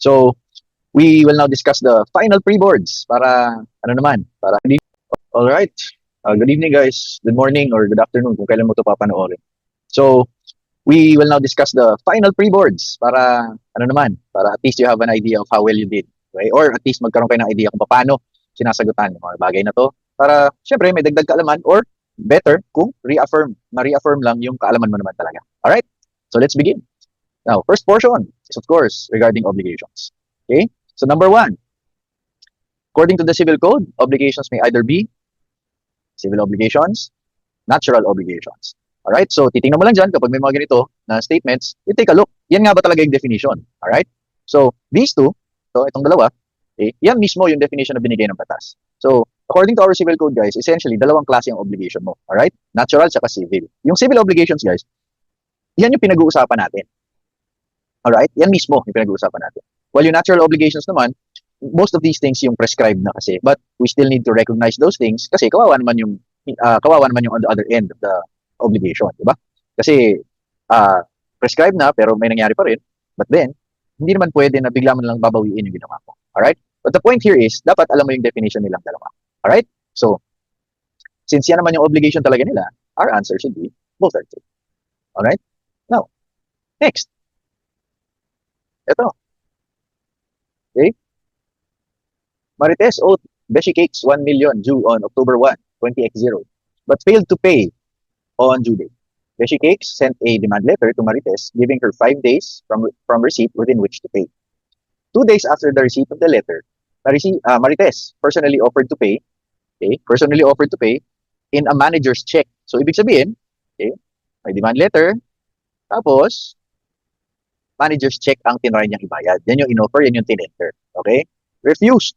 So, we will now discuss the final pre-boards para, ano naman, para, alright. Good evening guys, good morning or good afternoon kung kailan mo ito papanoorin. So, we will now discuss the final pre-boards para, ano naman, para at least you have an idea of how well you did. Okay? Or at least magkaroon kayo ng idea kung paano sinasagutan yung mga bagay na to. Para, syempre, may dagdag kaalaman or better kung ma-reaffirm lang yung kaalaman mo naman talaga. Alright? So, let's begin. Now, first portion is of course regarding obligations. Okay? So, number 1, according to the Civil Code, obligations may either be civil obligations, natural obligations. Alright? So, titingnan mo lang dyan kapag may mga ganito na statements, you take a look. Yan nga ba talaga yung definition? Alright? So, these two, so itong dalawa, yan mismo yung definition na binigay ng batas. So, according to our Civil Code, guys, essentially, dalawang klase ang obligation mo. Alright? Natural at civil. Yung civil obligations, guys, yan yung pinag-uusapan natin. Alright? Yan mismo yung pinag-uusapan natin. While yung natural obligations naman, most of these things yung prescribed na kasi. But we still need to recognize those things kasi kawawa naman yung on the other end of the obligation, di ba? Kasi prescribed na pero may nangyari pa rin. But then, hindi naman pwede na bigla mo lang babawiin yung ginawa mo. Alright? But the point here is, dapat alam mo yung definition nilang dalawa. Alright? So, since yan naman yung obligation talaga nila, our answer should be both are true. Alright? Now, next. Ito. Okay? Marites owed Beshi Cakes 1 million due on October 1, 20x0, but failed to pay on due date. Beshi Cakes sent a demand letter to Marites giving her 5 days from receipt within which to pay. 2 days after the receipt of the letter, Marites personally offered to pay in a manager's check. So, ibig sabihin, may demand letter, tapos, manager's check ang tinry niyang ibayad. Yan yung in-offer, yan yung tinenter. Okay? Refused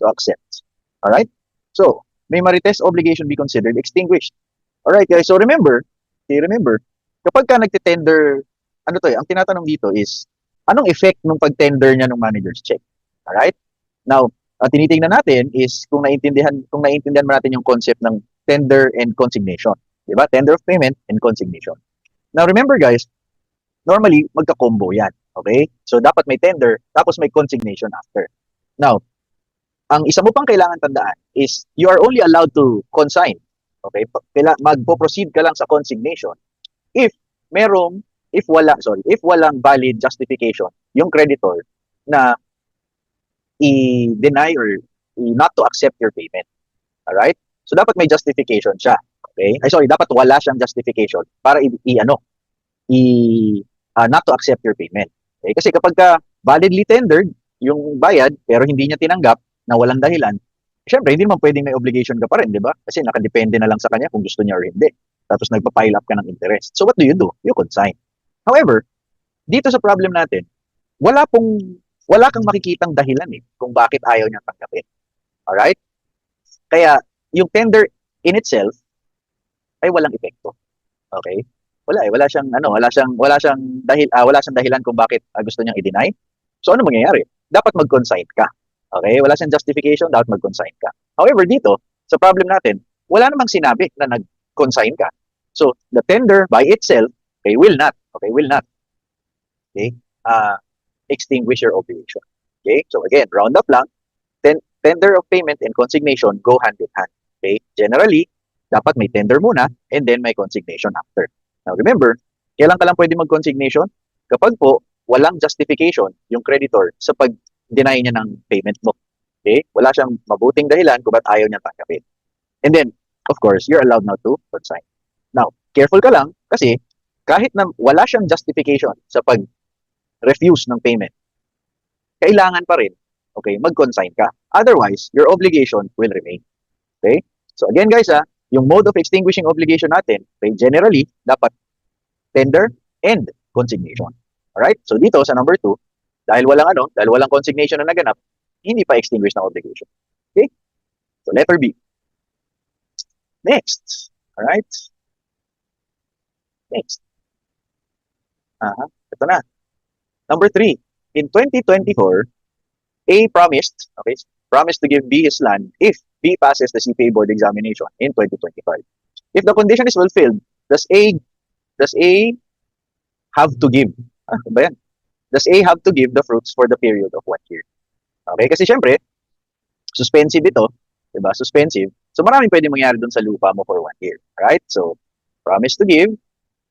to accept. Alright? So, may Marites obligation be considered extinguished. Alright guys, so remember, kapag ka nagtitender, ang tinatanong dito is, anong effect ng pag-tender niya ng manager's check? Alright? Now, ang tinitingnan natin is kung naintindihan mo natin yung concept ng tender and consignation. Diba? Tender of payment and consignation. Now, remember guys, normally, magka-combo yan. Okay? So, dapat may tender, tapos may consignation after. Now, ang isa mo pang kailangan tandaan is you are only allowed to consign. Okay? Magpo-proceed ka lang sa consignation if walang valid justification yung creditor na i-deny or not to accept your payment. Alright? So, dapat may justification siya. Okay? Dapat wala siyang justification para not to accept your payment. Okay? Kasi kapag validly tendered yung bayad pero hindi niya tinanggap na walang dahilan, syempre hindi naman pwedeng may obligation ka pa rin, di ba? Kasi nakadepende na lang sa kanya kung gusto niya or hindi. Tapos nagpa-pile up ka ng interest. So what do? You consign. However, dito sa problem natin, wala kang makikitang dahilan kung bakit ayaw niya tanggapin. Alright? Kaya yung tender in itself ay walang epekto. Okay? Wala siyang dahilan kung bakit gusto niyang i-deny. So ano mangyayari? Dapat mag-consign ka. Okay? Wala siyang justification, dapat mag-consign ka. However, dito sa problem natin, wala namang sinabi na nag-consign ka. So the tender by itself, will not extinguish your obligation. Okay? So again, round up lang, tender of payment and consignation go hand in hand. Okay? Generally, dapat may tender muna and then may consignation after. Now remember, kailan ka lang pwede mag-consignation? Kapag po, walang justification yung creditor sa pag-deny niya ng payment mo. Okay? Wala siyang mabuting dahilan kung ba't ayaw niya tanggapin. And then, of course, you're allowed now to consign. Now, careful ka lang kasi kahit na wala siyang justification sa pag-refuse ng payment, kailangan pa rin, mag-consign ka. Otherwise, your obligation will remain. Okay? So again guys, yung mode of extinguishing obligation natin, generally, dapat tender and consignation. Alright? So dito sa number 2, dahil walang consignation na naganap, hindi pa extinguish ng obligation. Okay? So letter B. Next. Alright? Next. Ito na. Number 3. In 2024, A promised to give B his land if B passes the CPA board examination in 2025. If the condition is fulfilled, does A have to give? Ano ba yan? does A have to give the fruits for the period of 1 year? Okay, kasi syempre, suspensive ito, di ba? Suspensive. So maraming pwede mangyari dun sa lupa mo for 1 year. Right? So, promise to give,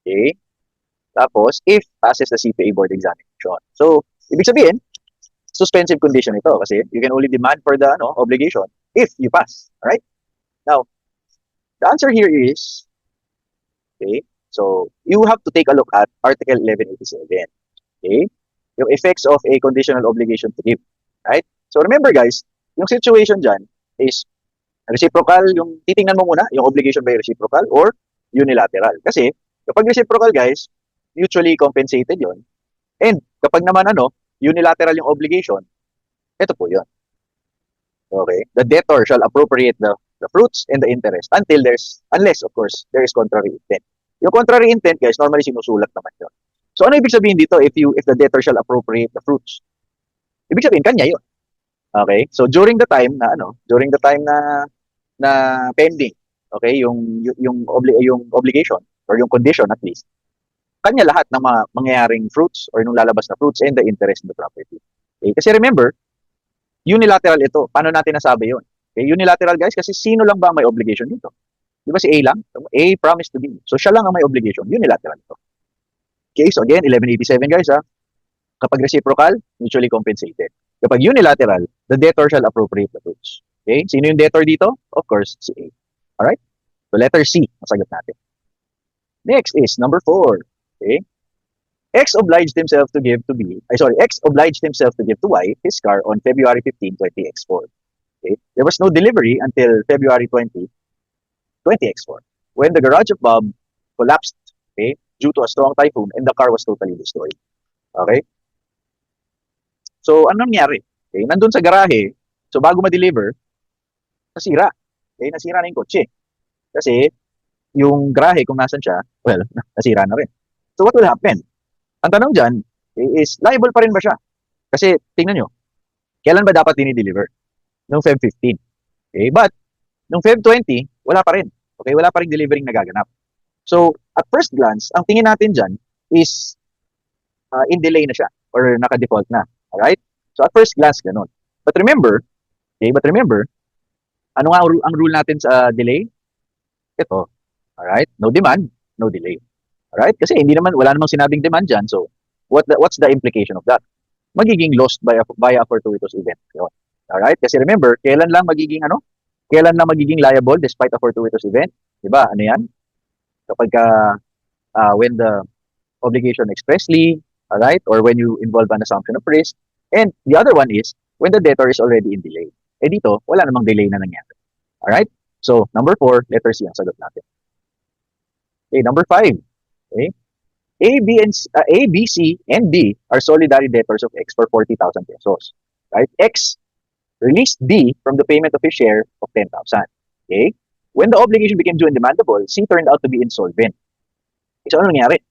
okay? Tapos, if passes the CPA board examination. So, ibig sabihin, suspensive condition ito kasi you can only demand for the obligation if you pass. Alright? Now, the answer here is, okay, so you have to take a look at Article 1187. Okay? Yung effects of a conditional obligation to give. Right? So remember guys, yung situation dyan is reciprocal, yung titingnan mo muna, yung obligation by reciprocal or unilateral. Kasi kapag reciprocal guys, mutually compensated yon. And kapag naman unilateral yung obligation, ito po yun. Okay? The debtor shall appropriate the fruits and the interest unless of course there is contrary intent. Yung contrary intent guys, normally sinusulat naman yun. So ano ibig sabihin dito if the debtor shall appropriate the fruits? Ibig sabihin kanya yun. Okay? So during the time na pending, okay, yung obligation or yung condition at least, kanya lahat ng mga mangyayaring fruits or nung lalabas na fruits and the interest in the property. Okay? Kasi remember, unilateral ito. Paano natin nasabi yun? Okay? Unilateral guys, kasi sino lang ba ang may obligation dito? Di ba si A lang? A promised to be. So siya lang ang may obligation. Unilateral ito. Okay, so again, 1187 guys ha. Kapag reciprocal, mutually compensated. Kapag unilateral, the debtor shall appropriate the fruits. Okay, sino yung debtor dito? Of course, si A. Alright? So letter C, masagot natin. Next is number 4. Okay? X obliged himself to give to Y his car on February 15, 20X4. Okay? There was no delivery until February 20, 20X4, when the garage of Bob collapsed, okay, due to a strong typhoon and the car was totally destroyed. Okay? So, anong nangyari? Okay, nandun sa garahe, so bago ma-deliver, nasira. Okay, nasira na yung kotse. Kasi, yung garahe, kung nasan siya, well, nasira na rin. So, what will happen? Ang tanong dyan is, liable pa rin ba siya? Kasi, tingnan nyo, kailan ba dapat dinideliver? Noong Feb 15. Okay, but, noong Feb 20, wala pa rin. Okay, wala pa rin delivering nagaganap. So, at first glance, ang tingin natin dyan is in delay na siya or naka-default na. Alright? So, at first glance, ganun. But remember, ano nga ang rule natin sa delay? Ito. Alright? No demand, no delay. Alright? Kasi wala namang sinabing demand dyan. So, what's the implication of that? Magiging lost by a fortuitous event. Yun. Alright? Kasi remember, kailan lang magiging liable despite a fortuitous event? Diba? Ano yan? Kapag when the obligation expressly, alright, or when you involve an assumption of risk, and the other one is when the debtor is already in delay. Eh dito, wala namang delay na nangyari. Alright? So, number 4, letter C ang sagot natin. Okay, number 5. Okay? A, B, C, and D are solidary debtors of X for 40,000 pesos. Right? X released D from the payment of his share of 10,000. Okay? When the obligation became due and demandable, C turned out to be insolvent. So, ano nangyari?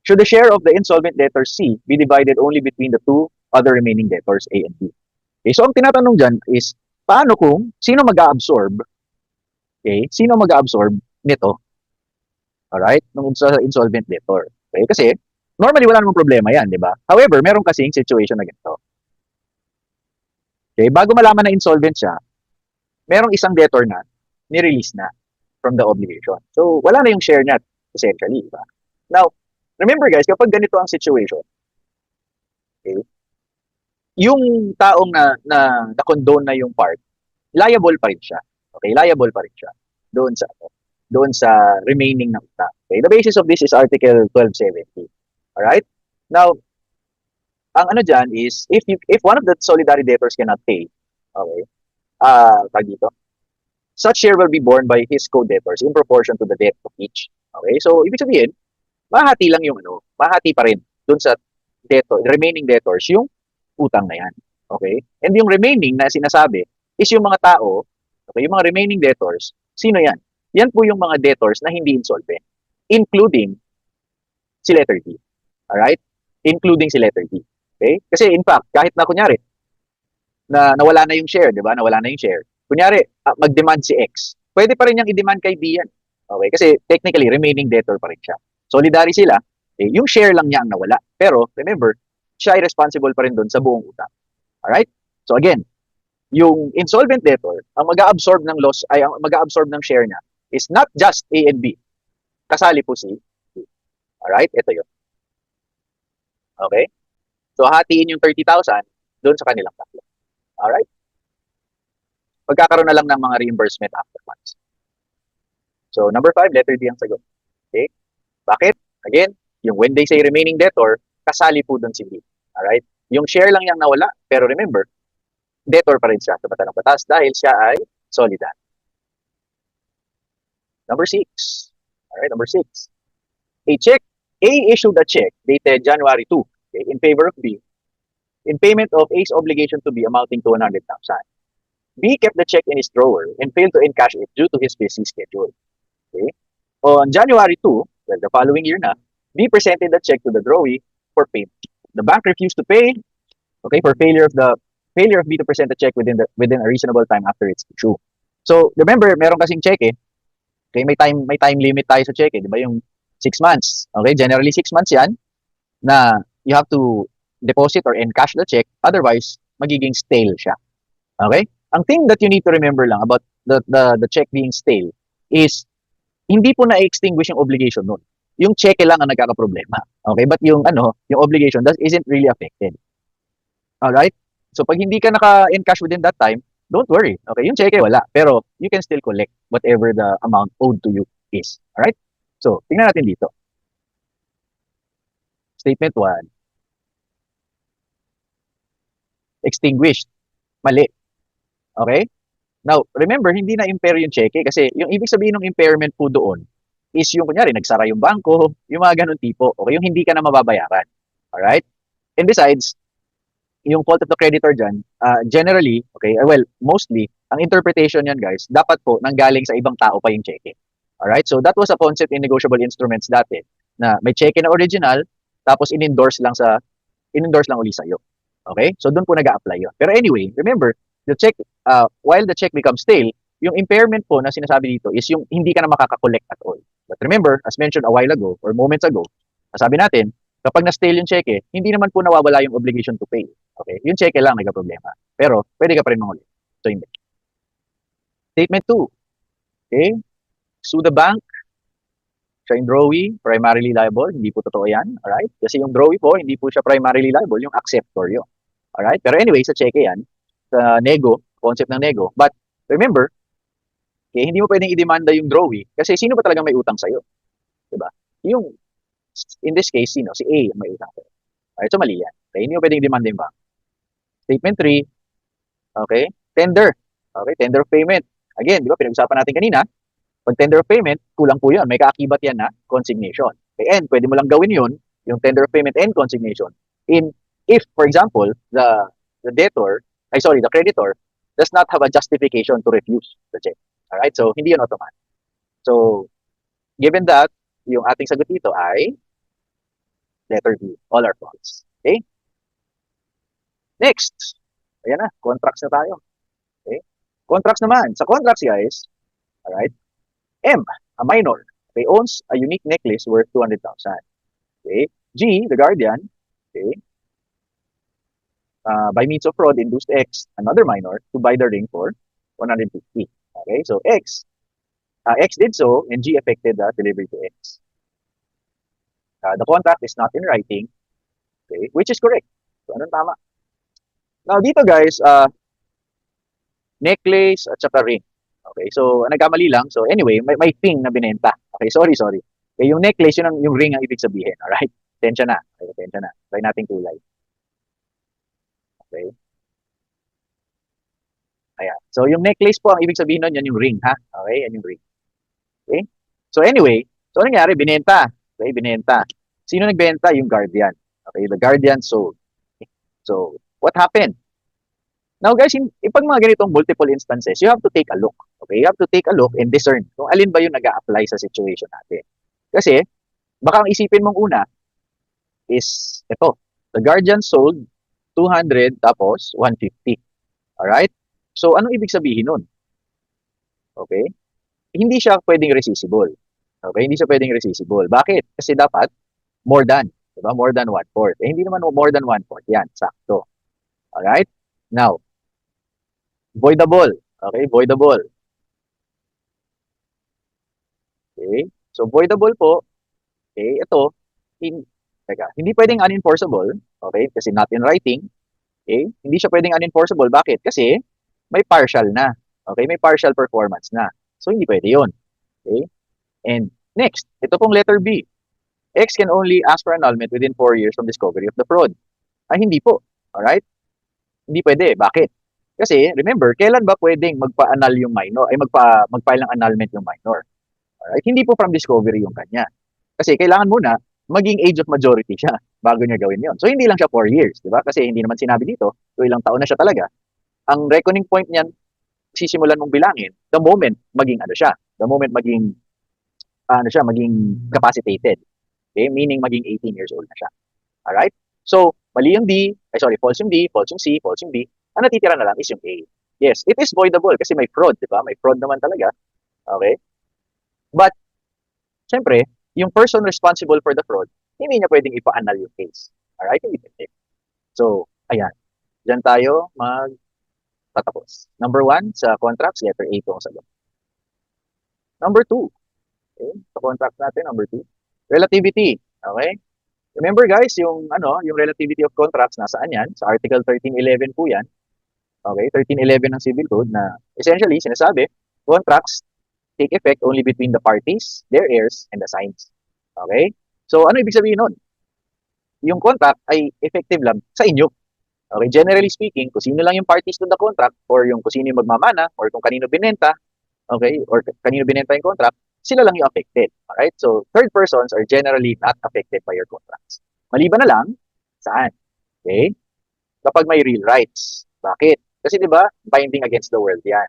Should the share of the insolvent debtor C be divided only between the two other remaining debtors, A and B? Okay, so ang tinatanong dyan is, paano kung sino mag-a-absorb? Okay, sino mag-a-absorb nito? Alright? Nung sa insolvent debtor. Okay, kasi normally wala namang problema yan, di ba? However, meron kasing situation na ganito. Okay, bago malaman na insolvent siya, merong isang debtor na ni-release na from the obligation. So, wala na yung share niya essentially, di ba? Now, remember guys, kapag ganito ang situation, okay, yung taong na-condone na yung part, liable pa rin siya. Okay, liable pa rin siya doon sa remaining na utang. Okay, the basis of this is Article 1270. All right? Now, ang ano diyan is if one of the solidary debtors cannot pay, okay, dito, such share will be borne by his co-debtors in proportion to the debt of each. Okay? So, ibig sabihin, mahati lang yung mahati pa rin doon sa remaining debtors yung utang na yan. Okay? And yung remaining na sinasabi is yung mga tao, okay, yung mga remaining debtors, sino yan? Yan po yung mga debtors na hindi insolvent, including si letter D. Alright? Including si letter D. Okay? Kasi in fact, kahit na kunyari, nawala na yung share, di ba? Nawala na yung share. Kunyari, mag-demand si X. Pwede pa rin niyang i-demand kay B yan. Okay? Kasi technically, remaining debtor pa rin siya. Solidary sila, yung share lang niya ang nawala. Pero, remember, siya ay responsible pa rin doon sa buong utang. Alright? So again, yung insolvent debtor, ang mag-absorb ng loss ay ang mag-absorb ng share niya is not just A and B. Kasali po si B. Alright? Ito yun. Okay? So hatiin yung 30,000 doon sa kanilang tatlo. Alright? Pagkakaroon na lang ng mga reimbursement after months. So number 5, letter D ang sagot. Okay? Bakit? Again, yung when they say remaining debtor, kasali po doon si B. Alright? Yung share lang yung nawala, pero remember, debtor pa rin siya sa bata ng batas dahil siya ay solidan. Number 6. Alright, number 6. A issued a check dated January 2, okay, in favor of B in payment of A's obligation to B amounting to 100,000. B kept the check in his drawer and failed to encash it due to his busy schedule. Okay? On January 2, well, the following year na, B presented the check to the drawee for payment. The bank refused to pay, okay, for failure of B to present the check within a reasonable time after its issue. So, remember, meron kasing check eh. Okay, may time limit tayo sa check eh, di ba? Yung 6 months. Okay, generally 6 months 'yan na you have to deposit or encash the check, otherwise magiging stale siya. Okay? Ang thing that you need to remember lang about the check being stale is hindi po na-extinguish yung obligation nun. Yung check lang ang nagkakaproblema. Okay? But yung obligation isn't really affected. Alright? So pag hindi ka naka-encash within that time, don't worry. Okay? Yung check wala. Pero you can still collect whatever the amount owed to you is. Alright? So, tingnan natin dito. Statement 1. Extinguished. Mali. Okay? Now, remember, hindi na impair yung cheque kasi yung ibig sabihin ng impairment po doon is yung kunyari, nagsara yung bangko, yung mga ganun tipo. Okay? Yung hindi ka na mababayaran. Alright? And besides, yung fault of the creditor dyan, generally, okay, well, mostly, ang interpretation yan, guys, dapat po nanggaling sa ibang tao pa yung cheque. Alright? So, that was a concept in negotiable instruments dati na may cheque na original, tapos in-endorse lang uli sa'yo. Okay? So, doon po nag-a-apply yun. Pero anyway, remember, the check, while the check becomes stale, yung impairment po na sinasabi dito is yung hindi ka na makaka-collect at all. But remember, as mentioned a while ago or moments ago, sabi natin, kapag na-stale yung cheque, hindi naman po nawawala yung obligation to pay. Okay? Yung cheque lang nagka-problema. Pero, pwede ka pa rin mangulit. So, hindi. Statement 2. Okay? Sue the bank. Siya yung drawee, primarily liable. Hindi po totoo yan. Alright? Kasi yung drawee po, hindi po siya primarily liable. Yung acceptor yun. Alright? Pero anyway, sa cheque yan, sa nego, concept ng nego. But, remember, okay, hindi mo pwedeng i-demanda yung drawee kasi sino ba talaga may utang sa'yo? Diba? Yung, in this case, sino? Si A ang may utang sa'yo. Alright? So, mali yan. Okay? Hindi mo pwedeng i-demanda yung bank. Statement 3. Okay? Tender. Okay? Tender of payment. Again, di ba, pinag-usapan natin kanina, pag tender of payment, kulang po yun. May kaakibat yan na consignation. Okay? And pwede mo lang gawin yun, yung tender of payment and consignation, if, for example, the creditor does not have a justification to refuse the check. Alright? So, hindi yun automatic. So, given that, yung ating sagot dito ay letter B. All are false. Okay? Next. Ayan na. Contracts na tayo. Okay? Contracts naman. Sa contracts, guys, alright, M, a minor, okay, owns a unique necklace worth 200,000. Okay? G, the guardian, okay, by means of fraud, induced X, another minor, to buy the ring for 150. Okay? So, X did so, and G effected the delivery to X. The contract is not in writing, okay, which is correct. So, anong tama? Now, dito, guys, necklace at saka ring. Okay, so nagkamali lang. So anyway, may thing na binenta. Okay, sorry. Okay, yung necklace, yung ring ang ibig sabihin. Alright? Tensya na. Okay, tensya na. Try nating kulay. Okay. Ayan. So yung necklace po, ang ibig sabihin nun, yan yung ring, ha? Okay, yan yung ring. Okay? So anyway, so ano nangyari? Binenta. Okay, binenta. Sino nagbenta? Yung guardian. Okay, the guardian sold. Okay. So, what happened? Now guys, pag mga ganitong multiple instances, you have to take a look. Okay? You have to take a look and discern kung alin ba yung nag-a-apply sa situation natin. Kasi, baka ang isipin mong una is, ito, the guardian sold 200 tapos 150. Alright? So, anong ibig sabihin nun? Okay? Hindi siya pwedeng resisible. Okay? Hindi siya pwedeng resisible. Bakit? Kasi dapat more than. Diba? More than one-fourth. Eh, hindi naman more than one-fourth. Yan, sakto. Alright? Now, voidable. Okay, voidable. Okay? So, voidable po, okay, ito, hindi pwedeng unenforceable, okay, kasi not in writing, okay? Hindi siya pwedeng unenforceable. Bakit? Kasi may partial na. Okay, may partial performance na. So, hindi pwede yun. Okay? And next, ito pong letter B. X can only ask for annulment within 4 years from discovery of the fraud. Ay, hindi po. Alright? Hindi pwede. Bakit? Kasi, remember, kailan ba pwedeng magpa-annul yung minor? Ay, mag-file ng annulment yung minor. Alright? Hindi po from discovery yung kanya. Kasi kailangan muna maging age of majority siya bago niya gawin yon. So, hindi lang siya 4 years, di ba? Kasi hindi naman sinabi dito, so ilang taon na siya talaga. Ang reckoning point niyan, sisimulan mong bilangin the moment maging ano siya, the moment maging maging capacitated. Okay? Meaning maging 18 years old na siya. Alright? So, mali yung D, false yung D, false yung C, false yung B. Ang natitira na lang is yung A. Yes, it is voidable kasi may fraud, di ba? May fraud naman talaga. Okay? But, syempre, yung person responsible for the fraud, hindi niya pwedeng ipa-annul yung case. Alright? Hindi pwede. So, ayan. Diyan tayo magtatapos. Number 1, sa contracts, letter A po ang sagot. Number 2, okay? Sa contracts natin, number 2, relativity. Okay? Remember guys, yung relativity of contracts, nasaan yan? Sa Article 1311 po yan. Okay? 1311 ng Civil Code na essentially, sinasabi, contracts take effect only between the parties, their heirs, and the signs. Okay? So, ano ibig sabihin nun? Yung contract ay effective lang sa inyo. Okay? Generally speaking, kung sino lang yung parties to the contract, or yung kung sino yung magmamana, or kung kanino binenta, okay, or kanino binenta yung contract, sila lang yung affected. Alright? So, third persons are generally not affected by your contracts. Maliban na lang, saan? Okay? Kapag may real rights. Bakit? Kasi di ba binding against the world yan.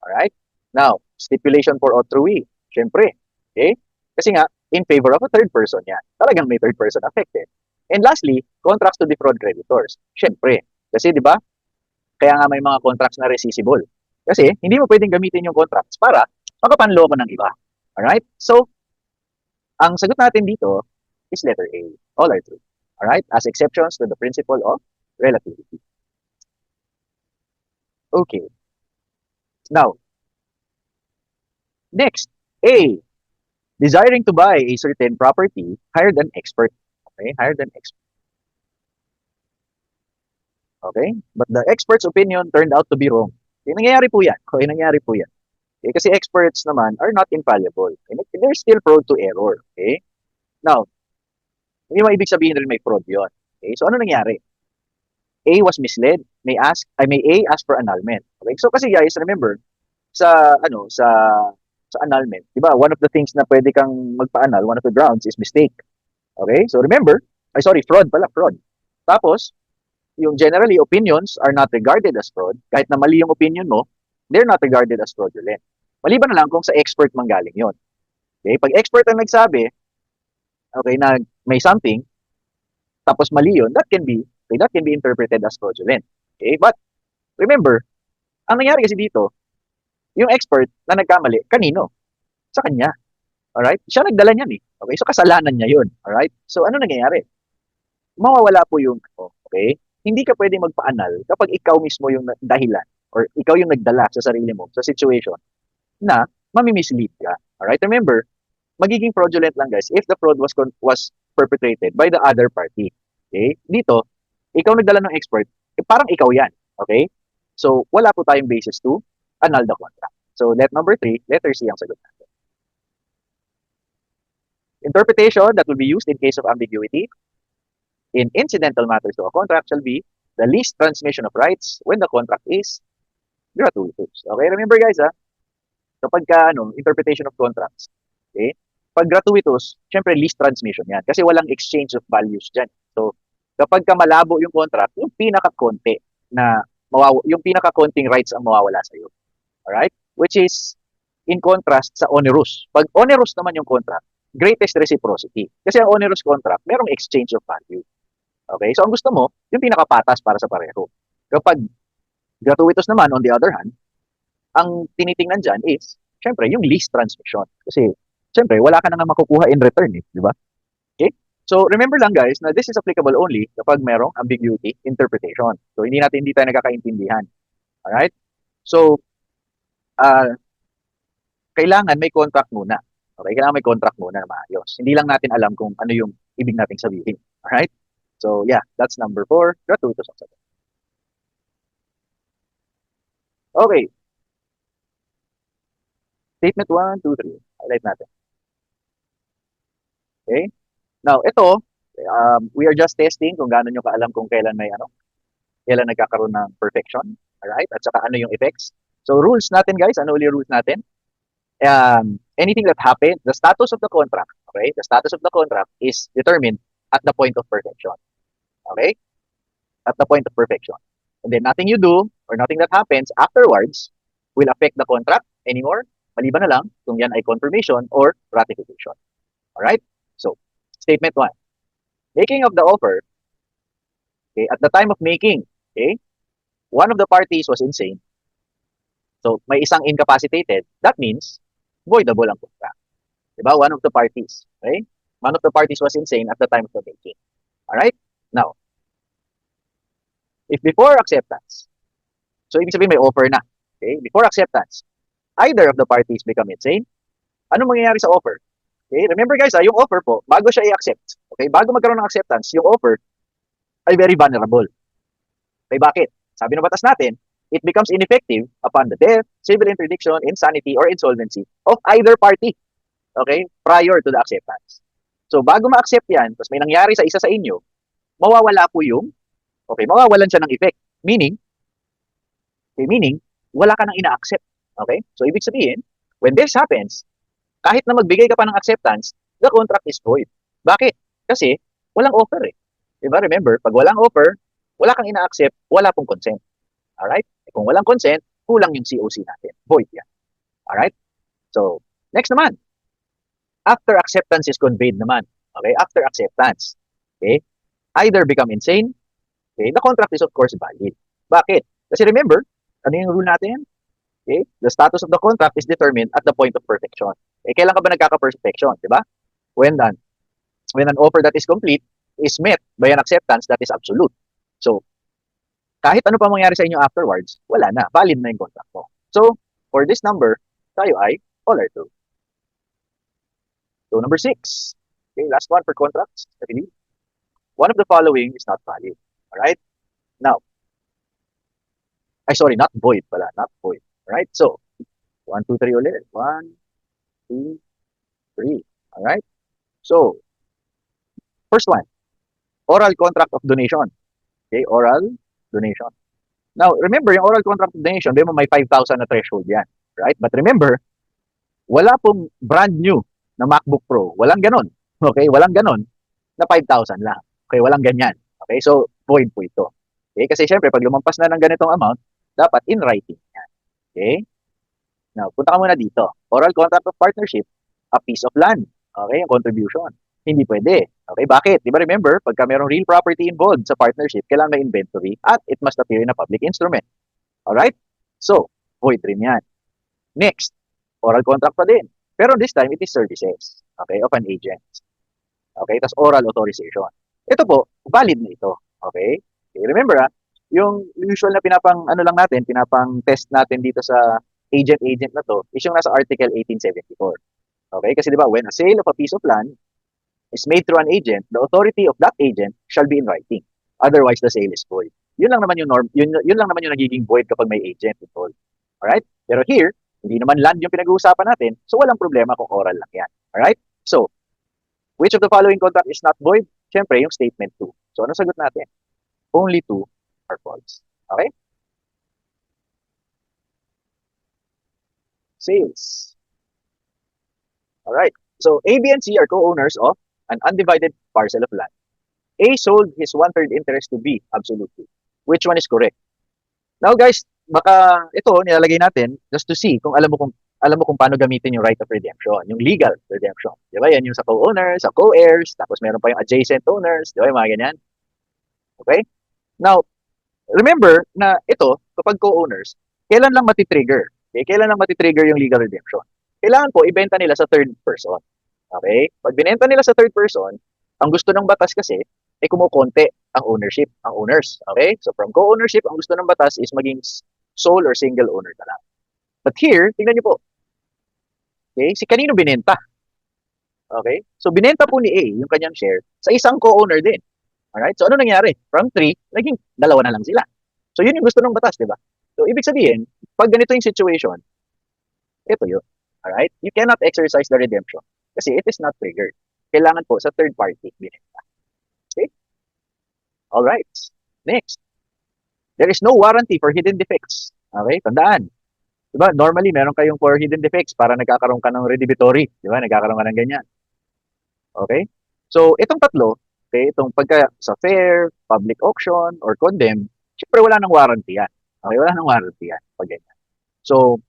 Alright? Now, stipulation for autrui. Siyempre. Okay? Kasi nga, in favor of a third person yan. Talagang may third person affected. And lastly, contracts to defraud creditors. Siyempre. Kasi di ba, kaya nga may mga contracts na rescissible. Kasi hindi mo pwedeng gamitin yung contracts para makapanloko ng iba. Alright? So, ang sagot natin dito is letter A. All are true. Alright? As exceptions to the principle of relativity. Okay. Now, next, A. Desiring to buy a certain property, hired an expert. Okay? Hired an expert. Okay? But the expert's opinion turned out to be wrong. Okay, nangyayari po yan. Okay, nangyayari po yan. Okay, kasi experts naman are not infallible. Okay? They're still prone to error. Okay? Now, hindi mo ibig sabihin rin may fraud yun. Okay? So, ano nangyari? A was misled. May A ask for annulment. Okay? So, kasi guys, remember, sa annulment, di ba? One of the things na pwede kang magpa-annul, one of the grounds is mistake. Okay? So, remember, fraud pala, fraud. Tapos, yung generally opinions are not regarded as fraud. Kahit na mali yung opinion mo, they're not regarded as fraudulent. Maliban na lang kung sa expert manggaling yon. Okay? Pag expert ang nagsabi, okay, na may something, tapos mali yun, that can be interpreted as fraudulent. Okay? But, remember, ang nangyari kasi dito, yung expert na nagkamali, kanino? Sa kanya. Alright? Siya nagdala niyan eh. Okay? So, kasalanan niya yun. Alright? So, ano nangyayari? Mawawala po yung, okay? Hindi ka pwede magpa-annul kapag ikaw mismo yung dahilan or ikaw yung nagdala sa sarili mo sa situation na mamimislead ka. Alright? Remember, magiging fraudulent lang guys if the fraud was perpetrated by the other party. Okay? Dito, ikaw nagdala ng expert, parang ikaw yan. Okay? So, wala po tayong basis to annul the contract. So, number 3, letter C ang sagot natin. Interpretation that will be used in case of ambiguity in incidental matters to a contract shall be the least transmission of rights when the contract is gratuitous. Okay? Remember guys, kapag interpretation of contracts, okay? Pag gratuitous, syempre least transmission yan kasi walang exchange of values dyan. So, kapag malabo yung contract, yung pinaka-konti na yung pinaka-konting rights ang mawawala sa iyo. Alright? Which is in contrast sa onerous. Pag onerous naman yung contract, greatest reciprocity. Kasi ang onerous contract, merong exchange of value. Okay? So, ang gusto mo, yung pinaka-patas para sa pareho. Kapag gratuitous naman, on the other hand, ang tinitingnan dyan is, syempre, yung least transmission. Kasi, syempre, wala ka na nga makukuha in return, di ba? Okay? So remember lang guys na this is applicable only kapag merong ambiguity interpretation. So hindi tayo nagkakaintindihan. Alright? So uh, kailangan may contract muna. Okay? Kailangan may contract muna na maayos. Hindi lang natin alam kung ano yung ibig nating sabihin. Alright? So yeah, that's number 4. Gratuitous ang sagot. Okay. Statement 1, 2, 3. Highlight natin. Okay? Now, ito, we are just testing kung gaano nyo kaalam kung kailan kailan nagkakaroon ng perfection. Alright? At saka ano yung effects. So, rules natin guys. Ano ulit rules natin? Anything that happened, the status of the contract, okay? The status of the contract is determined at the point of perfection. Okay? At the point of perfection. And then nothing you do or nothing that happens afterwards will affect the contract anymore. Maliban na lang kung yan ay confirmation or ratification. Alright? So, statement 1. Making of the offer, okay, at the time of making, okay, one of the parties was insane. So, may isang incapacitated. That means, voidable ang contract. Diba? One of the parties. Okay? One of the parties was insane at the time of the making. Alright? Now, if before acceptance, so ibig sabihin may offer na. Okay? Before acceptance, either of the parties become insane, anong mangyayari sa offer? Okay? Remember guys, yung offer po, bago siya i-accept, okay? Bago magkaroon ng acceptance, yung offer ay very vulnerable. Okay, bakit? Sabi ng batas natin, it becomes ineffective upon the death, civil interdiction, insanity, or insolvency of either party. Okay? Prior to the acceptance. So, bago ma-accept yan, tapos may nangyari sa isa sa inyo, mawawala po mawawalan siya ng effect. Meaning, wala ka nang ina-accept. Okay? So, ibig sabihin, when this happens, kahit na magbigay ka pa ng acceptance, the contract is void. Bakit? Kasi, walang offer eh. Diba? Remember, pag walang offer, wala kang ina-accept, wala pong consent. Alright? Kung walang consent, kulang yung COC natin. Void yan. Alright? So, next naman. After acceptance is conveyed naman. Okay? After acceptance. Okay? Either become insane, okay? The contract is of course valid. Bakit? Kasi remember, ano yung rule natin? Okay? The status of the contract is determined at the point of perfection. Okay? Kailan ka ba nagkaka-perfection? Diba? When an offer that is complete is met by an acceptance that is absolute. So, kahit ano pa mangyari sa inyo afterwards, wala na. Valid na yung contract mo. So, for this number, tayo ay all or true. So, number 6. Okay, last one for contracts. One of the following is not valid. Alright? Now, not void pala. Not void. Alright? So, 1, 2, 3 ulit. 1, 2, 3. Alright? So, first one, oral contract of donation. Okay, oral donation. Now, remember, yung oral contract of donation, may 5,000 na threshold yan. Right? But remember, wala pong brand new na MacBook Pro. Walang ganon. Okay? Walang ganon na 5,000 lang. Okay? Walang ganyan. Okay? So, void po ito. Okay? Kasi syempre, pag lumampas na ng ganitong amount, dapat in writing yan. Okay? Now, punta ka muna dito. Oral contract of partnership, a piece of land. Okay? Yung contribution. Hindi pwede. Okay, bakit? Di ba remember, pagka mayroong real property involved sa partnership, kailangan may inventory at it must appear in a public instrument. Alright? So, void rin yan. Next, oral contract pa din. Pero this time, it is services. Okay, of an agent. Okay, tas oral authorization. Ito po, valid na ito. Okay? Okay, remember yung usual na pinapang test natin dito sa agent na to, is yung nasa Article 1874. Okay, kasi di ba, when a sale of a piece of land is made through an agent, the authority of that agent shall be in writing. Otherwise, the sale is void. Yun lang naman yung norm, yun lang naman yung nagiging void kapag may agent involved. Alright? Pero here, hindi naman land yung pinag-uusapan natin, so walang problema kung oral lang yan. Alright? So, which of the following contract is not void? Siyempre, yung statement 2. So, ano sagot natin? Only 2 are false. Okay? Sales. Alright. So, A, B, and C are co-owners of an undivided parcel of land. A sold his 1/3 interest to B, absolutely. Which one is correct? Now guys, baka ito nilalagay natin just to see kung alam mo kung paano gamitin yung right of redemption, yung legal redemption. Di ba? Yan yung sa co-owners, sa co-heirs, tapos meron pa yung adjacent owners, di ba? Yung mga ganyan. Okay? Now, remember na ito, kapag co-owners, kailan lang matitrigger? Okay? Kailan lang matitrigger yung legal redemption? Kailangan po ibenta nila sa third person. Okay? Pag binenta nila sa third person, Ang gusto ng batas kasi, kumukonti ang ownership, ang owners. Okay? So from co-ownership, ang gusto ng batas is maging sole or single owner na lang. But here, tingnan niyo po. Okay? Si kanino binenta? Okay? So binenta po ni A yung kanyang share sa isang co-owner din. Alright? So ano nangyari? From 3, naging 2 na lang sila. So yun yung gusto ng batas, di ba? So ibig sabihin, pag ganito yung situation, ito yun. Alright? You cannot exercise the redemption kasi it is not triggered. Kailangan po sa third party binenta. Okay? Alright. Next. There is no warranty for hidden defects. Okay? Tandaan. Diba? Normally, meron kayong for hidden defects para nagkakaroon ka ng redhibitory. Diba? Nagkakaroon ka ng ganyan. Okay? So, itong tatlo, okay, itong pagka sa fair, public auction, or condemn, syempre wala nang warranty yan. Okay? Wala nang warranty yan pag ganyan. So,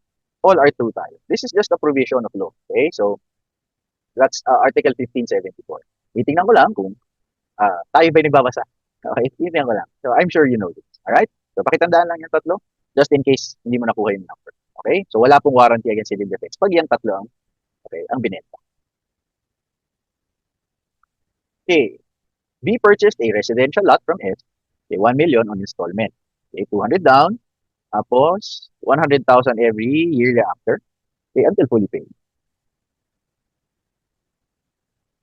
all are true tayo. This is just a provision of law. Okay? So, that's Article 1574. Titingnan ko lang kung tayo ba nagbabasa. Okay? Titingnan ko lang. So, I'm sure you know this. Alright? So, pakitandaan lang yung tatlo just in case hindi mo nakuha yung number. Okay? So, wala pong warranty against hidden defects. Pag yung tatlo ang, okay, ang binenta. Okay. B purchased a residential lot from S. Okay, 1 million on installment. Okay, 200 down. Tapos, 100,000 every year after. Okay, until fully paid.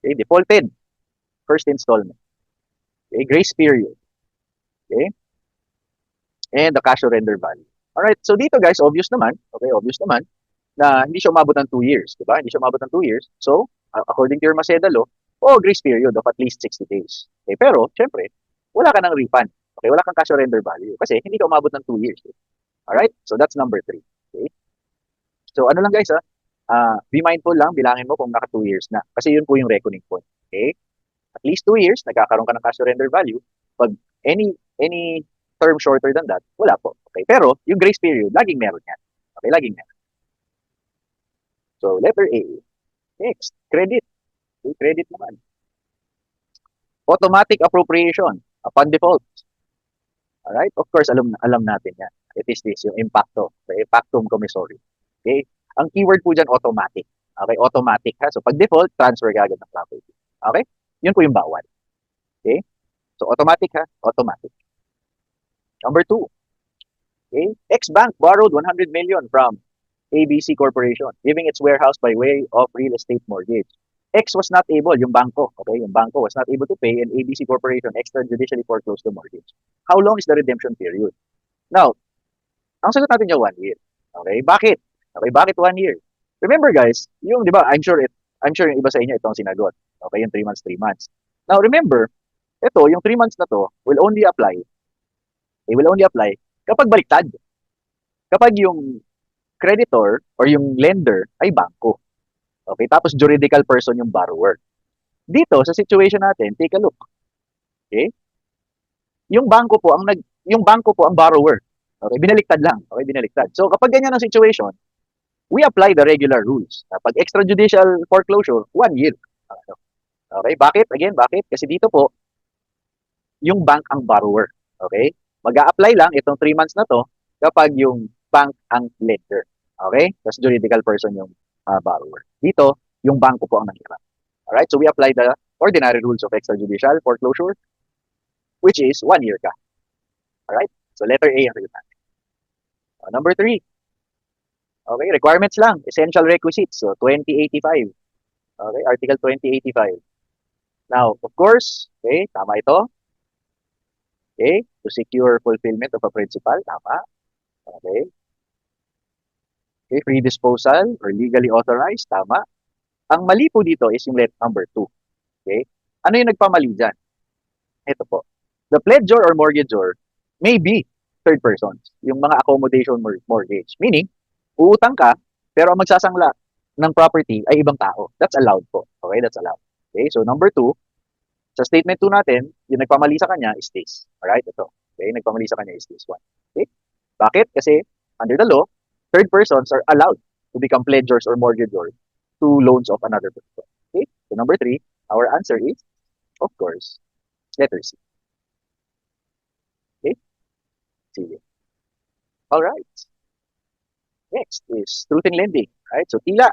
Okay, defaulted. First installment. Okay, grace period. Okay. And the cash surrender value. Alright, so dito guys, obvious naman, okay, obvious naman, na hindi siya umabot ng 2 years, di ba? Hindi siya umabot ng 2 years. So, according to your Maceda law, grace period of at least 60 days. Okay, pero, syempre, wala ka ng refund. Okay, wala kang cash surrender value kasi hindi ka umabot ng 2 years. Alright, so that's number 3. Okay? So, ano lang guys be mindful lang, bilangin mo kung naka 2 years na. Kasi yun po yung reckoning point. Okay? At least 2 years, nagkakaroon ka ng cash surrender value. Pag any term shorter than that, wala po. Okay? Pero, yung grace period, laging meron yan. Okay, laging meron. So, letter A. Next, credit. Okay, credit naman. Automatic appropriation upon default. Alright? Of course, alam natin yan. It is this, yung impacto. The impactum commissory. Okay? Ang keyword po dyan, automatic. Okay? Automatic ha. So, pag default, transfer agad ng property. Okay? Yun po yung bawal. Okay? So, automatic ha. Automatic. Number 2. Okay? X-Bank borrowed 100 million from ABC Corporation, giving its warehouse by way of real estate mortgage. X was not able, yung banko, okay, yung banko was not able to pay and ABC Corporation extrajudicially foreclosed the mortgage. How long is the redemption period? Now, ang sagot natin yung 1 year. Okay, bakit? Okay, bakit 1 year? Remember guys, yung, di ba, I'm sure yung iba sa inyo itong sinagot. Okay, yung 3 months, 3 months. Now, remember, ito, yung 3 months na to will only apply kapag baliktad. Kapag yung creditor or yung lender ay bangko. Okay, tapos juridical person yung borrower. Dito sa situation natin, take a look. Okay? Yung bangko po ang borrower. Okay, binaliktad lang. Okay, binaliktad. So kapag ganyan ang situation, we apply the regular rules. Kapag extrajudicial foreclosure, 1 year. Okay, bakit? Again, bakit? Kasi dito po, yung bank ang borrower. Okay? Mag-a-apply lang itong 3 months na to kapag yung bank ang lender. Okay? Tapos juridical person yung borrower. Dito, yung bangko po ang nanghirap. Alright? So we apply the ordinary rules of extrajudicial foreclosure, which is 1 year ka. Alright? So letter A ang sagot natin. Number 3. Okay, requirements lang. Essential requisites. So 2085. Okay, Article 2085. Now, of course, okay, tama ito. Okay, to secure fulfillment of a principal, tama. Okay. Okay, free disposal or legally authorized, tama. Ang mali po dito is yung number 2. Okay? Ano yung nagpamali dyan? Ito po. The pledgor or mortgagor may be third persons. Yung mga accommodation mortgage. Meaning, uutang ka, pero ang magsasangla ng property ay ibang tao. That's allowed po. Okay, that's allowed. Okay, so number 2, sa statement 2 natin, yung nagpamali sa kanya is this. Alright, ito. Okay, nagpamali sa kanya is this one. Okay? Bakit? Kasi under the law, third persons are allowed to become pledgors or mortgagors to loans of another person. Okay? So number 3, our answer is, of course, letter C. Okay? C. Alright. Next is truth in lending. Right? So tila.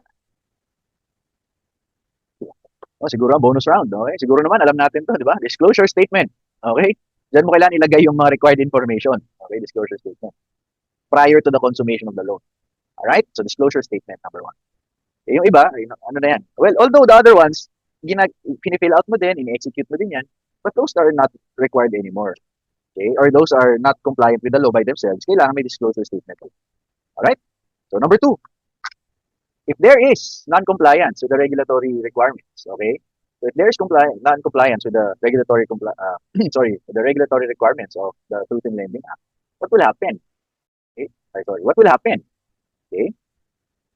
Siguro bonus round, okay? Siguro naman alam natin 'to, 'di ba? Disclosure statement, okay? Diyan mo kailangan ilagay yung mga required information, okay? Disclosure statement prior to the consummation of the loan. All right? So disclosure statement number one. Eh, yung iba, ano na yan? Well, although the other ones, pinifill out mo din, ini-execute mo din yan, but those are not required anymore. Okay? Or those are not compliant with the law by themselves, kailangan may disclosure statement. All right? So number two, if there is non-compliance with the regulatory requirements, okay? So if there is non-compliance with the regulatory with the regulatory requirements of the Truth in Lending Act, what will happen? Okay? What will happen? Okay?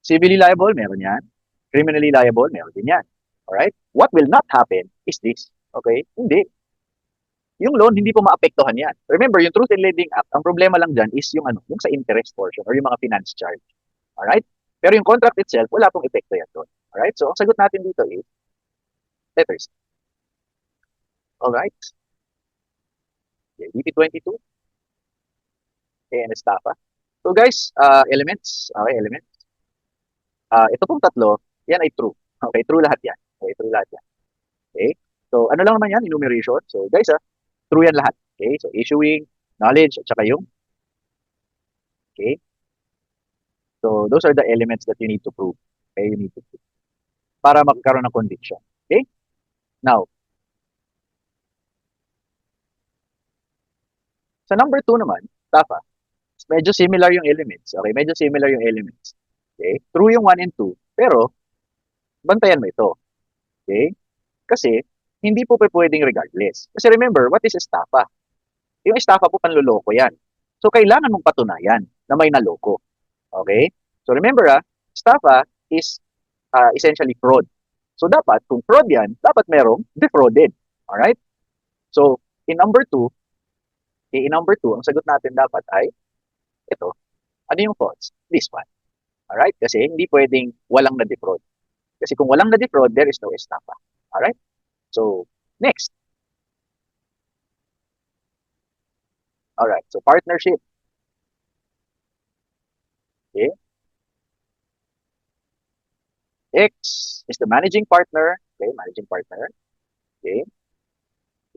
Civilly liable, meron yan. Criminally liable, meron din yan. Alright? What will not happen is this. Okay? Hindi. Yung loan, hindi po maapektuhan yan. Remember, yung Truth in Lending Act, ang problema lang dyan is yung yung sa interest portion or yung mga finance charge. Alright? Pero yung contract itself, wala pong epekto yan doon. Alright? So, ang sagot natin dito is letters. Alright? Okay, BP22. Okay, and estafa. So, guys, elements. Okay, elements. Ito pong tatlo, yan ay true. Okay, true lahat yan. Okay, true lahat yan. Okay? So, ano lang naman yan, enumeration. So, guys, true yan lahat. Okay? So, issuing, knowledge, at saka yung. Okay? So, those are the elements that you need to prove. Okay? You need to prove. Para magkaroon ng conviction. Okay? Now, sa number 2 naman, TAFA, medyo similar yung elements. Okay? Medyo similar yung elements. Okay? True yung 1 and 2. Pero, bantayan mo ito. Okay? Kasi, hindi po pwedeng regardless. Kasi remember, what is estafa? Yung estafa po panloloko yan. So, kailangan mong patunayan na may naloko. Okay? So, remember, estafa is essentially fraud. So, dapat, kung fraud yan, dapat merong defrauded. Alright? So, in number 2, ang sagot natin dapat ay ito. Ano yung false? This one. Alright? Kasi hindi pwedeng walang na-defraud. Kasi kung walang na-defraud, there is no estafa. Alright? So, next. Alright, so partnership. Okay. X is the managing partner. Okay, managing partner. Okay.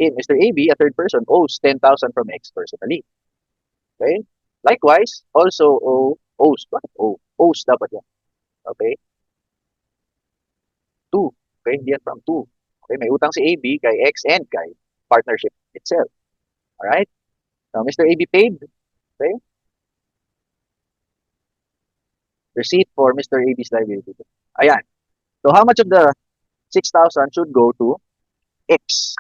In Mr. AB, a third person, owes 10,000 from X personally. Okay. Likewise, also owes. Bakit O? Owes dapat yan. Okay. 2. Okay, hindi yan from 2. Okay, may utang si AB kay X and kay partnership itself. Alright? Now, Mr. AB paid. Okay. Receipt for Mr. AB's liability. Ayan. So, how much of the 6,000 should go to X?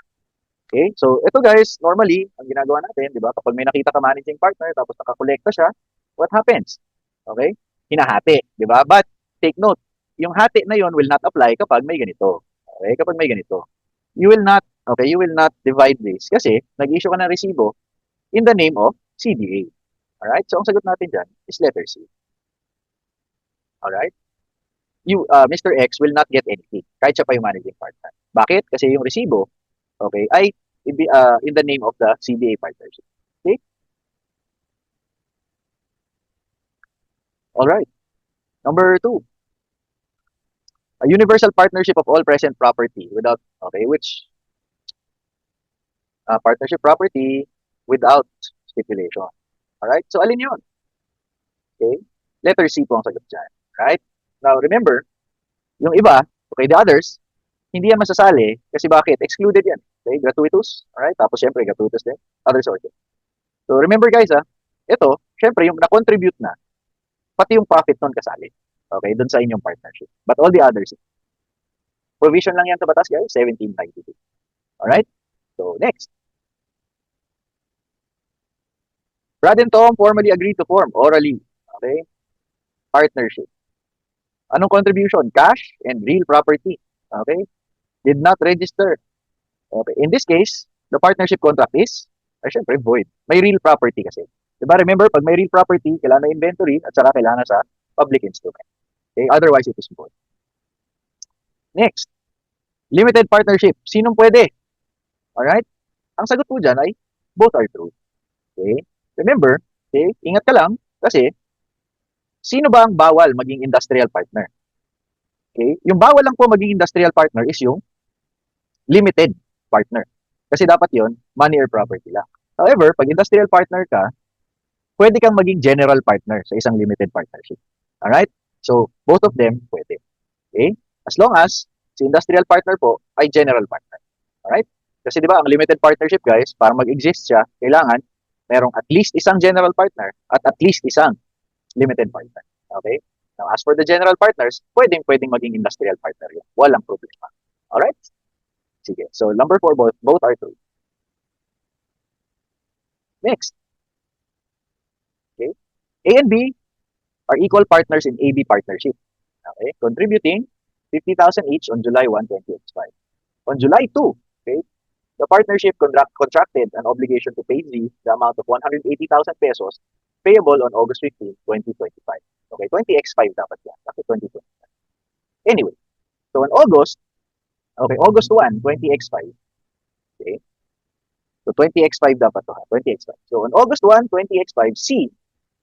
Okay? So, ito guys, normally, ang ginagawa natin, di ba? Kapag may nakita ka managing partner, tapos nakakolekta siya, what happens? Okay? Hinahati, di ba? But, take note, yung hati na yon will not apply kapag may ganito. Okay? Kapag may ganito. You will not divide this kasi nag-issue ka ng resibo in the name of CDA. Alright? So, ang sagot natin dyan is letter C. Alright? Mr. X will not get anything kahit siya pa yung managing partner. Bakit? Kasi yung resibo, okay, ay in the name of the CDA partnership. Okay? Alright. Number 2. A universal partnership of all present property without, okay, which partnership property without stipulation. Alright? So, alin yun? Okay? Letter C po ang sagot dyan. Right? Now, remember, yung iba, okay, the others, hindi yan masasali kasi bakit? Excluded yan. Okay? Gratuitous. Alright? Tapos, syempre, gratuitous din. Other sources. So, remember guys, ito, syempre, yung na-contribute na, pati yung profit nun kasali. Okay? Dun sa inyong partnership. But all the others, provision lang yan sa batas, guys, 1792. Alright? So, next. Brad and Tom formally agreed to form orally. Okay? Partnership. Anong contribution? Cash and real property. Okay? Did not register. Okay. In this case, the partnership contract is, syempre, void. May real property kasi. Diba? Remember, pag may real property, kailangan na inventory at saka kailangan sa public instrument. Okay? Otherwise, it is void. Next. Limited partnership. Sinong pwede? Alright? Ang sagot po dyan ay, both are true. Okay? Remember, okay, ingat ka lang kasi sino ba ang bawal maging industrial partner? Okay? Yung bawal lang po maging industrial partner is yung limited partner. Kasi dapat yon money or property lang. However, pag industrial partner ka, pwede kang maging general partner sa isang limited partnership. Alright? So, both of them pwede. Okay? As long as si industrial partner po ay general partner. Alright? Kasi di ba, ang limited partnership guys, para mag-exist siya, kailangan merong at least isang general partner at least isang limited partner. Okay? Now, as for the general partners, pwedeng maging industrial partner yun. Walang problema. Alright? Sige. So, number 4, both are true. Next. Okay? A and B are equal partners in AB partnership. Okay? Contributing 50,000 each on July 1, 2025. On July 2, okay, the partnership contracted an obligation to pay Z the amount of 180,000 pesos payable on August 15, 2025. Okay, 20x5 dapat yan. Kasi 2025. Anyway, so on August 1, 20x5. Okay, so 20x5 dapat to ha, 20x5. So on August 1, 20x5, C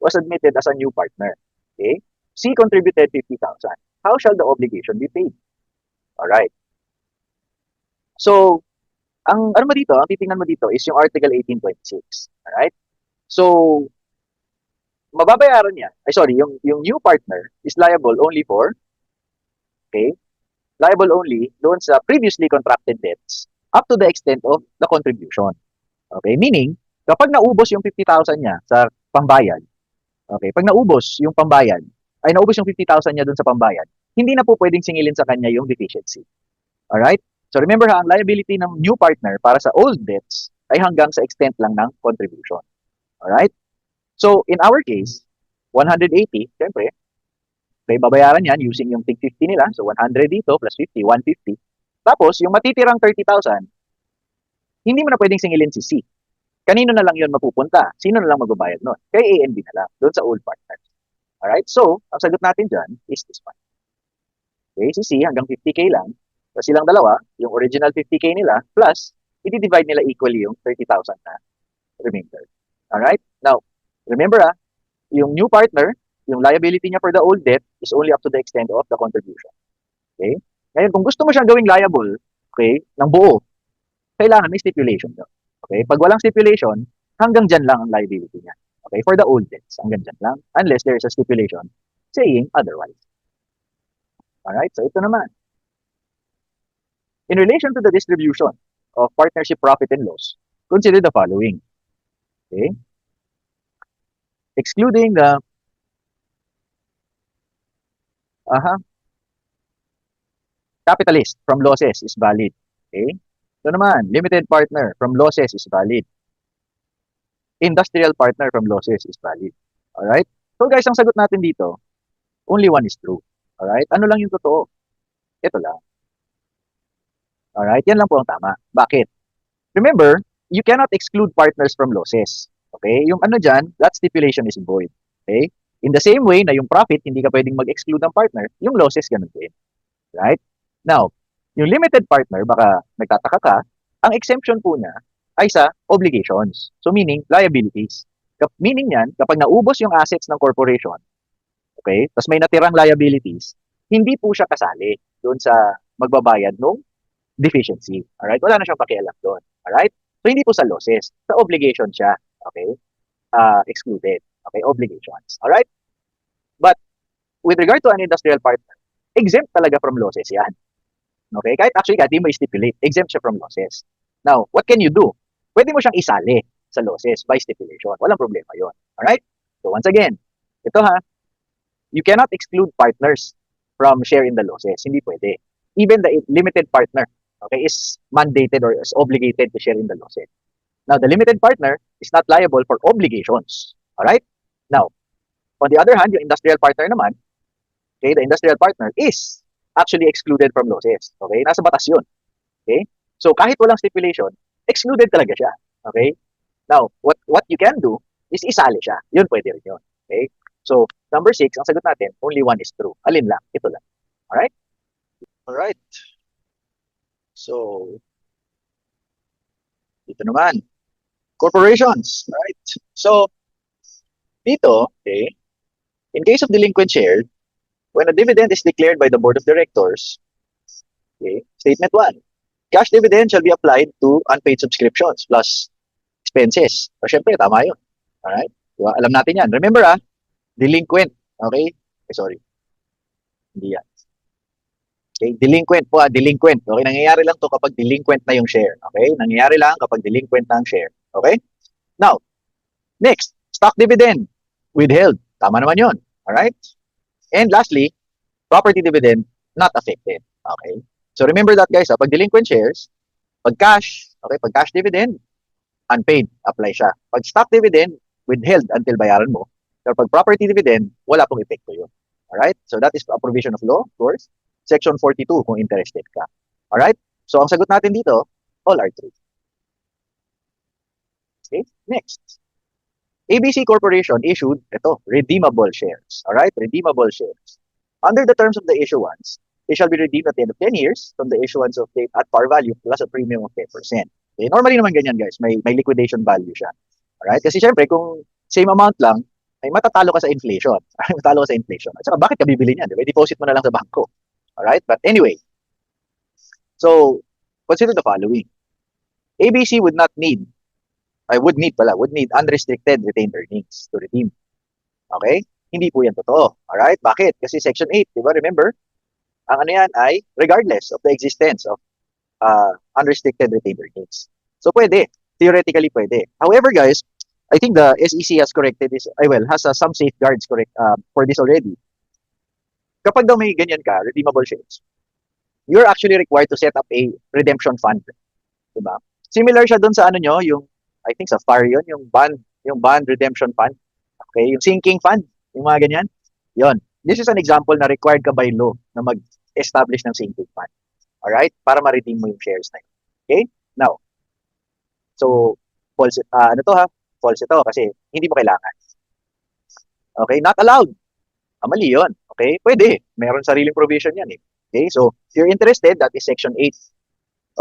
was admitted as a new partner. Okay, C contributed 50,000. How shall the obligation be paid? Alright. So, ang ano mo dito, ang titingnan mo dito is yung Article 1826. Alright? So, mababayaran niya. Yung new partner is liable only for, okay, liable only doon sa previously contracted debts up to the extent of the contribution. Okay? Meaning, kapag naubos yung 50,000 niya sa pambayad, okay, pag naubos yung pambayad, naubos yung 50,000 niya doon sa pambayad, hindi na po pwedeng singilin sa kanya yung deficiency. Alright? So remember ha, ang liability ng new partner para sa old debts ay hanggang sa extent lang ng contribution. Alright? So in our case, 180, syempre, okay, babayaran yan using yung tig 50 nila. So 100 dito plus 50, 150. Tapos yung matitirang 30,000, hindi mo na pwedeng singilin si C. Kanino na lang yun mapupunta? Sino na lang magbabayad nun? Kay A and B na lang, doon sa old partner. Alright? So, ang sagot natin dyan is this one. Okay, si C hanggang 50K lang. So silang dalawa, yung original 50K nila, plus, i-divide nila equally yung 30,000 na remainder. Alright? Now, remember yung new partner, yung liability niya for the old debt is only up to the extent of the contribution. Okay? Ngayon, kung gusto mo siyang gawing liable, okay, ng buo, kailangan may stipulation yun. Okay? Pag walang stipulation, hanggang dyan lang ang liability niya. Okay? For the old debts, hanggang dyan lang. Unless there is a stipulation saying otherwise. Alright? So, ito naman. In relation to the distribution of partnership profit and loss, consider the following. Okay? Excluding the capitalist from losses is valid. Okay? So naman, limited partner from losses is valid. Industrial partner from losses is valid. Alright? So guys, ang sagot natin dito, only one is true. Alright? Ano lang yung totoo? Ito lang. Alright? Yan lang po ang tama. Bakit? Remember, you cannot exclude partners from losses. Okay? Yung ano dyan, that stipulation is void. Okay? In the same way na yung profit, hindi ka pwedeng mag-exclude ng partner, yung losses, ganun din. Right? Now, yung limited partner, baka nagtataka ka, ang exemption po niya ay sa obligations. So meaning, liabilities. Meaning yan, kapag naubos yung assets ng corporation, okay, tapos may natirang liabilities, hindi po siya kasali doon sa magbabayad ng deficiency. Alright? Wala na siyang pakialam doon. Alright? So hindi po sa losses. Sa obligation siya. Okay? Excluded. Okay? Obligations. Alright? But, with regard to an industrial partner, exempt talaga from losses yan. Okay? Kahit di mo i-stipulate, exempt siya from losses. Now, what can you do? Pwede mo siyang isali sa losses by stipulation. Walang problema yon. Alright? So once again, ito you cannot exclude partners from share in the losses. Hindi pwede. Even the limited partner, okay, is mandated or is obligated to share in the losses. Now, the limited partner is not liable for obligations. Alright? Now, on the other hand, yung industrial partner naman, okay, the industrial partner is actually excluded from losses. Okay? Nasa batas yun. Okay? So, kahit walang stipulation, excluded talaga siya. Okay? Now, what you can do is isali siya. Yun, pwede rin yun. Okay? So, number 6, ang sagot natin, only one is true. Alin lang? Ito lang. Alright? Alright. So, dito naman. Corporations. Right? So, dito, okay, in case of delinquent share, when a dividend is declared by the board of directors, okay, statement 1, Cash dividend shall be applied to unpaid subscriptions plus expenses. So, syempre, tama yun. Alright? Diba? Alam natin yan. Remember delinquent. Okay? Sorry. Hindi yan. Okay? Delinquent po delinquent. Okay? Nangyayari lang to kapag delinquent na yung share. Okay? Nangyayari lang kapag delinquent na ang share. Okay? Now, next, stock dividend withheld. Tama naman yun. Alright? And lastly, property dividend not affected. Okay? So remember that guys, pag delinquent shares, pag cash, okay, pag cash dividend, unpaid, apply siya. Pag stock dividend, withheld until bayaran mo. Pero pag property dividend, wala pong epekto yun. Alright? So that is a provision of law, of course. Section 42 kung interested ka. Alright? So ang sagot natin dito, all are true. Okay? Next. ABC Corporation issued redeemable shares. Alright? Redeemable shares. Under the terms of the issuance, they shall be redeemed at the end of 10 years from the issuance of date at par value plus a premium of 10%. Okay? Normally naman ganyan guys, may liquidation value siya. Alright? Kasi syempre kung same amount lang, ay matatalo ka sa inflation. Matatalo ka sa inflation. At saka bakit ka bibili niyan? Diba? Deposit mo na lang sa bangko. Alright? But anyway, so consider the following. ABC would need unrestricted retained earnings to redeem. Okay? Hindi po yan totoo. Alright? Bakit? Kasi Section 8, di ba? Remember, ang ano yan ay regardless of the existence of unrestricted retained earnings. So pwede. Theoretically pwede. However, guys, I think the SEC has corrected this, has some safeguards for this already. Kapag daw may ganyan ka, redeemable shares, you're actually required to set up a redemption fund. Diba? Similar siya dun sa ano nyo, I think sa FAR yun, yung bond redemption fund. Okay, yung sinking fund, yung mga ganyan. Yon. This is an example na required ka by law na mag-establish ng sinking fund. Alright? Para ma-redeem mo yung shares na yun. Okay? Now, so, false, false ito kasi hindi mo kailangan. Okay? Not allowed. Mali yun. Okay? Pwede. Meron sariling provision yan eh. Okay? So, if you're interested, that is Section 8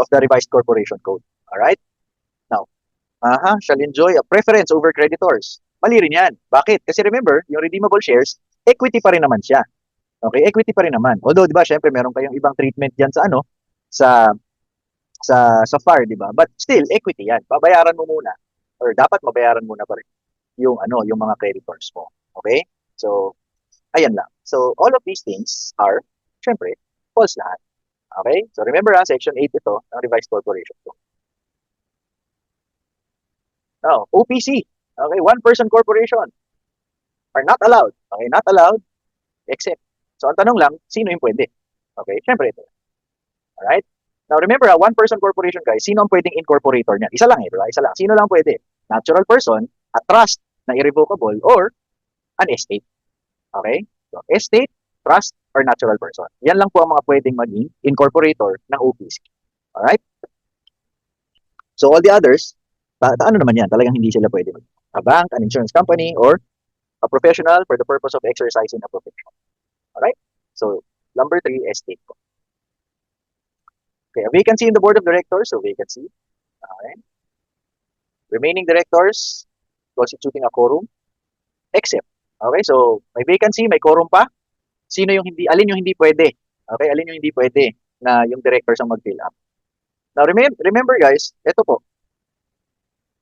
of the Revised Corporation Code. Alright? Now, shall enjoy a preference over creditors. Mali rin yan. Bakit? Kasi remember, yung redeemable shares, equity pa rin naman siya. Okay? Equity pa rin naman. Although, di ba, syempre, meron kayong ibang treatment dyan sa FAR, di ba? But still, equity yan. Babayaran mo muna. Or dapat mabayaran muna pa rin yung mga creditors mo. Okay? So, ayan lang. So, all of these things are, syempre, false lahat. Okay? So, remember Section 8 ito ng Revised Corporation Code. Now, OPC. Okay, one-person corporation are not allowed. Okay, not allowed except. So, ang tanong lang, sino yung pwede? Okay, syempre ito. Alright? Now, remember, one-person corporation, guys, sino ang pwedeng incorporator niyan? Isa lang diba? Isa lang. Sino lang pwede? Natural person, a trust na irrevocable, or an estate. Okay? So, estate, trust, or natural person. Yan lang po ang mga pwedeng maging incorporator ng OPC. Alright? So, all the others, ano naman yan? Talagang hindi sila pwede maging a bank, an insurance company, or a professional for the purpose of exercising a profession. Alright? So, number 3, estate po. Okay, a vacancy in the board of directors, so vacancy. Okay. Remaining directors constituting a quorum, except. Okay, so may vacancy, may quorum pa. Alin yung hindi pwede? Okay, alin yung hindi pwede na yung directors ang mag-fill up. Now, remember guys, ito po.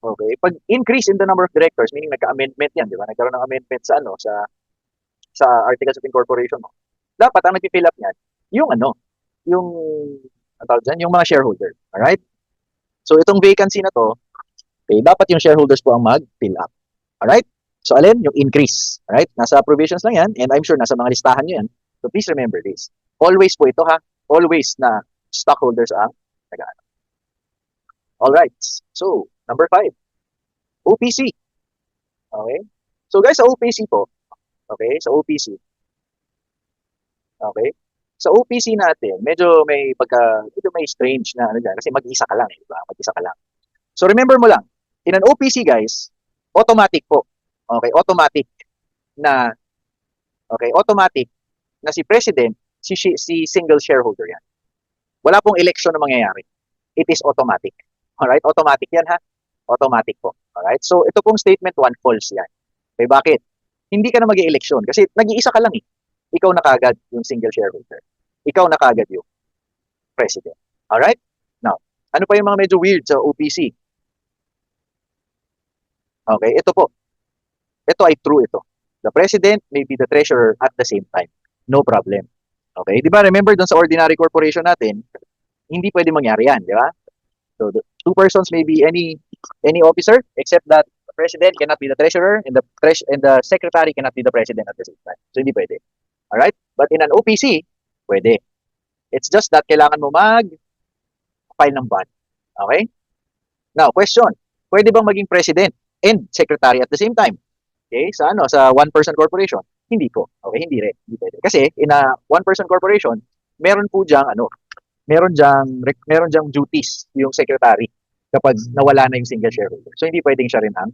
Okay, pag increase in the number of directors, meaning nagka-amendment yan, di ba? Nagkaroon ng amendment sa Articles of Incorporation mo. Dapat ang nag-fill up niyan, yung mga shareholder. Alright? So, itong vacancy na to, okay, dapat yung shareholders po ang mag-fill up. Alright? So, alin? Yung increase. Alright? Nasa provisions lang yan, and I'm sure nasa mga listahan nyo yan. So, please remember this. Always po ito always na stockholders ang nag-ano. Alright. So, number 5. OPC. Okay? So, guys, sa OPC po, okay, sa OPC, okay, sa OPC natin, medyo may strange na dyan, kasi mag-isa ka lang, diba? Mag-isa ka lang. So, remember mo lang, in an OPC, guys, automatic po. Okay, automatic na si president, si single shareholder yan. Wala pong election na mangyayari. It is automatic. Alright, automatic yan Automatic po. Alright, so ito pong statement 1, false yan. Okay, bakit? Hindi ka na mag-i-election kasi nag-iisa ka lang eh. Ikaw na kagad yung single shareholder. Ikaw na kagad yung president. Alright? Now, Ano pa yung mga medyo weird sa OPC? Okay, ito po. Ito ay true ito. The president may be the treasurer at the same time. No problem. Okay, di ba remember dun sa ordinary corporation natin, hindi pwede mangyari yan, di ba? So the two persons may be any officer except that the president cannot be the treasurer and the secretary cannot be the president at the same time. So hindi pwede. All right? But in an OPC, pwede. It's just that kailangan mo mag-file ng bond. Okay? Now, question. Pwede bang maging president and secretary at the same time? Okay? Sa one-person corporation? Hindi po. Okay? Hindi rin. Hindi pwede. Kasi in a one-person corporation, meron po diyang meron diyang duties yung secretary kapag nawala na yung single shareholder. So hindi pwedeng siya rin ang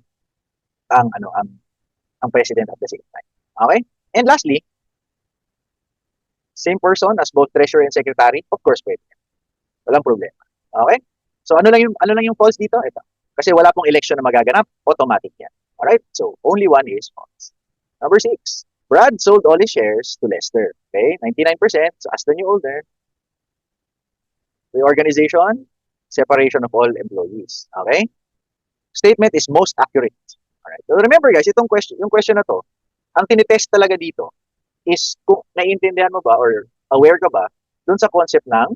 president at the same time. Okay? And lastly, same person as both treasurer and secretary, of course pwede. Walang problema. Okay? So ano lang yung false dito? Ito. Kasi wala pong election na magaganap, automatic yan. Alright? So only one is false. Number 6. Brad sold all his shares to Lester. Okay? 99%. So as the new owner, reorganization, separation of all employees. Okay? Statement is most accurate. Alright. So remember guys, yung question na to, ang tinitest talaga dito is kung naiintindihan mo ba or aware ka ba dun sa concept ng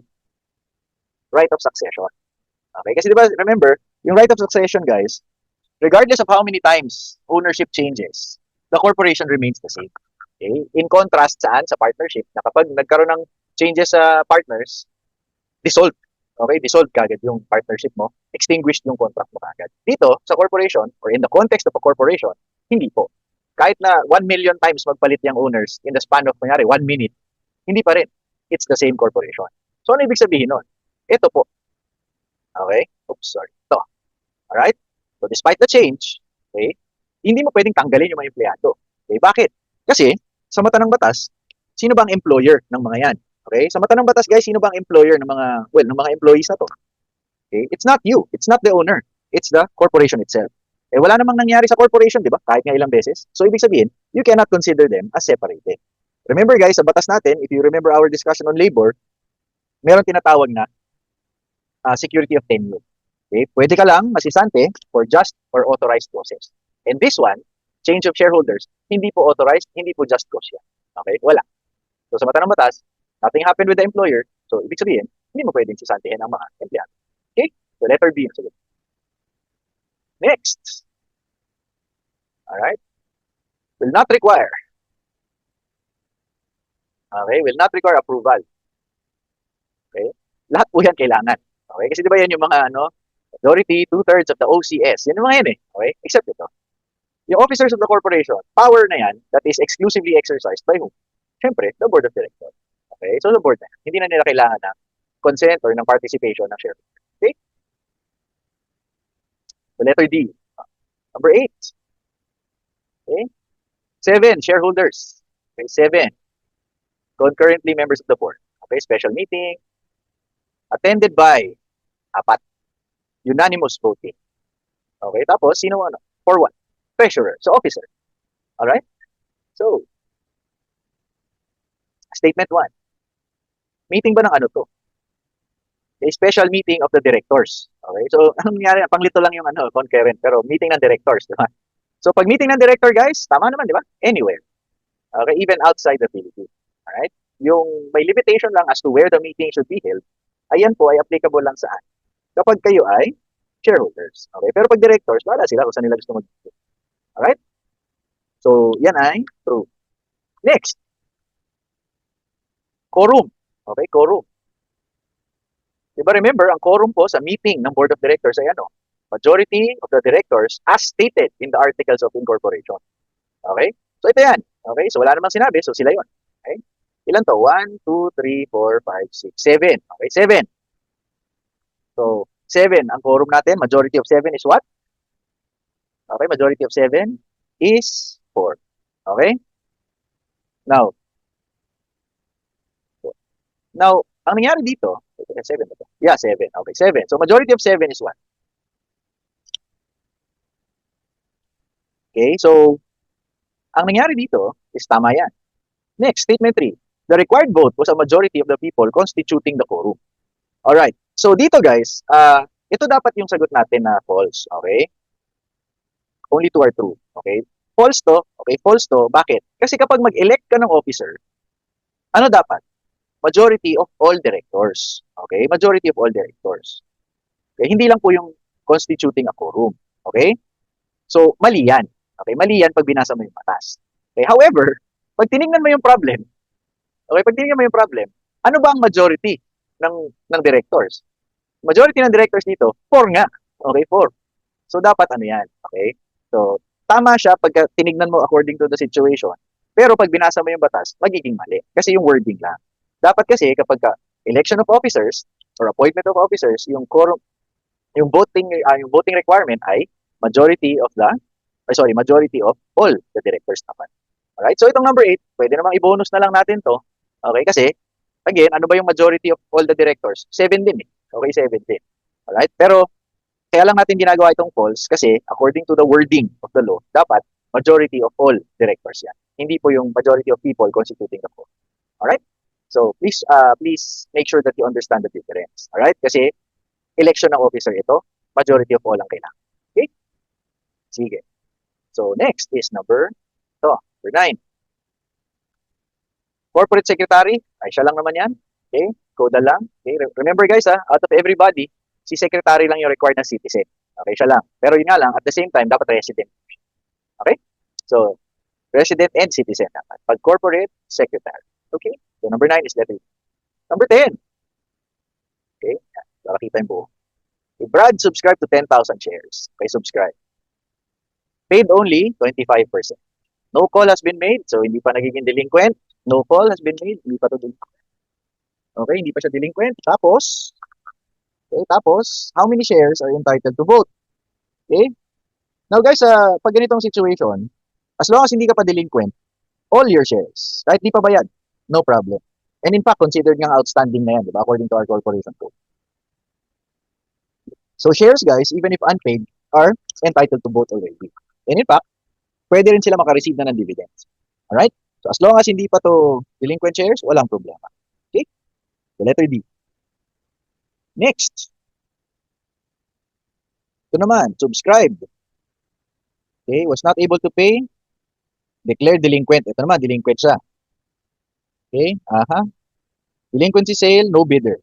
right of succession. Okay? Kasi di ba, remember, yung right of succession guys, regardless of how many times ownership changes, the corporation remains the same. Okay? In contrast sa partnership, na kapag nagkaroon ng changes sa partners, dissolved. Okay? Dissolved kagad yung partnership mo, extinguished yung contract mo kagad. Dito, sa corporation, or in the context of a corporation, hindi po. Kahit na 1 million times magpalit yung owners in the span of, kunyari, 1 minute, hindi pa rin. It's the same corporation. So, ano ibig sabihin nun? Ito po. Okay? Oops, sorry. Ito. Alright? So, despite the change, okay, hindi mo pwedeng tanggalin yung mga empleyado. Okay? Bakit? Kasi, sa mata ng batas, sino ba ang employer ng mga yan? Okay? Sa mata ng batas, guys, sino ba ang employer ng mga employees na to? Okay? It's not you. It's not the owner. It's the corporation itself. Wala namang nangyari sa corporation, di ba? Kahit nga ilang beses. So, ibig sabihin, you cannot consider them as separated. Remember, guys, sa batas natin, if you remember our discussion on labor, meron tinatawag na security of tenure. Okay? Pwede ka lang masisante for just or authorized causes. And this one, change of shareholders, hindi po authorized, hindi po just cause yan. Okay? Wala. So, sa mata ng batas, nothing happened with the employer. So, ibig sabihin, hindi mo pwedeng sisantihin ang mga empleyado. Okay? So, letter B. Next. Alright? Will not require. Okay? Will not require approval. Okay? Lahat po yan kailangan. Okay? Kasi di ba yan yung mga majority, 2/3 of the OCS. Yan yung mga yan eh. Okay? Except ito. Yung officers of the corporation, power na yan that is exclusively exercised by whom? Siyempre, the board of directors. Okay? So, the board na yan. Hindi na nila kailangan ng consent or ng participation ng shareholder. Okay? So, letter D. Number 8. Okay? 7, shareholders. Okay, 7. Concurrently members of the board. Okay, special meeting. Attended by 4. Unanimous voting. Okay, tapos, sino ano? For what? Treasurer. So, officer. Alright? So, statement 1. Meeting ba ng ano to? A special meeting of the directors. Okay, so, anong nangyari? Panglito lang yung concurrent, pero meeting ng directors, di ba? So, pag meeting ng director, guys, tama naman, di ba? Anywhere. Okay, even outside the Philippines. Alright? Yung may limitation lang as to where the meeting should be held, ayan po ay applicable lang saan? Kapag kayo ay shareholders. Okay? Pero pag directors, wala sila kung saan nila gusto mag-meeting. Alright? So, yan ay true. Next. Quorum. Okay, quorum. Diba remember, ang quorum po sa meeting ng board of directors ay majority of the directors as stated in the articles of incorporation. Okay? So, ito yan. Okay? So, wala namang sinabi. So, sila yon. Okay? Ilan to? 1, 2, 3, 4, 5, 6, 7. Okay, 7. So, 7. Ang quorum natin, majority of 7 is what? Okay, majority of 7 is 4. Okay? Now, ang nangyari dito, 7 ba ito? Yeah, 7. Okay, 7. So, majority of 7 is what? Okay, so, ang nangyari dito is tama yan. Next, statement 3. The required vote was a majority of the people constituting the quorum. Alright. So dito guys, ito dapat yung sagot natin na false. Okay? Only two are true. Okay? False to. Okay, false to. Bakit? Kasi kapag mag-elect ka ng officer, ano dapat? Majority of all directors. Okay? Majority of all directors. Okay? Hindi lang po yung constituting a quorum. Okay? So, mali yan. Okay? Mali yan pag binasa mo yung batas. Okay? However, pag tinignan mo yung problem, okay, pag tinignan mo yung problem, ano ba ang majority ng directors? Majority ng directors dito, 4 nga. Okay, 4. So, dapat ano yan. Okay? So, tama siya pag tinignan mo according to the situation. Pero pag binasa mo yung batas, magiging mali. Kasi yung wording lang. Dapat kasi kapag election of officers or appointment of officers, yung voting requirement ay majority of majority of all the directors naman. Alright? So itong number 8, pwede namang i-bonus na lang natin to. Okay? Kasi again, ano ba yung majority of all the directors? 7 din eh. Okay, 7 din. Alright? Pero kaya lang natin ginagawa itong false kasi according to the wording of the law, dapat majority of all directors yan. Hindi po yung majority of people constituting the court. Alright? So please make sure that you understand the difference. Alright? Kasi election ng officer ito, majority of all ang kailangan. Okay? Sige. So next is number 9. Corporate secretary, ay siya lang naman yan. Okay? Koda lang. Okay? Remember guys, out of everybody, si secretary lang yung required na citizen. Okay, siya lang. Pero yun nga lang, at the same time, dapat resident. Okay? So, resident and citizen naman. Pag corporate, secretary. Okay? So, number 9 is letter E. Number 10. Okay? Para kita yung buo. Okay, Brad subscribe to 10,000 shares. Okay, subscribe. Paid only 25%. No call has been made, so hindi pa nagiging delinquent. No call has been made, hindi pa to delinquent. Okay, hindi pa siya delinquent. Tapos, how many shares are entitled to vote? Okay? Now guys, pag ganitong situation, as long as hindi ka pa delinquent, all your shares, kahit di pa bayad, no problem. And in fact, considered nga outstanding na yan, di ba? According to our corporation code. So shares guys, even if unpaid, are entitled to vote already. And in fact, pwede rin sila makareceive na ng dividends. Alright? So as long as hindi pa to delinquent shares, walang problema. Okay? So letter D. Next. Ito naman, subscribed. Okay, was not able to pay, declared delinquent. Ito naman, delinquent siya. Okay, delinquency sale, no bidder,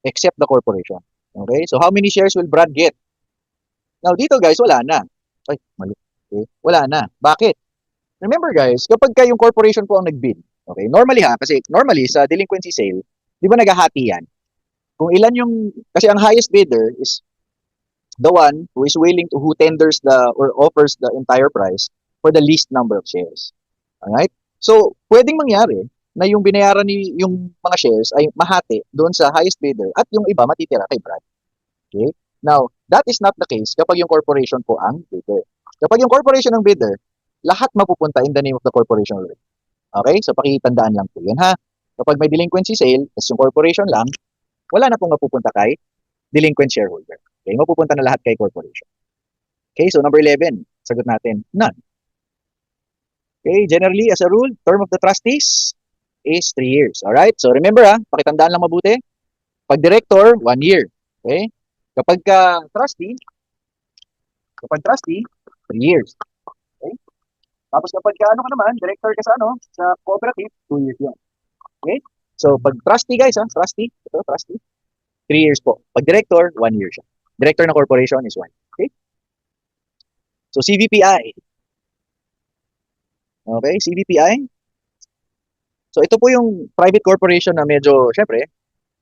except the corporation. Okay, so how many shares will Brad get? Now dito guys, wala na. Ay, mali. Okay, wala na. Bakit? Remember guys, kapag yung corporation po ang nag-bid, okay, normally kasi normally sa delinquency sale, di ba naghahati yan? Kung ilan yung, kasi ang highest bidder is the one who tenders or offers the entire price for the least number of shares. Alright? So, pwedeng mangyari na yung binayaran yung mga shares ay mahati doon sa highest bidder at yung iba matitira kay Brad. Okay? Now, that is not the case kapag yung corporation po ang bidder. Kapag yung corporation ang bidder, lahat mapupunta in the name of the corporation already. Okay? So, pakitandaan lang po yan ha. Kapag may delinquency sale, tapos yung corporation lang, wala na pong mapupunta kay delinquent shareholder. Okay? Mapupunta na lahat kay corporation. Okay? So, number 11, sagot natin, none. Okay, generally, as a rule, term of the trustees is 3 years. Alright? So, remember pakitandaan lang mabuti. Pag director, 1 year. Okay? Kapag trustee, 3 years. Okay? Tapos kapag director ka sa cooperative, 2 years yan. Okay? So, pag trustee guys, trustee, 3 years po. Pag director, 1 year siya. Director ng corporation is 1 year. Okay? So, CVPI. Okay, CVPI. So ito po yung private corporation na medyo, syempre,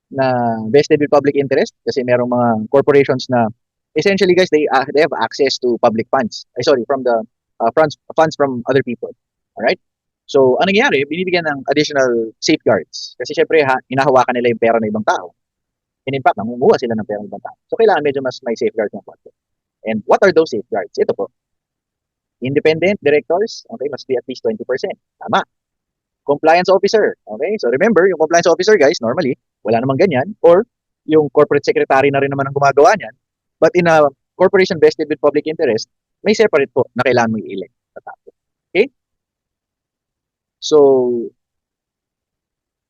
na vested with public interest kasi merong mga corporations na essentially guys, they have access to public funds. From the funds from other people. Alright? So, anong nangyayari? Binibigyan ng additional safeguards. Kasi syempre, hinahawakan nila yung pera ng ibang tao. And in fact, nangunguha sila ng pera ng ibang tao. So, kailangan medyo mas may safeguards ng konti. And what are those safeguards? Ito po. Independent directors, okay, must be at least 20%. Tama. Compliance officer, okay? So remember, yung compliance officer, guys, normally, wala namang ganyan. Or, yung corporate secretary na rin naman ang gumagawa niyan. But in a corporation vested with public interest, may separate po na kailangan mo i-elect. Okay? So,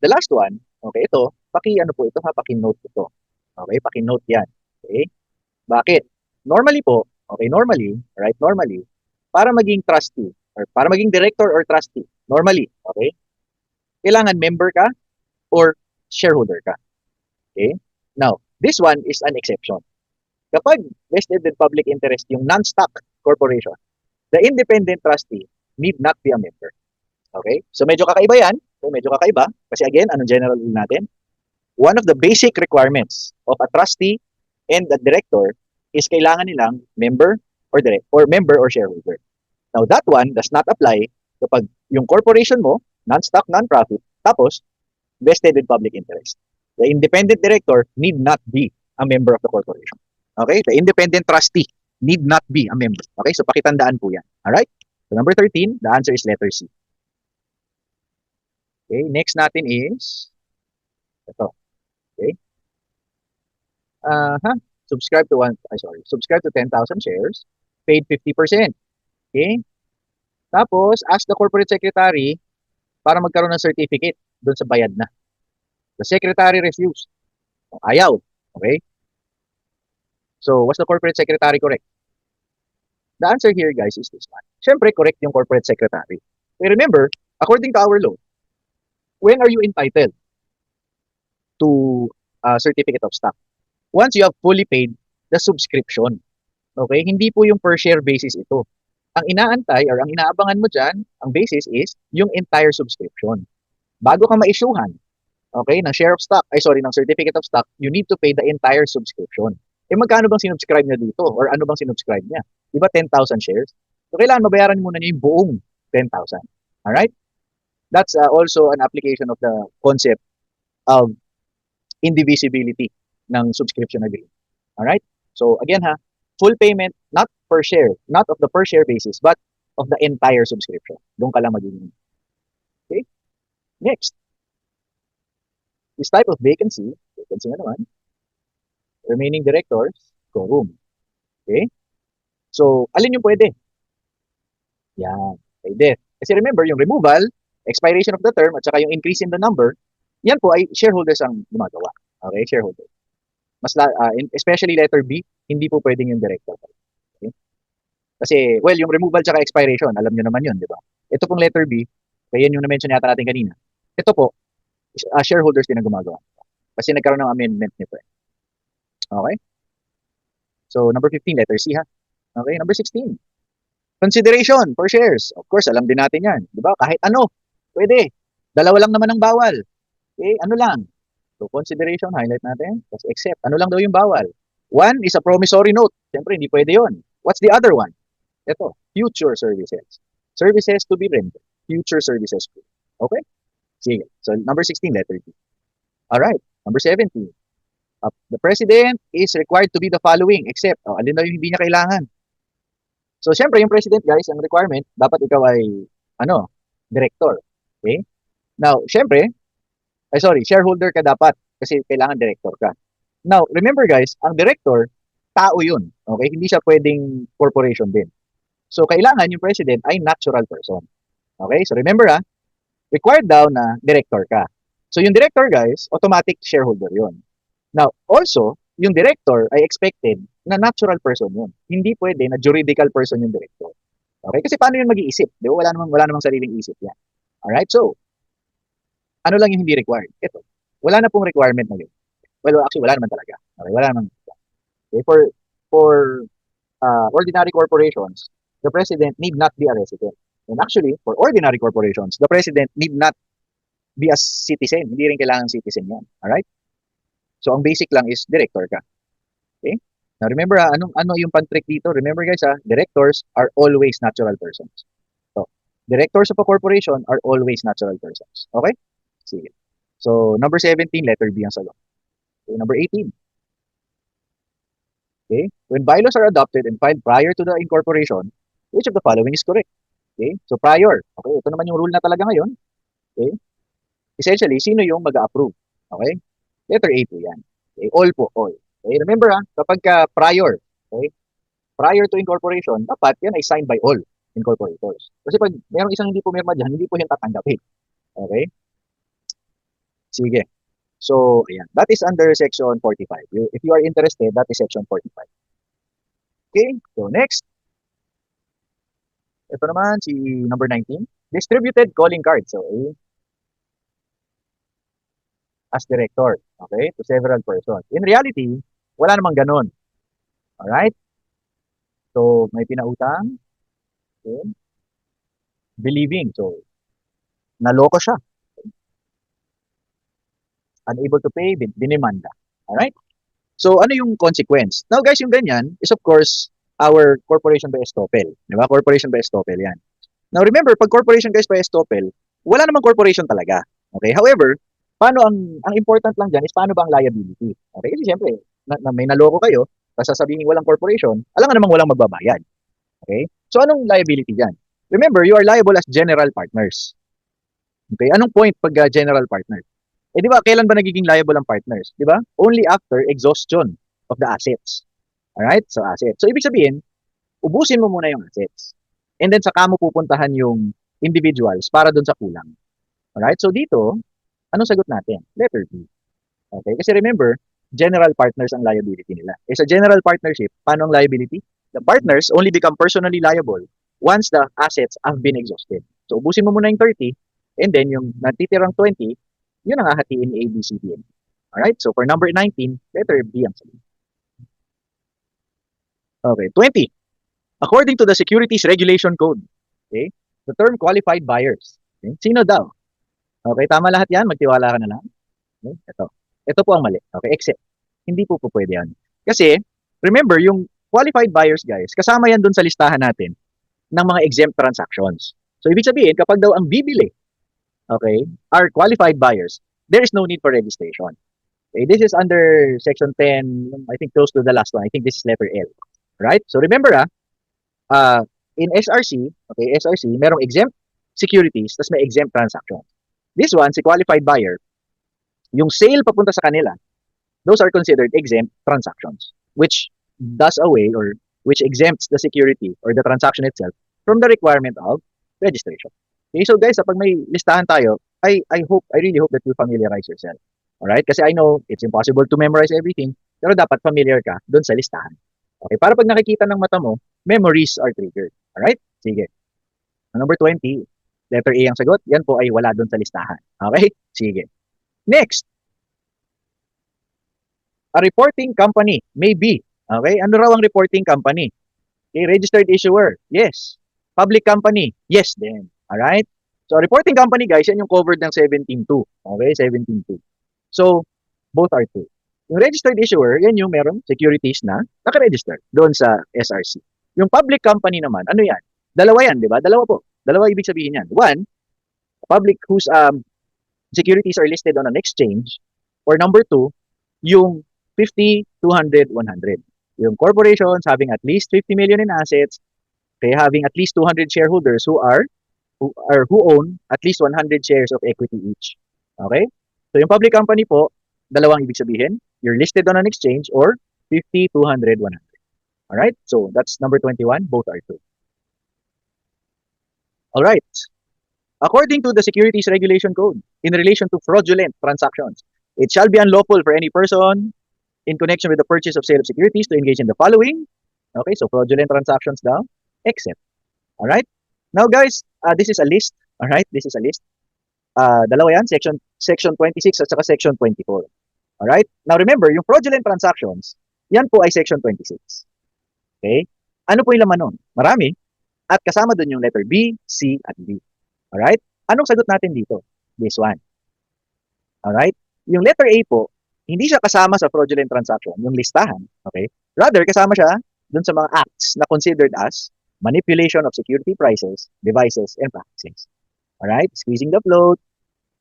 the last one, okay, ito, paki-note ito. Okay, paki-note yan. Okay? Bakit? Normally po, okay, normally, right, normally, para maging trustee, or para maging director or trustee, normally, okay, kailangan member ka or shareholder ka. Okay? Now, this one is an exception. Kapag vested in public interest yung non-stock corporation, the independent trustee need not be a member. Okay? So medyo kakaiba yan. Okay, medyo kakaiba. Kasi again, anong general rule natin? One of the basic requirements of a trustee and a director is kailangan nilang member or direct or member or shareholder. Now that one does not apply kapag yung corporation mo, non-stock, non-profit, tapos vested in public interest. The independent director need not be a member of the corporation. Okay? The independent trustee need not be a member. Okay? So pakitandaan po yan. Alright? So number 13, the answer is letter C. Okay? Next natin is ito. Okay? Subscribe to subscribe to 10,000 shares, paid 50%. Okay? Tapos, ask the corporate secretary para magkaroon ng certificate doon sa bayad na. The secretary refused. Ayaw. Okay? So, was the corporate secretary correct? The answer here, guys, is this one. Siyempre, correct yung corporate secretary. Okay, remember, according to our law, when are you entitled to a certificate of stock? Once you have fully paid the subscription. Okay? Hindi po yung per share basis ito. Ang inaantay or ang inaabangan mo dyan, ang basis is yung entire subscription. Bago ka ma-issuehan, okay, ng share of stock, ng certificate of stock, you need to pay the entire subscription. Eh magkano bang sinubscribe niya dito? Or ano bang sinubscribe niya? Di ba 10,000 shares? So kailangan mabayaran muna niya yung buong 10,000. Alright? That's also an application of the concept of indivisibility ng subscription agreement. Alright? So again full payment, not per share, not of the per share basis, but of the entire subscription. Doon ka lang magiging. Okay? Next. This type of vacancy na naman, remaining directors, quorum. Okay? So, alin yung pwede? Yan, pwede. Kasi remember, yung removal, expiration of the term, at saka yung increase in the number, yan po ay shareholders ang gumagawa. Okay, shareholders. Especially letter B, hindi po pwedeng yung director. Okay? Kasi, well, yung removal tsaka expiration, alam nyo naman yun, di ba? Ito pong letter B, kaya yan yung na-mention yata natin kanina. Ito po, shareholders din ang gumagawa. Kasi nagkaroon ng amendment nito. Okay? So, number 15, letter C Okay, number 16. Consideration for shares. Of course, alam din natin yan. Di ba? Kahit ano, pwede. Dalawa lang naman ang bawal. Okay, ano lang? So, consideration, highlight natin. Tapos, except. Ano lang daw yung bawal? One is a promissory note. Siyempre, hindi pwede yon. What's the other one? Ito, future services. Services to be rendered. Future services. Okay? Sige. So, number 16, letter D. Alright. Number 17. The president is required to be the following, except, alin daw yung hindi niya kailangan. So, syempre, yung president, guys, ang requirement, dapat ikaw ay, director. Okay? Now, syempre, shareholder ka dapat kasi kailangan director ka. Now, remember, guys, ang director, tao yun. Okay? Hindi siya pwedeng corporation din. So, kailangan yung president ay natural person. Okay? So, remember, required daw na director ka. So, yung director, guys, automatic shareholder yun. Now, also, yung director ay expected na natural person yun. Hindi pwede na juridical person yung director. Okay? Kasi paano yun mag-iisip? Di ba? Wala namang sariling isip yan. Alright? So, ano lang yung hindi required? Ito. Wala na pong requirement na yun. Well, actually, wala naman talaga. Okay? Wala naman. Okay? For ordinary corporations, the president need not be a resident. And actually, for ordinary corporations, the president need not be a citizen. Hindi rin kailangan citizen yan. Alright? So, ang basic lang is director ka. Okay? Now, remember, ano yung pan-trick dito? Remember, guys, directors are always natural persons. So, directors of a corporation are always natural persons. Okay? Sige. So, number 17, letter B ang sagot. Okay, number 18. Okay? When bylaws are adopted and filed prior to the incorporation, which of the following is correct? Okay? So, prior. Okay? Ito naman yung rule na talaga ngayon. Okay? Essentially, sino yung mag-approve? Okay? Letter A po yan. Okay? All po, all. Okay? Remember, kapag prior, okay? Prior to incorporation, dapat yan ay signed by all incorporators. Kasi pag mayroong isang hindi pumirma dyan, hindi po yan tatanggapin. Okay? Sige. So, ayan. That is under Section 45. If you are interested, that is Section 45. Okay? So, next. Ito naman, si number 19. Distributed calling cards. So, as director. Okay? To several persons. In reality, wala namang ganun. Alright? So, may pinautang. Okay? Believing. So, naloko siya. Unable to pay, dinimanda. Alright? So, ano yung consequence? Now, guys, yung ganyan is of course our corporation by estoppel. Di ba? Corporation by estoppel yan. Now, remember, pag corporation guys by estoppel, wala namang corporation talaga. Okay? However, paano ang important lang dyan is paano ba ang liability? Okay? Kasi siyempre, may naloko kayo, tapos sasabihin walang corporation, alam nga namang walang magbabayad. Okay? So, anong liability dyan? Remember, you are liable as general partners. Okay? Anong point pag general partners? Eh di ba, kailan ba nagiging liable ang partners? Di ba? Only after exhaustion of the assets. Alright? So, assets. So, ibig sabihin, ubusin mo muna yung assets. And then, saka mo pupuntahan yung individuals para dun sa kulang. Alright? So, dito, anong sagot natin? Letter B. Okay? Kasi remember, general partners ang liability nila. Eh, sa general partnership, paano ang liability? The partners only become personally liable once the assets have been exhausted. So, ubusin mo muna yung 30, and then yung natitirang 20, yun ang hahatiin ni A, B, C, D, and E. Alright? So, for number 19, letter B ang sagot. Okay, 20. According to the Securities Regulation Code, okay, the term qualified buyers. Okay, sino daw? Okay, tama lahat yan? Magtiwala ka na lang? Okay, ito. Ito po ang mali. Okay, except. Hindi po pwede yan. Kasi, remember, yung qualified buyers, guys, kasama yan dun sa listahan natin ng mga exempt transactions. So, ibig sabihin, kapag daw ang bibili, okay, are qualified buyers, there is no need for registration. Okay, this is under Section 10, I think close to the last one. I think this is letter L. Right? So, remember, in SRC, okay, SRC, merong exempt securities, tas may exempt transactions. This one, si qualified buyer, yung sale papunta sa kanila, those are considered exempt transactions, which does away or which exempts the security or the transaction itself from the requirement of registration. Okay, so guys, pag may listahan tayo, I really hope that you familiarize yourself. Alright? Kasi I know it's impossible to memorize everything, pero dapat familiar ka dun sa listahan. Okay, para pag nakikita ng mata mo, memories are triggered. Alright? Sige. Number 20, letter A ang sagot. Yan po ay wala dun sa listahan. Okay? Sige. Next. A reporting company may be. Okay? Ano raw ang reporting company? Okay, registered issuer. Yes. Public company. Yes din. Alright? So, reporting company guys, yan yung covered ng 17.2. Okay? 17.2. So, both are true. Yung registered issuer, yan yung meron securities na naka-register doon sa SRC. Yung public company naman, ano yan? Dalawa yan, di ba? Dalawa po. Dalawa ibig sabihin yan. One, public whose securities are listed on an exchange. Or number two, yung 50, 200, 100. Yung corporations having at least 50 million in assets, okay, having at least 200 shareholders who own at least 100 shares of equity each. Okay? So yung public company po, dalawang ibig sabihin. You're listed on an exchange or 50, 200, 100. Alright? So that's number 21. Both are true. Alright. According to the Securities Regulation Code, in relation to fraudulent transactions, it shall be unlawful for any person in connection with the purchase of sale of securities to engage in the following. Okay, so fraudulent transactions daw, except. Alright? Now guys, this is a list. Alright, this is a list. Dalawa yan, section 26 at saka section 24. Alright? Now remember, yung fraudulent transactions, yan po ay section 26. Okay? Ano po yung laman nun? Marami. At kasama dun yung letter B, C, at D. Alright? Anong sagot natin dito? This one. Alright? Yung letter A po, hindi siya kasama sa fraudulent transaction, yung listahan. Okay? Rather, kasama siya dun sa mga acts na considered as manipulation of security prices, devices, and practices. Alright? Squeezing the float,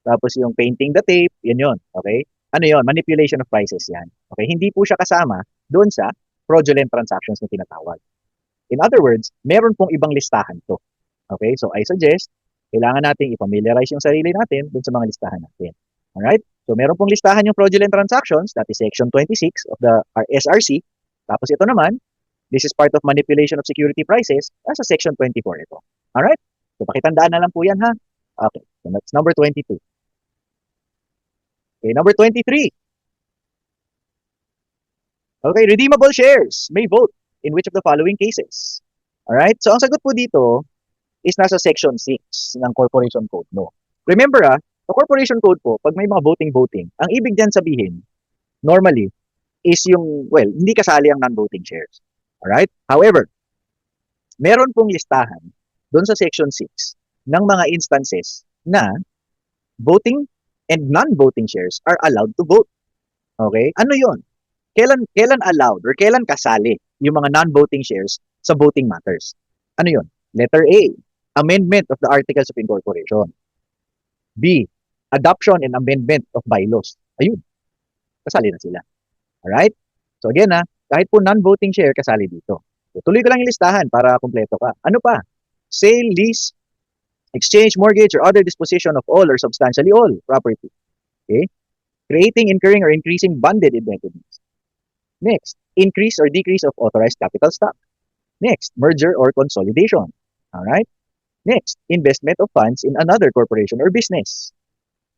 tapos yung painting the tape, yan yun. Okay? Ano yun? Manipulation of prices yan. Okay? Hindi po siya kasama doon sa fraudulent transactions na tinatawag. In other words, meron pong ibang listahan to. Okay? So, I suggest, kailangan natin i-familiarize yung sarili natin doon sa mga listahan natin. Alright? So, meron pong listahan yung fraudulent transactions, that is section 26 of the SRC. Tapos ito naman, this is part of manipulation of security prices, nasa section 24 ito. Alright? So, pakitandaan na lang po yan ha. Okay. So, that's number 22. Okay, number 23. Okay, redeemable shares may vote in which of the following cases? Alright, so ang sagot po dito is nasa section 6 ng Corporation Code, no? Remember sa Corporation Code po, pag may mga voting, ang ibig diyan sabihin, normally, is yung, well, hindi kasali ang non-voting shares. Alright? However, meron pong listahan doon sa section 6 ng mga instances na voting and non-voting shares are allowed to vote. Okay? Ano yon? Kailan allowed or kailan kasali yung mga non-voting shares sa voting matters? Ano yon? Letter A, amendment of the Articles of Incorporation. B, adoption and amendment of bylaws. Ayun, kasali na sila. Alright? So again kahit po non-voting share, kasali dito. So, tuloy ko lang yung listahan para kumpleto ka. Ano pa? Sale, lease, exchange, mortgage, or other disposition of all or substantially all property. Okay? Creating, incurring, or increasing bonded indebtedness. Next, increase or decrease of authorized capital stock. Next, merger or consolidation. Alright? Next, investment of funds in another corporation or business.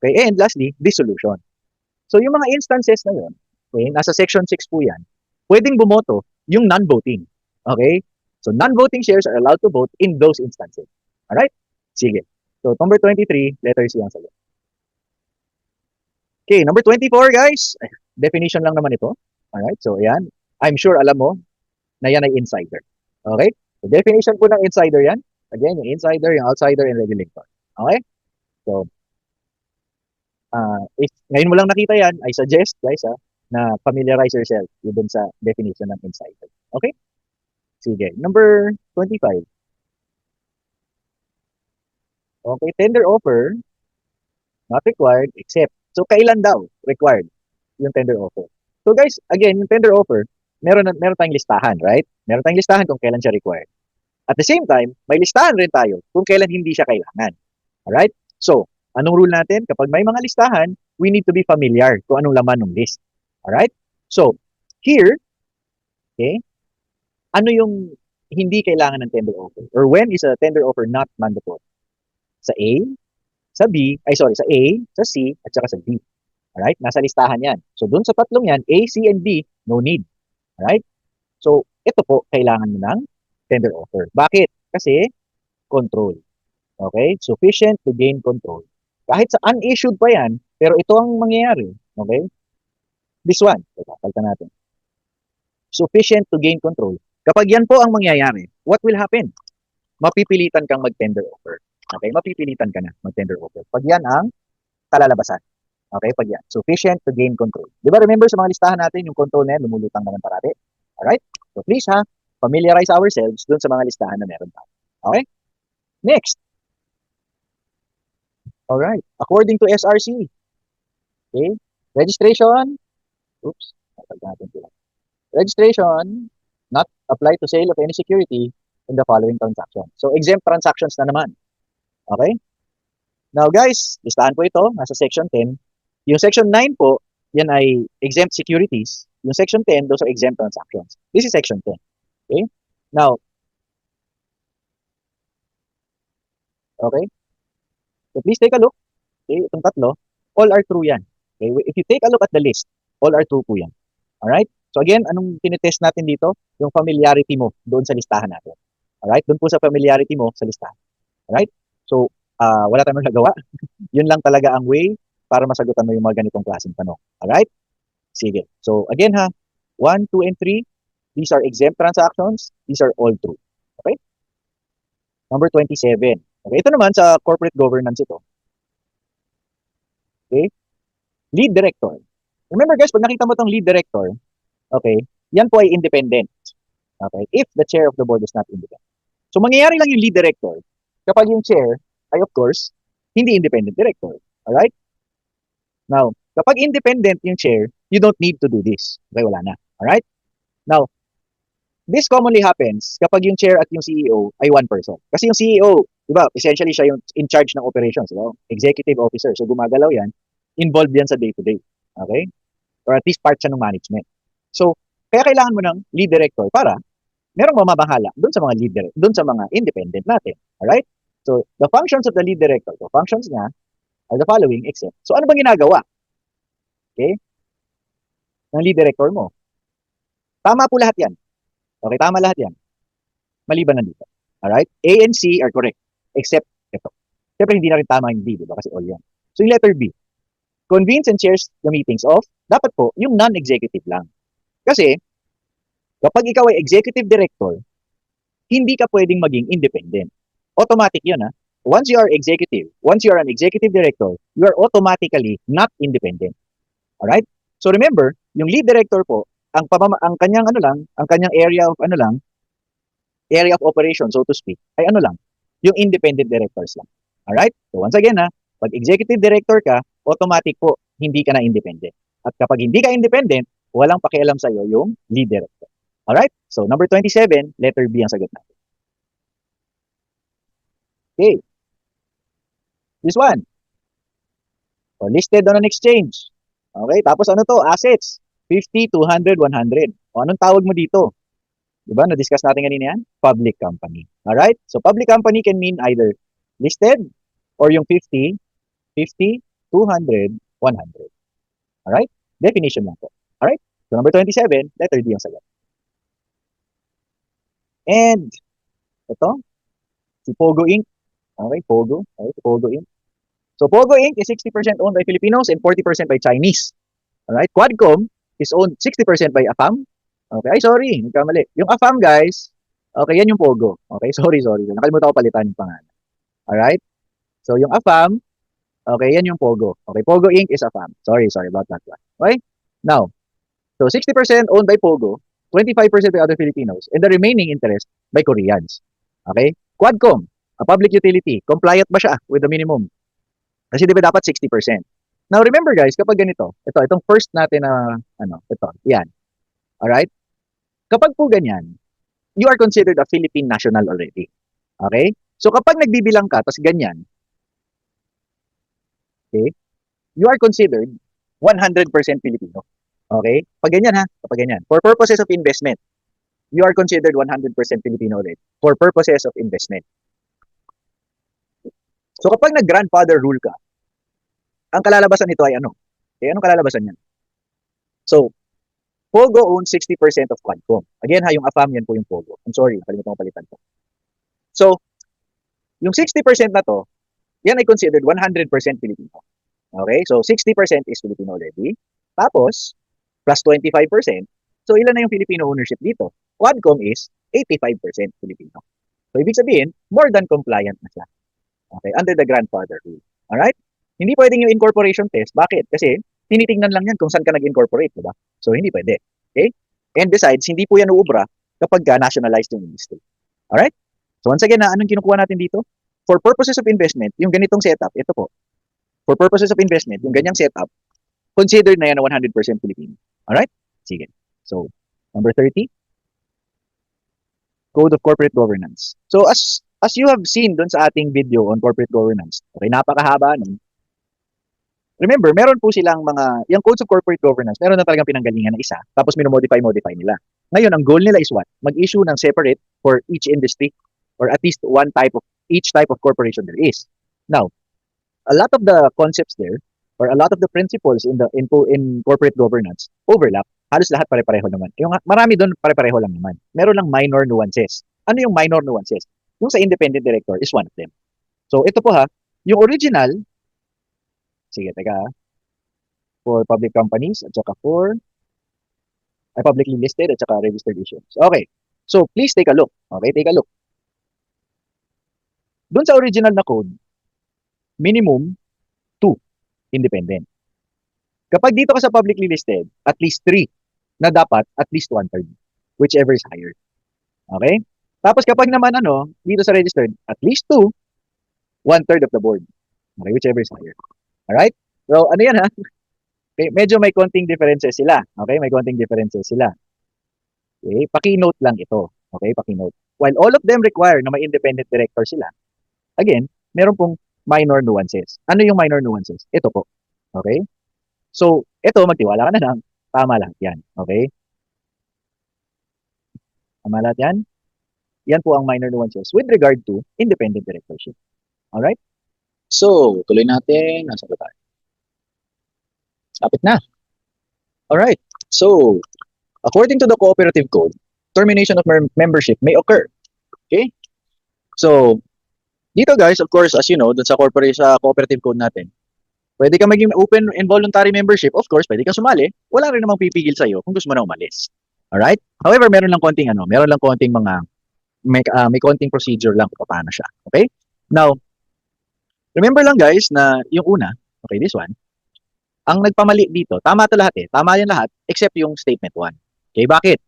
Okay? And lastly, dissolution. So yung mga instances na yun, okay, nasa section 6 po yan, pwedeng bumoto yung non-voting. Okay? So non-voting shares are allowed to vote in those instances. Alright? Sige. So number 23, letter C ang sagot. Okay, number 24 guys. Definition lang naman ito. Alright? So ayan. I'm sure alam mo na yan ay insider. Okay? So definition po ng insider yan. Again, yung insider, yung outsider, and regulator. Okay? So, if ngayon mo lang nakita yan, I suggest guys na familiarize yourself dun sa definition ng insider. Okay? Sige. Number 25. Okay, tender offer, not required except. So, kailan daw required yung tender offer? So guys, again, yung tender offer, meron tayong listahan, right? Meron tayong listahan kung kailan siya required. At the same time, may listahan rin tayo kung kailan hindi siya kailangan. Alright? So, anong rule natin? Kapag may mga listahan, we need to be familiar kung anong laman ng list. Alright? So, here, okay, ano yung hindi kailangan ng tender offer? Or when is a tender offer not mandatory? Sa A, sa B, sa A, sa C, at saka sa D. Alright? Nasa listahan yan. So, dun sa tatlong yan, A, C, and D, no need. Alright? So, ito po, kailangan mo ng tender offer. Bakit? Kasi, control. Okay? Sufficient to gain control. Kahit sa unissued pa yan, pero ito ang mangyayari. Okay? This one. Pagkalta natin. Sufficient to gain control. Kapag yan po ang mangyayari, what will happen? Mapipilitan kang mag-tender offer. Okay? Mapipilitan ka na mag-tender offer. Pag yan ang kalalabasan. Okay? Pag yan. Sufficient to gain control. Di ba remember sa mga listahan natin, yung control na yan, lumulutang naman parati. Alright? So please familiarize ourselves dun sa mga listahan na meron tayo. Okay? Next. Alright. According to SRC. Okay? Registration. Oops. Registration not apply to sale of any security in the following transactions. So, exempt transactions na naman. Okay? Now, guys, listahan po ito. Nasa section 10. Yung section 9 po, yan ay exempt securities. Yung section 10, those are exempt transactions. This is section 10. Okay? Now, okay? So, please take a look. Okay? Itong tatlo, all are true yan. Okay? If you take a look at the list, all are true po yan. Alright? So, again, anong tinitest natin dito? Yung familiarity mo doon sa listahan natin. Alright? Doon po sa familiarity mo sa listahan. Alright? So, wala tayong nagawa. Yun lang talaga ang way para masagutan mo yung mga ganitong klaseng tanong. Alright? Sige. So, again 1, 2, and 3, these are exempt transactions. These are all true. Okay? Number 27. Okay, ito naman sa corporate governance ito. Okay? Lead director. Remember guys, pag nakita mo itong lead director, okay, yan po ay independent. Okay? If the chair of the board is not independent. So, mangyayari lang yung lead director kapag yung chair ay, of course, hindi independent director. Alright? Now, kapag independent yung chair, you don't need to do this. Okay, wala na. Alright? Now, this commonly happens kapag yung chair at yung CEO ay one person. Kasi yung CEO, di ba, essentially siya yung in charge ng operations. Diba? Executive officer. So, gumagalaw yan. Involved yan sa day-to-day. Okay? Or at least part siya ng management. So, kaya kailangan mo ng lead director para merong mamabahala doon sa mga leader, doon sa mga independent natin. Alright? So, the functions of the lead director, the functions niya are the following except. So, ano bang ginagawa Okay? Ng lead director mo. Tama po lahat yan. Okay, tama lahat yan. Maliban na dito. Alright? A and C are correct. Except ito. Siyempre, hindi na rin tama yung B, di ba? Kasi all yan. So, yung letter B, convenes and chairs the meetings of, dapat po, yung non-executive lang. Kasi, kapag ikaw ay executive director, hindi ka pwedeng maging independent. Automatic yun, ha? Once you are an executive director, you are automatically not independent. Alright? So remember, yung lead director po, ang kanyang ang kanyang area of operation, so to speak, ay yung independent directors lang. Alright? So once again, pag executive director ka, automatic po, hindi ka na independent. At kapag hindi ka independent, walang pakialam sa'yo yung lead director. Alright? So number 27, letter B ang sagot natin. Okay. This one. So, listed on an exchange. Okay, tapos ano to? Assets. 50, 200, 100. O anong tawag mo dito? Diba? Na-discuss natin kanina yan? Public company. Alright? So, public company can mean either listed or yung 50, 200, 100. Alright? Definition lang po. Alright? So, number 27, letter D ang sagot. And, ito, si Pogo Inc. Okay, Pogo. Okay, si Pogo Inc. So, Pogo Inc. is 60% owned by Filipinos and 40% by Chinese. Alright? Quadcom is owned 60% by AFAM. Okay, ay sorry, nagkamali. Yung AFAM guys, okay, yan yung Pogo. Okay, sorry. Nakalimutan ko palitan yung pangalan. Alright? So, yung AFAM, okay, yan yung Pogo. Okay, Pogo Inc. is AFAM. Sorry about that one. Okay? Now, so 60% owned by Pogo, 25% by other Filipinos, and the remaining interest by Koreans. Okay? Quadcom, a public utility, compliant ba siya with the minimum? Kasi di ba dapat 60%? Now, remember guys, kapag ganito, itong first natin na, yan. Alright? Kapag po ganyan, you are considered a Philippine national already. Okay? So, kapag nagbibilang ka, tas ganyan, okay, you are considered 100% Filipino. Okay? Pag ganyan kapag ganyan. For purposes of investment, you are considered 100% Filipino already. For purposes of investment. So, kapag nag-grandfather rule ka, ang kalalabasan nito ay ano? Okay, anong kalalabasan yan? So, Pogo owns 60% of Quadcom. Again yung AFAM yan po yung Pogo. I'm sorry, nakalimutan ko palitan to. So, yung 60% na to, yan ay considered 100% Filipino. Okay? So, 60% is Filipino already. Tapos, plus 25%. So, ilan na yung Filipino ownership dito? Quadcom is 85% Filipino. So, ibig sabihin, more than compliant na siya. Okay? Under the grandfather rule. Alright? Hindi pwedeng yung incorporation test. Bakit? Kasi, tinitingnan lang yan kung saan ka nag-incorporate, diba? So, hindi pwede. Okay? And besides, hindi po yan uubra kapag nationalized yung industry. Alright? So, once again, anong kinukuha natin dito? For purposes of investment, yung ganitong setup, ito po. For purposes of investment, yung ganyang setup, considered na yan na 100% Filipino. Alright? Sige. So, number 30, Code of Corporate Governance. So, as you have seen dun sa ating video on corporate governance, okay, napakahaba nun. Remember, meron po silang yung Codes of Corporate Governance, meron na talagang pinanggalingan na isa, tapos minomodify nila. Ngayon, ang goal nila is what? Mag-issue ng separate for each industry, or at least each type of corporation there is. Now, a lot of the concepts there, or a lot of the principles in corporate governance, overlap. Halos lahat pare-pareho naman. Marami doon pare-pareho lang naman. Meron lang minor nuances. Ano yung minor nuances? Yung sa independent director is one of them. So, ito po yung original, sige, for public companies at saka for publicly listed at saka registered issues. Okay. So, please take a look. Okay, take a look. Doon sa original na code, minimum 2 independent. Kapag dito ka sa publicly listed, at least 3 na dapat at least 1/3, whichever is higher. Okay? Tapos kapag naman dito sa registered, at least 2, 1/3 of the board. Okay, whichever is higher. Alright? So, ano yan Okay, medyo may konting differences sila. Okay, may konting differences sila. Okay, paki-note lang ito. Okay, paki-note. While all of them require na may independent director sila, again, meron pong minor nuances. Ano yung minor nuances? Ito po. Okay? So, ito, magtiwala ka na lang. Tama lahat yan. Okay? Tama lahat yan? Yan po ang minor nuances with regard to independent directorship. Alright? So, tuloy natin. Nasa ba tayo? Kapit na. Alright. So, according to the cooperative code, termination of membership may occur. Okay? So, dito guys, of course, as you know, dun sa cooperative code natin, pwede ka maging open and voluntary membership. Of course, pwede ka sumali. Wala rin namang pipigil sa'yo kung gusto mo na umalis. Alright? However, meron lang konting may konting procedure lang kung paano siya. Okay? Now, remember lang guys na yung una, okay, this one, ang nagpamali dito, tama to lahat eh. Tama yan lahat except yung statement 1. Okay, bakit?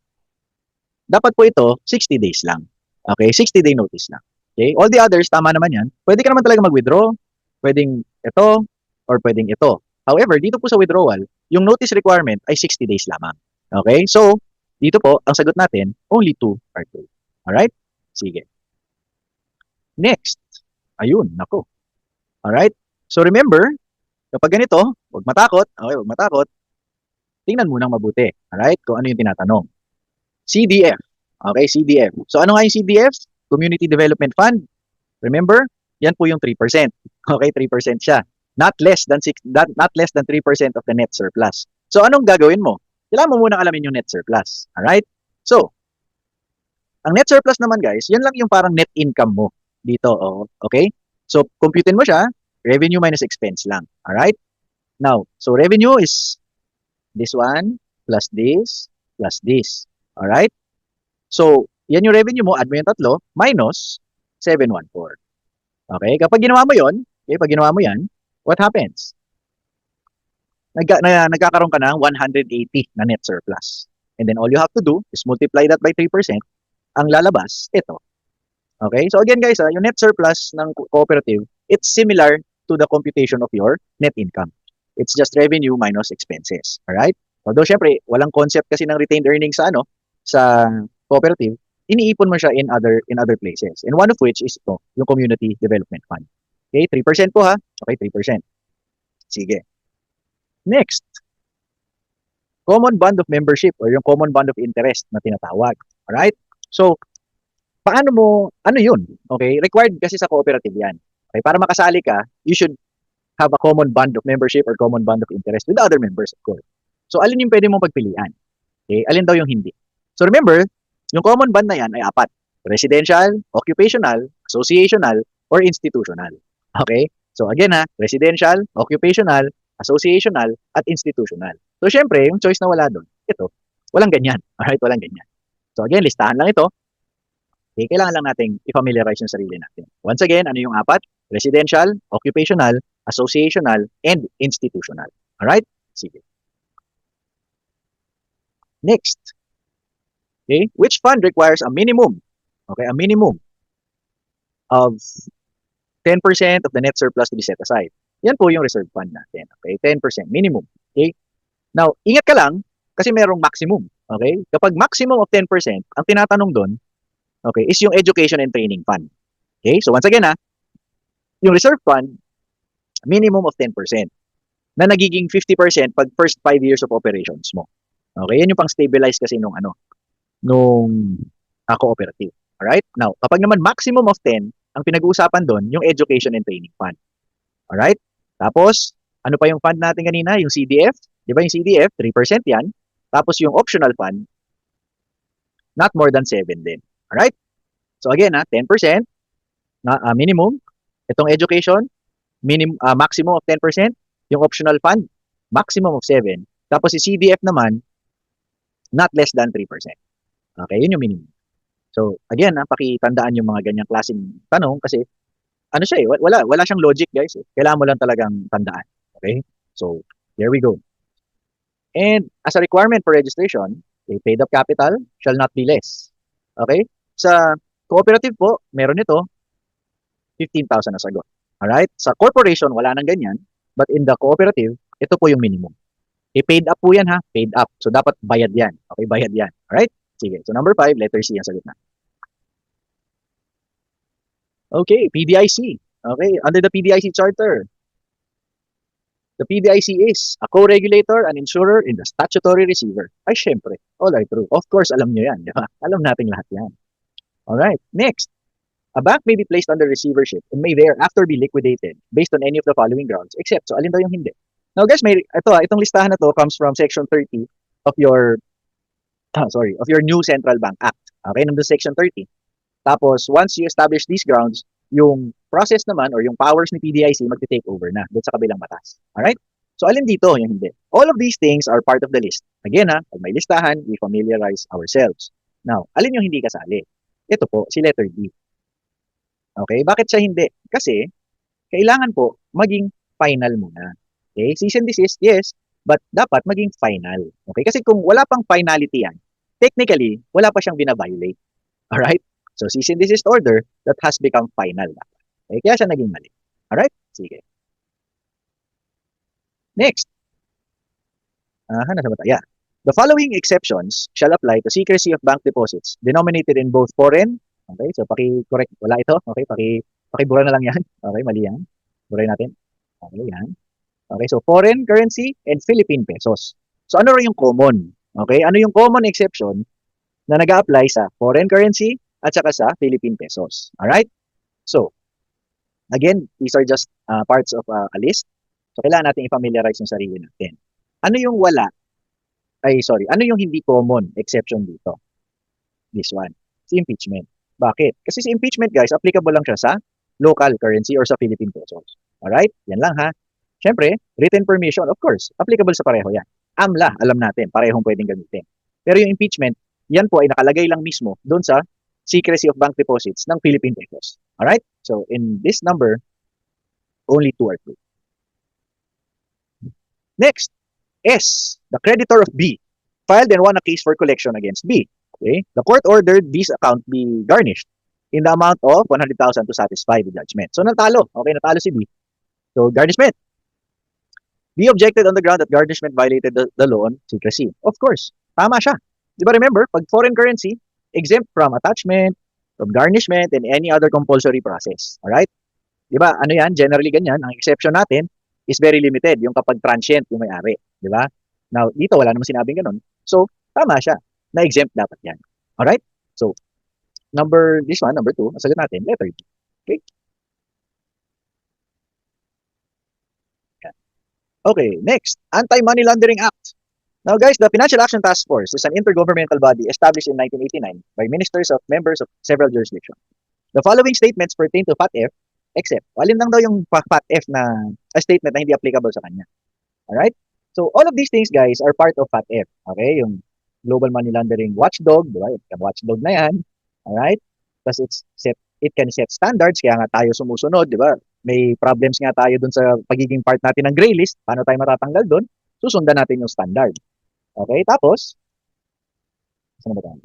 Dapat po ito 60 days lang. Okay, 60-day notice lang. Okay, all the others, tama naman yan. Pwede ka naman talaga mag-withdraw. Pwedeng ito or pwedeng ito. However, dito po sa withdrawal, yung notice requirement ay 60 days lamang. Okay, so dito po, ang sagot natin, only 2 are true. Alright? Sige. Next. Ayun, nako. Alright? So remember, kapag ganito, huwag matakot. Okay, huwag matakot. Tingnan mo nang mabuti. Alright? Kung ano yung tinatanong. CDF. Okay, CDF. So ano nga yung CDF? Community Development Fund. Remember? Yan po yung 3%. Okay, 3% siya. Not less than 3% of the net surplus. So anong gagawin mo? Kailangan mo muna alamin yung net surplus. Alright? So, ang net surplus naman guys, yan lang yung parang net income mo dito. Oh, okay? So, computein mo siya, revenue minus expense lang. Alright? Now, so revenue is this one plus this. Alright? So, yan yung revenue mo, add mo yung tatlo, minus 714. Okay? Kapag ginawa mo yon, okay, pag ginawa mo yan, what happens? Nagkakaroon ka ng 180 na net surplus. And then all you have to do is multiply that by 3%. Ang lalabas, ito. Okay? So again guys, yung net surplus ng cooperative, it's similar to the computation of your net income. It's just revenue minus expenses. Alright? Although syempre, walang concept kasi ng retained earnings sa cooperative, iniipon mo siya in other places. And one of which is ito, yung Community Development Fund. Okay? 3% po ha? Okay, 3%. Sige. Next. Common bond of membership or yung common bond of interest na tinatawag. Alright? So, ano yun? Okay? Required kasi sa cooperative yan. Okay? Para makasali ka, you should have a common bond of membership or common bond of interest with other members, of course. So, alin yung pwede mong pagpilian? Okay? Alin daw yung hindi? So, remember, yung common bond na yan ay 4. Residential, occupational, associational, or institutional. Okay? So, again residential, occupational, associational, at institutional. So, syempre, yung choice na wala doon, ito, walang ganyan. Alright? Walang ganyan. So, again, listahan lang ito. Okay, kailangan lang nating i-familiarize yung sarili natin. Once again, ano yung 4? Residential, occupational, associational, and institutional. Alright? Sige. Next. Okay, which fund requires a minimum? Okay, a minimum of 10% of the net surplus to be set aside. Yan po yung reserve fund natin. Okay, 10% minimum. Okay? Now, ingat ka lang kasi merong maximum. Okay? Kapag maximum of 10%, ang tinatanong doon, okay, is yung education and training fund. Okay? So once again yung reserve fund, minimum of 10% na nagiging 50% pag first 5 years of operations mo. Okay? Yan yung pang-stabilize kasi nung cooperative. Alright? Now, kapag naman maximum of 10, ang pinag-uusapan doon, yung education and training fund. Alright? Tapos, ano pa yung fund natin kanina? Yung CDF. Di ba yung CDF? 3% yan. Tapos yung optional fund, not more than 7 din. Alright? So again, 10% na minimum. Itong education, maximum of 10%. Yung optional fund, maximum of 7. Tapos si CDF naman, not less than 3%. Okay, yun yung minimum. So again, pakitandaan yung mga ganyang klaseng tanong kasi ano siya wala siyang logic guys. Kailangan mo lang talagang tandaan. Okay? So, there we go. And as a requirement for registration, a paid up capital shall not be less. Okay? Sa cooperative po, meron ito 15,000 na sagot. Alright? Sa corporation, wala nang ganyan. But in the cooperative, ito po yung minimum. Paid up po yan Paid up. So, dapat bayad yan. Okay? Bayad yan. Alright? Sige. So, number 5, letter C ang sagot na. Okay, PDIC. Okay, under the PDIC charter, the PDIC is a co-regulator, an insurer, and the statutory receiver. Ay, syempre, all are true. Of course, alam nyo yan. Di ba? Alam natin lahat yan. Alright, next. A bank may be placed under receivership and may thereafter be liquidated based on any of the following grounds, except, so alin daw yung hindi? Now guys, itong listahan na to comes from section 30 of your of your new Central Bank Act. Okay, nandun section 30. Tapos once you establish these grounds, yung process naman or yung powers ni PDIC magte-take over na doon sa kabilang batas. Alright? So alin dito, yung hindi. All of these things are part of the list. Again pag may listahan, we familiarize ourselves. Now, alin yung hindi kasali? Ito po, si letter D. Okay, bakit siya hindi? Kasi kailangan po maging final muna. Okay, cease and desist, yes, but dapat maging final. Okay, kasi kung wala pang finality yan, technically, wala pa siyang binabiolate. Alright? So, cease and desist order that has become final. Okay, kaya siya naging mali. Alright? Sige. Next. Nasa ba tayo? Yeah. The following exceptions shall apply to secrecy of bank deposits denominated in both foreign. Okay, so paki-correct. Wala ito. Okay, paki-bura na lang yan. Okay, mali yan. Burayin natin. Okay, yan. Okay, so foreign currency and Philippine pesos. So ano rin yung common? Okay, ano yung common exception na nag-a-apply sa foreign currency at saka sa Philippine pesos? Alright? So, again, these are just parts of a list. So, kailangan natin i-familiarize yung sarili natin. Ano yung wala? Ano yung hindi common exception dito? This one. Si impeachment. Bakit? Kasi si impeachment, guys, applicable lang siya sa local currency or sa Philippine pesos. Alright? Yan lang ha. Siyempre, written permission, of course, applicable sa pareho yan. AMLA, alam natin, parehong pwedeng gamitin. Pero yung impeachment, yan po ay nakalagay lang mismo doon sa secrecy of bank deposits ng Philippine pesos. Alright? So, in this number, only 2 are true. Next, S, the creditor of B, filed and won a case for collection against B. Okay? The court ordered B's account be garnished in the amount of 100,000 to satisfy the judgment. So, natalo. Okay, natalo si B. So, garnishment. B objected on the ground that garnishment violated the law on secrecy. Of course, tama siya. Di ba remember, pag foreign currency, exempt from attachment, from garnishment, and any other compulsory process. Alright? Di ba, ano yan, generally ganyan, ang exception natin is very limited, yung kapag transient yung may-ari. Di ba? Now, dito wala naman sinabing ganun. So, tama siya. Na-exempt dapat yan. Alright? So, number 2, nasagot natin, letter D. Okay? Okay, next, Anti-Money Laundering Act. Now guys, the Financial Action Task Force is an intergovernmental body established in 1989 by ministers of members of several jurisdictions. The following statements pertain to FATF, except, alin lang daw yung FATF na statement na hindi applicable sa kanya. Alright? So, all of these things, guys, are part of FATF. Okay? Yung Global Money Laundering Watchdog, di ba? Yung watchdog na yan. Alright? Tapos it can set standards, kaya nga tayo sumusunod, di ba? May problems nga tayo dun sa pagiging part natin ng gray list. Paano tayo matatanggal dun? Susundan natin yung standard. Okay? Tapos, saan ba tayo?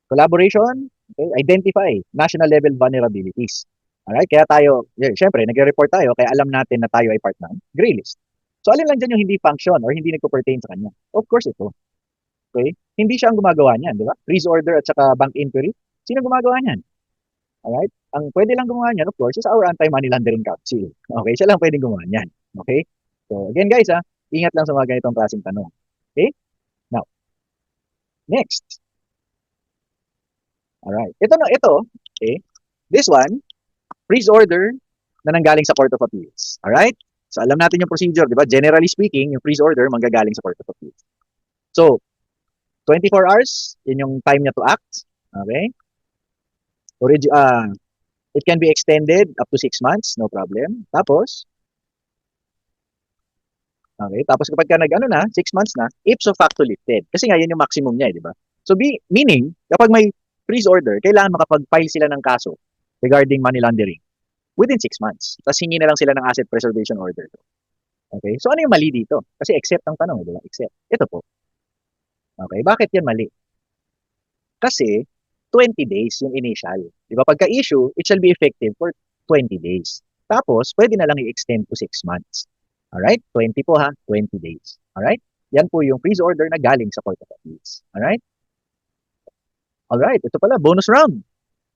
Collaboration, okay? Identify national level vulnerabilities. Alright? Kaya tayo, syempre, nagre-report tayo, kaya alam natin na tayo ay part ng gray list. So, alin lang dyan yung hindi function or hindi nagpo-pertain sa kanya? Of course, ito. Okay? Hindi siya ang gumagawa niyan, di ba? Freeze order at saka bank inquiry. Sino gumagawa niyan? Alright? Ang pwede lang gumawa niyan, of course, is our Anti-Money Laundering Council. Okay? Siya lang pwedeng gumawa niyan. Okay? So, again guys, ingat lang sa mga ganitong klaseng tanong. Okay? Now, next. Alright. Ito, okay? This one, freeze order na nanggaling sa Court of Appeals. Alright? So, alam natin yung procedure, di ba? Generally speaking, yung freeze order manggagaling sa Court of Appeals. So, 24 hours, yun yung time niya to act. Okay? It can be extended up to 6 months, no problem. Tapos, okay, tapos kapag ka nag-6 months na, ipso facto lifted. Kasi nga, yun yung maximum niya, di ba? So, meaning, kapag may freeze order, kailangan makapag-file sila ng kaso regarding money laundering within 6 months. Tapos hingi na lang sila ng asset preservation order. Okay, so ano yung mali dito? Kasi accept ang tanong, di ba? Accept. Ito po. Okay, bakit yan mali? Kasi, 20 days yung initial. Di ba? Pagka-issue, it shall be effective for 20 days. Tapos, pwede na lang i-extend to 6 months. Alright? 20 po ha, 20 days. Alright? Yan po yung freeze order na galing sa Court of Appeals. Alright? Alright, ito pala, bonus round.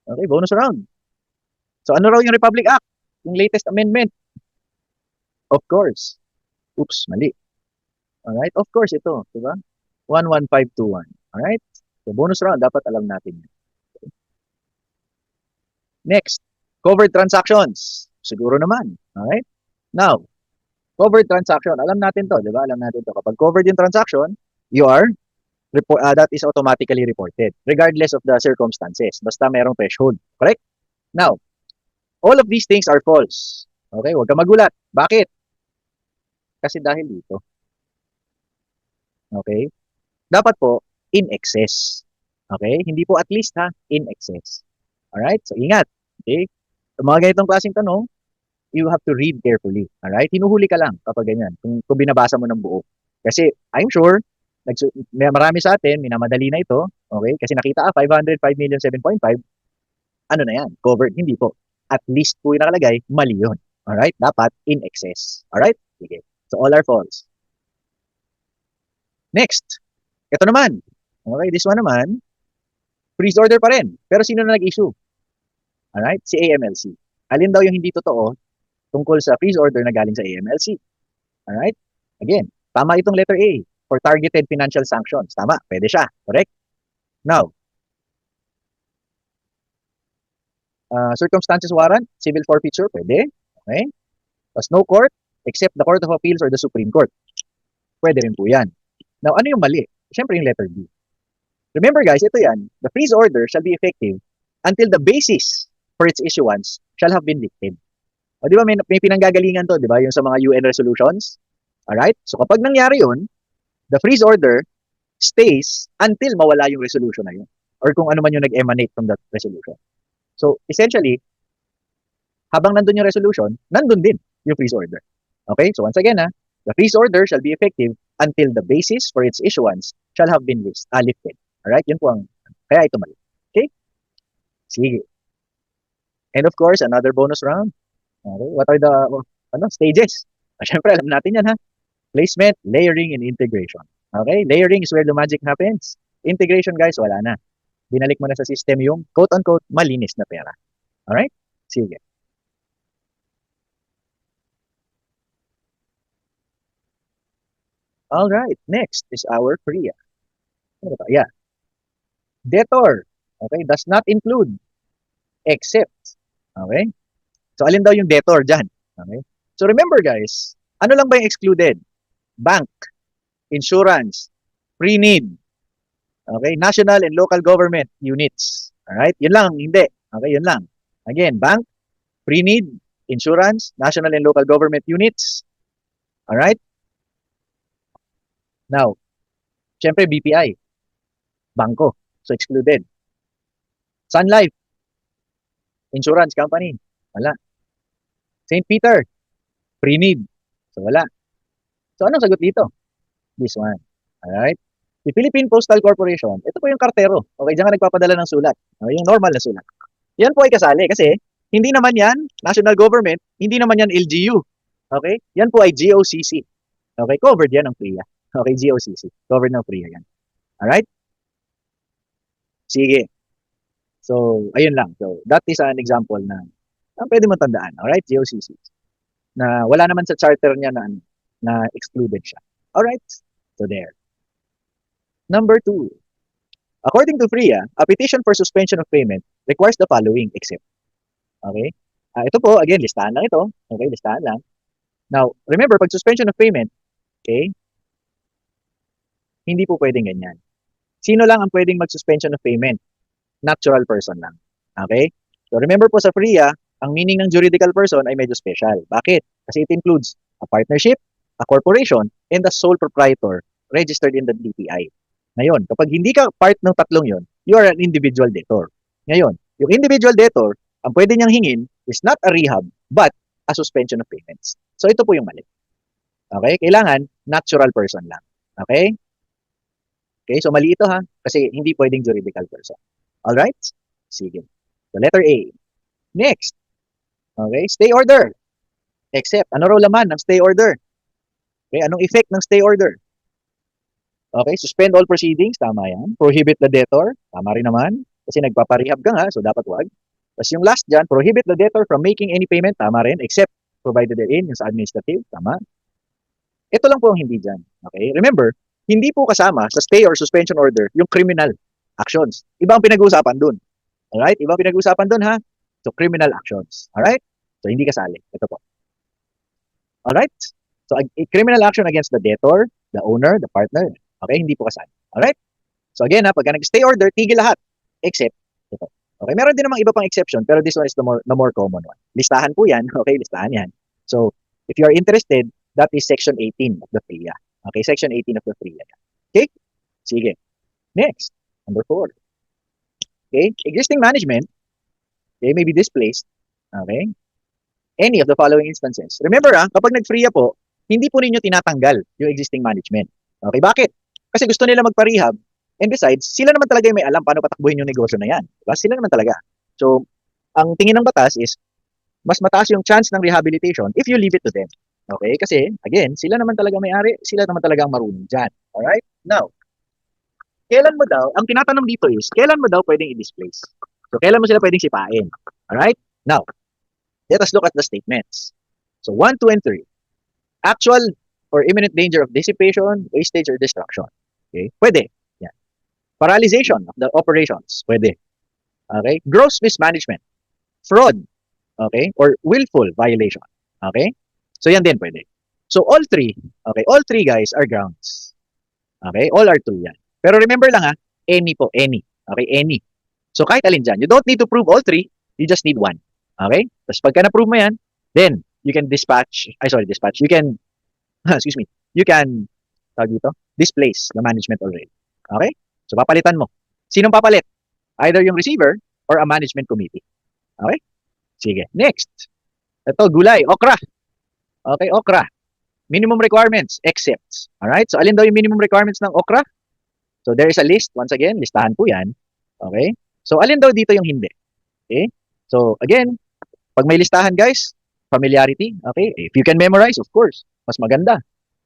Okay, bonus round. So, ano raw yung Republic Act? Yung latest amendment? Of course. Oops, mali. Alright, of course, ito. Diba? 11521. Alright? So, bonus round, dapat alam natin. Next, covered transactions. Siguro naman. Alright? Now, Covered transaction, alam natin to, di ba? Alam natin to. Kapag covered yung transaction, you are that is automatically reported regardless of the circumstances. Basta mayroong threshold. Correct? Now, all of these things are false. Okay? Huwag ka magulat. Bakit? Kasi dahil dito. Okay? Dapat po, in excess. Okay? Hindi po at least ha, in excess. Alright? So, ingat. Okay? Sa mga ganitong klaseng tanong, you have to read carefully. Alright? Hinuhuli ka lang kapag ganyan. Kung binabasa mo ng buo. Kasi, I'm sure, marami sa atin, minamadali na ito. Okay? Kasi nakita 505 million, 7.5. Ano na yan? Covered. Hindi po. At least po yung nakalagay, mali yun. Alright? Dapat in excess. Alright? Sige. So, all are false. Next. Ito naman. Okay? This one naman, freeze order pa rin. Pero sino na nag-issue? Alright? Si AMLC. Alin daw yung hindi totoo tungkol sa freeze order na galing sa AMLC? Alright? Again, tama itong letter A for targeted financial sanctions. Tama, pwede siya. Correct? Now, circumstances warrant, civil forfeiture, pwede. Okay? Tapos no court except the Court of Appeals or the Supreme Court. Pwede rin po yan. Now, ano yung mali? Siyempre yung letter B. Remember guys, ito yan. The freeze order shall be effective until the basis for its issuance shall have been lifted. O di ba may pinanggagalingan to, di ba? Yung sa mga UN resolutions. Alright? So kapag nangyari yun, the freeze order stays until mawala yung resolution na yun. Or kung ano man yung nag-emanate from that resolution. So essentially, habang nandun yung resolution, nandun din yung freeze order. Okay? So once again, the freeze order shall be effective until the basis for its issuance shall have been lifted. Alright? Yun po ang, kaya ito mali. Okay? Sige. And of course, another bonus round. Okay? What are the stages? Siyempre, alam natin yan ha. Placement, layering, and integration. Okay? Layering is where the magic happens. Integration, guys, wala na. Binalik mo na sa system yung quote-unquote malinis na pera. Alright? Sige. Alright. Next is our PRIA. Ano ba? Yeah. Debtor. Okay? Does not include except. Okay? So, alin daw yung debtor dyan? Okay? So, remember guys, ano lang ba yung excluded? Bank, insurance, pre-need, okay, national and local government units. Alright? Yun lang, hindi. Okay, yun lang. Again, bank, pre-need, insurance, national and local government units. Alright? Now, syempre BPI, bangko. So, excluded. Sun Life, insurance company. Wala. St. Peter, pre-need. So, wala. So, anong sagot dito? This one. Alright? The Philippine Postal Corporation, ito po yung kartero. Okay, diyan ka nagpapadala ng sulat. Okay, yung normal na sulat. Yan po ay kasali kasi hindi naman yan national government, hindi naman yan LGU. Okay? Yan po ay GOCC. Okay, covered yan ng PRIA. Okay, GOCC. Covered ng PRIA yan. Alright? Sige. So, ayun lang. So, that is an example na pwede mo tandaan. Alright? GOCC. Na wala naman sa charter niya na excluded siya. Alright? So, there. Number 2. According to PRIA, a petition for suspension of payment requires the following except. Okay? Ito po, again, listahan lang ito. Okay, listahan lang. Now, remember, pag suspension of payment, okay, hindi po pwedeng ganyan. Sino lang ang pwedeng mag-suspension of payment? Natural person lang. Okay? So, remember po sa PRIA, ang meaning ng juridical person ay medyo special. Bakit? Kasi it includes a partnership, a corporation, and a sole proprietor registered in the DTI. Ngayon, kapag hindi ka part ng tatlong yon, you are an individual debtor. Ngayon, yung individual debtor, ang pwede niyang hingin is not a rehab, but a suspension of payments. So, ito po yung mali. Okay? Kailangan, natural person lang. Okay? Okay, so mali ito ha, kasi hindi pwedeng juridical person. Alright? Sige. So, letter A. Next. Okay, stay order. Except, ano raw laman ng stay order? Okay, anong effect ng stay order? Okay, suspend all proceedings, tama yan. Prohibit the debtor, tama rin naman. Kasi nagpaparehab ka nga, so dapat wag. Tapos yung last dyan, prohibit the debtor from making any payment, tama rin, except provided therein, yung sa administrative, tama. Ito lang po ang hindi dyan. Okay, remember, hindi po kasama sa stay or suspension order yung criminal actions. Iba ang pinag-uusapan dun. Alright, iba ang pinag-uusapan dun ha. So, criminal actions. Alright, so hindi kasali. Ito po. Alright, So, a criminal action against the debtor, the owner, the partner. Okay, hindi po kasali. Alright? So again, pagka nag-stay order, tigil lahat. Except, ito. Okay, meron din namang iba pang exception, pero this one is the more common one. Listahan po yan. Okay, listahan yan. So, if you are interested, that is Section 18 of the FRIA. Okay, Section 18 of the FRIA. Okay? Sige. Next, number 4. Okay, existing management, okay, may be displaced. Okay? Any of the following instances. Remember, kapag nag-FRIA po, hindi po ninyo tinatanggal yung existing management. Okay, bakit? Kasi gusto nila magpa-rehab, and besides, sila naman talaga yung may alam paano patakbuhin yung negosyo na yan. Diba? Sila naman talaga. So, ang tingin ng batas is, mas mataas yung chance ng rehabilitation if you leave it to them. Okay? Kasi, again, sila naman talaga may-ari, sila naman talaga ang marunong dyan. Alright? Now, kailan mo daw, ang tinatanong dito is, kailan mo daw pwedeng i-displace? So, kailan mo sila pwedeng sipain? Alright? Now, let us look at the statements. So, 1, 2, and 3. Actual or imminent danger of dissipation, wastage, or destruction. Okay? Pwede. Yan. Paralyzation of the operations. Pwede. Okay? Gross mismanagement. Fraud. Okay? Or willful violation. Okay? So, yan din pwede. So, all three, okay, all three guys are grounds. Okay? All are true yan. Pero remember lang any po, any. Okay? Any. So, kahit alin dyan. You don't need to prove all three. You just need one. Okay? Tapos pagka na-prove mo yan, then, you can dispatch. You can, excuse me, you can, displace the management already. Okay? So, papalitan mo. Sinong papalit? Either yung receiver or a management committee. Okay? Sige. Next. Ito, gulay. Okra. Okay, okra. Minimum requirements, excepts. Alright? So, alin daw yung minimum requirements ng okra? So, there is a list. Once again, listahan po yan. Okay? So, alin daw dito yung hindi? Okay? So, again, pag may listahan, guys, familiarity. Okay? If you can memorize, of course, mas maganda.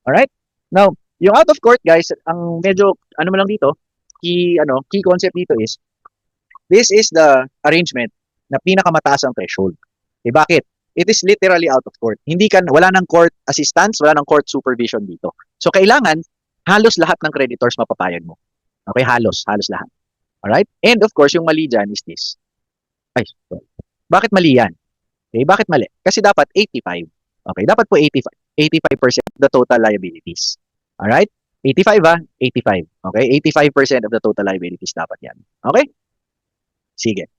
Alright? Now, yung out of court, guys, ang medyo, ano mo lang dito, key concept dito is, this is the arrangement na pinakamataas ang threshold. Okay, bakit? It is literally out of court. Wala ng court assistance, wala ng court supervision dito. So, kailangan, halos lahat ng creditors mapapayag mo. Okay, halos lahat. Alright? And of course, yung mali dyan is this. Ay, sorry. Bakit mali yan? Okay, bakit mali? Kasi dapat 85. Okay, dapat po 85% of the total liabilities. Alright? 85 85. Okay, 85% of the total liabilities dapat yan. Okay? Sige.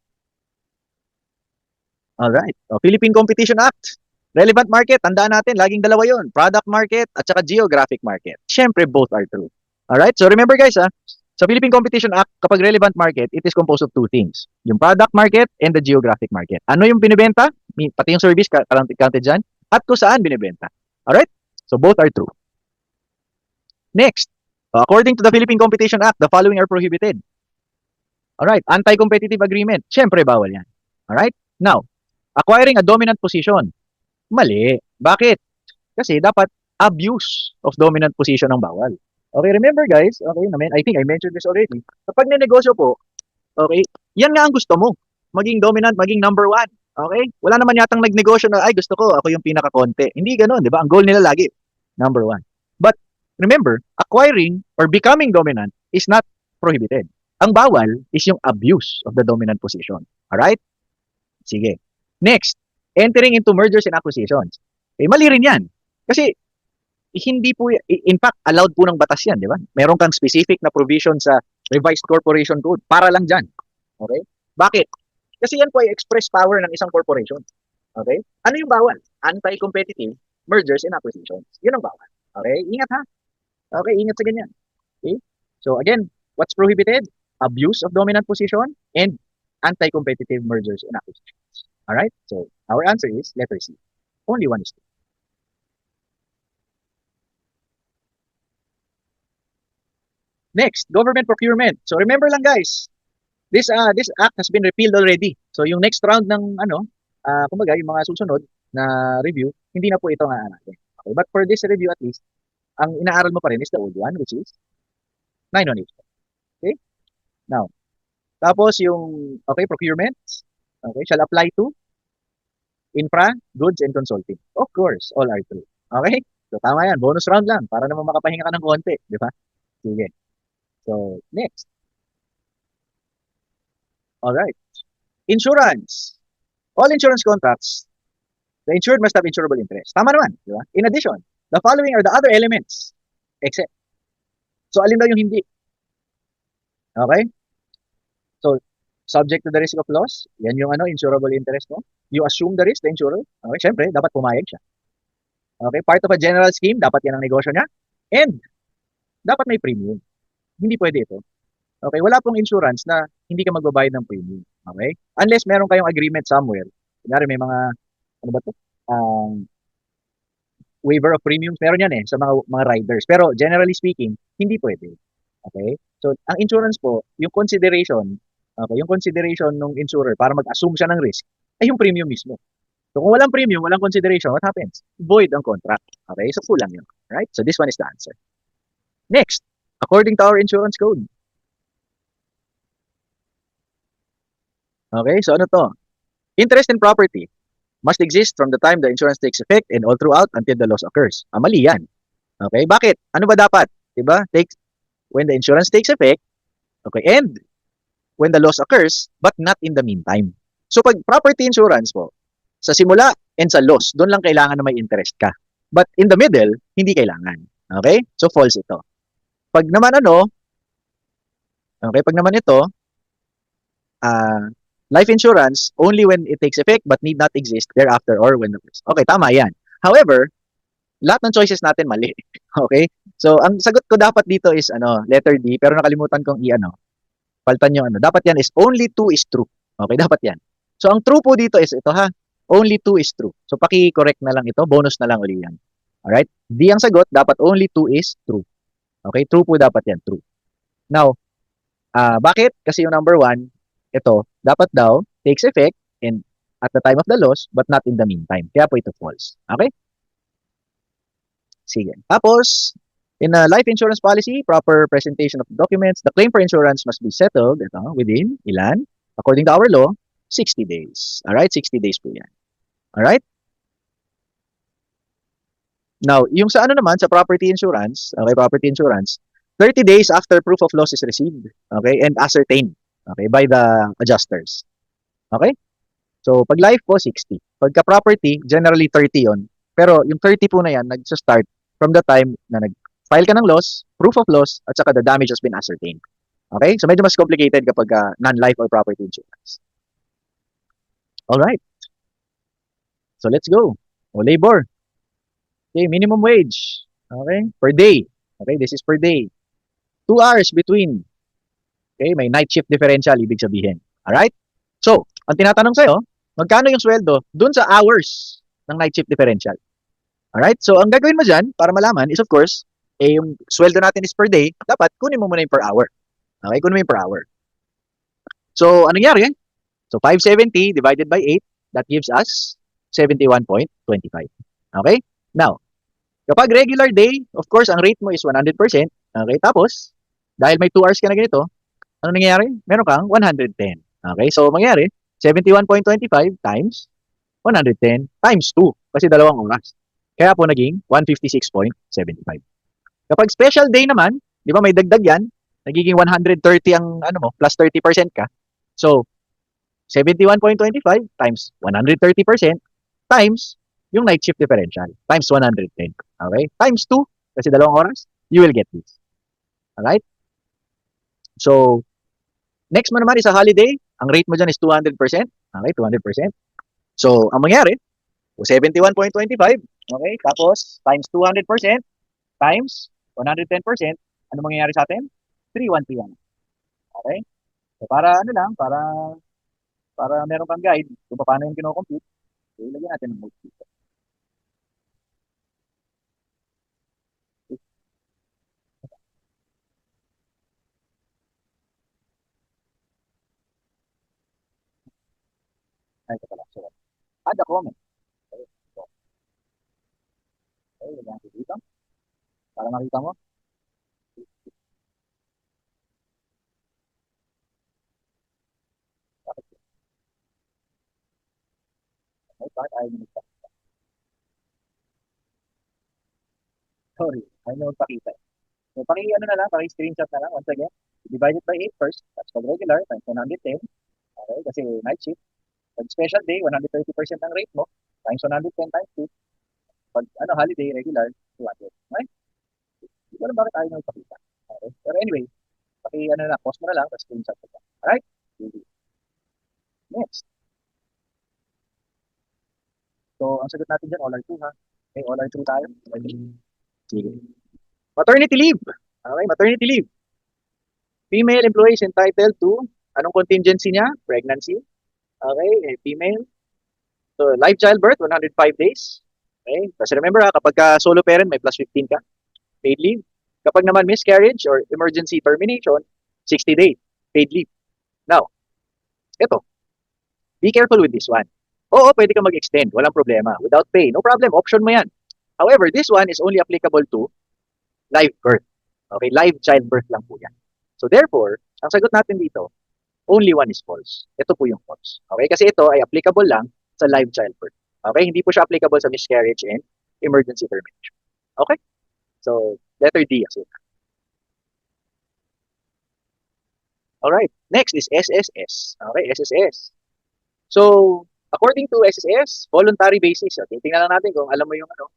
Alright. Philippine Competition Act. Relevant market, tandaan natin, laging dalawa yun. Product market at saka geographic market. Siyempre, both are true. Alright? So remember guys, sa Philippine Competition Act, kapag relevant market, it is composed of two things. Yung product market and the geographic market. Ano yung binibenta? Pati yung service, counted dyan. At kung saan binibenta. Alright? So both are true. Next. According to the Philippine Competition Act, the following are prohibited. Alright? Anti-competitive agreement. Siyempre, bawal yan. Alright? Now, acquiring a dominant position. Mali. Bakit? Kasi dapat abuse of dominant position ang bawal. Okay, remember guys, okay, I think I mentioned this already. Kapag ninegosyo po, okay, yan nga ang gusto mo. Maging dominant, maging number one. Okay? Wala naman yatang nagnegosyo na, ay gusto ko, ako yung pinaka-konti. Hindi ganun, di ba? Ang goal nila lagi, number one. But remember, acquiring or becoming dominant is not prohibited. Ang bawal is yung abuse of the dominant position. Alright? Sige. Next, entering into mergers and acquisitions. Eh, mali rin yan. Kasi, hindi po, in fact, allowed po ng batas yan, di ba? Meron kang specific na provision sa Revised Corporation Code para lang dyan. Okay? Bakit? Kasi yan po ay express power ng isang corporation. Okay? Ano yung bawal? Anti-competitive mergers and acquisitions. Yun ang bawal. Okay? Ingat ha. Okay? Ingat sa ganyan. Okay? So again, what's prohibited? Abuse of dominant position and anti-competitive mergers and acquisitions. Alright? So, our answer is letter C. Only one is true. Next, government procurement. So, remember lang guys, this act has been repealed already. So, yung next round ng, kumbaga, yung mga susunod na review, hindi na po ito nga natin. Okay? But for this review at least, ang inaaral mo pa rin is the old one, which is 918. Okay? Now, tapos yung, okay, procurement, okay, shall apply to infra, goods, and consulting. Of course, all are true. Okay? So, tama yan. Bonus round lang para naman makapahinga ka ng konti. Di ba? Sige. So, next. All right. Insurance. All insurance contracts, the insured must have insurable interest. Tama naman. Di ba? In addition, The following are the other elements. Except. So, alin daw yung hindi? Okay? So, subject to the risk of loss, yan yung insurable interest mo. You assume the risk, the insurer. Okay, syempre, dapat pumayag siya. Okay, part of a general scheme, dapat yan ang negosyo niya. And, dapat may premium. Hindi pwede ito. Okay, wala pong insurance na hindi ka magbabayad ng premium. Okay? Unless meron kayong agreement somewhere. Kunyari may mga, ano ba to? Waiver of premiums, meron yan sa mga riders. Pero generally speaking, hindi pwede. Okay? So, ang insurance po, yung consideration, okay, yung consideration ng insurer para mag-assume siya ng risk, ay yung premium mismo. So, kung walang premium, walang consideration, what happens? Void ang contract. Okay? So, kulang yun. Right? So, this one is the answer. Next, according to our insurance code. Okay? So, ano to? Interest in property must exist from the time the insurance takes effect and all throughout until the loss occurs. Mali yan. Okay? Bakit? Ano ba dapat? Diba? When the insurance takes effect, okay, and when the loss occurs, but not in the meantime. So, pag property insurance po, sa simula and sa loss, doon lang kailangan na may interest ka. But in the middle, hindi kailangan. Okay? So, false ito. Pag naman okay, pag naman ito, life insurance, only when it takes effect but need not exist thereafter or when the first. Okay, tama yan. However, lahat ng choices natin mali. Okay? So, ang sagot ko dapat dito is letter D, pero nakalimutan kong paltan yung dapat yan is only 2 is true. Okay, dapat yan. So, ang true po dito is ito ha. Only 2 is true. So, paki-correct na lang ito. Bonus na lang uli yan. Alright? D ang sagot, dapat only 2 is true. Okay, true po dapat yan. True. Now, bakit? Kasi yung number 1, ito, dapat daw takes effect in at the time of the loss but not in the meantime. Kaya po ito false. Okay? Sige. Tapos, in a life insurance policy, proper presentation of documents, the claim for insurance must be settled within ilan? According to our law, 60 days. Alright? 60 days po yan. Alright? Now, yung sa naman, sa property insurance, okay, property insurance, 30 days after proof of loss is received, okay, and ascertained, okay, by the adjusters. Okay? So, pag life po, 60. Pagka property, generally 30 yon. Pero yung 30 po na yan, nag-start from the time na nag-file ka ng loss, proof of loss, at saka the damage has been ascertained. Okay? So, medyo mas complicated kapag non-life or property insurance. Alright. So, let's go. Labor. Okay, minimum wage. Okay, per day. Okay, this is per day. 2 hours between. Okay, may night shift differential, ibig sabihin. Alright? So, ang tinatanong sa'yo, magkano yung sweldo dun sa hours ng night shift differential? Alright? So, ang gagawin mo dyan, para malaman, is of course, yung sweldo natin is per day, dapat kunin mo muna yung per hour. Okay, kunin mo yung per hour. So, anong nangyari? So, 570 divided by 8, that gives us 71.25. Okay? Now, kapag regular day, of course, ang rate mo is 100%. Okay? Tapos, dahil may 2 hours ka na ganito, ano nangyayari? Meron kang 110. Okay? So, mangyayari, 71.25 times 110 times 2. Kasi 2 oras. Kaya po naging 156.75. Kapag special day naman, di ba may dagdag yan, nagiging 130 ang plus 30% ka. So, 71.25 times 130% times yung night shift differential times 110. Okay? Times 2, kasi 2 oras, you will get this. Alright? So, next mo naman is a holiday. Ang rate mo dyan is 200%. Okay? 200%. So, ang mangyari, 71.25. Okay? Tapos, times 200% times 110%. Ano mangyayari sa atin? 3131. Okay? So, para meron kang guide kung paano yung kino-compute, so, ilagyan natin ng notes dito. Ay, ito pala. So, add a comment. Okay, so, ilagyan natin dito. Para makita mo. Okay, bakit ayaw nyo magpakita? Sorry, ayaw nyo magpakita. So, paki-screenshot na lang once again. Divide it by 8 first. That's pag regular, times 110. Okay, kasi night shift. Pag special day, 130% ang rate mo. Times 110 times 2. Pag holiday, regular, Iwanan. Okay? Hindi ko alam bakit tayo nang pakita. Okay? Pero anyway, ano na, pause mo na lang, tapos screenshot mo lang. Alright? Next. So, ang sagot natin dyan, all are true ha. Okay, all are true tayo. Okay. Sige. Maternity leave. Okay, maternity leave. Female employee is entitled to, anong contingency niya? Pregnancy. Okay, female. So, live childbirth, 105 days. Okay, kasi remember ha, kapag ka solo parent, may plus 15 ka. Paid leave. Kapag naman miscarriage or emergency termination, 60 days. Paid leave. Now, ito. Be careful with this one. Oo, pwede ka mag-extend. Walang problema. Without pay. No problem. Option mo yan. However, this one is only applicable to live birth. Okay, live childbirth lang po yan. So therefore, ang sagot natin dito, only one is false. Ito po yung false. Okay, kasi ito ay applicable lang sa live childbirth. Okay, hindi po siya applicable sa miscarriage and emergency termination. Okay, so letter D. Alright, next is SSS. Okay, SSS. So, according to SSS, voluntary basis. Okay, tingnan lang natin kung alam mo yung ano.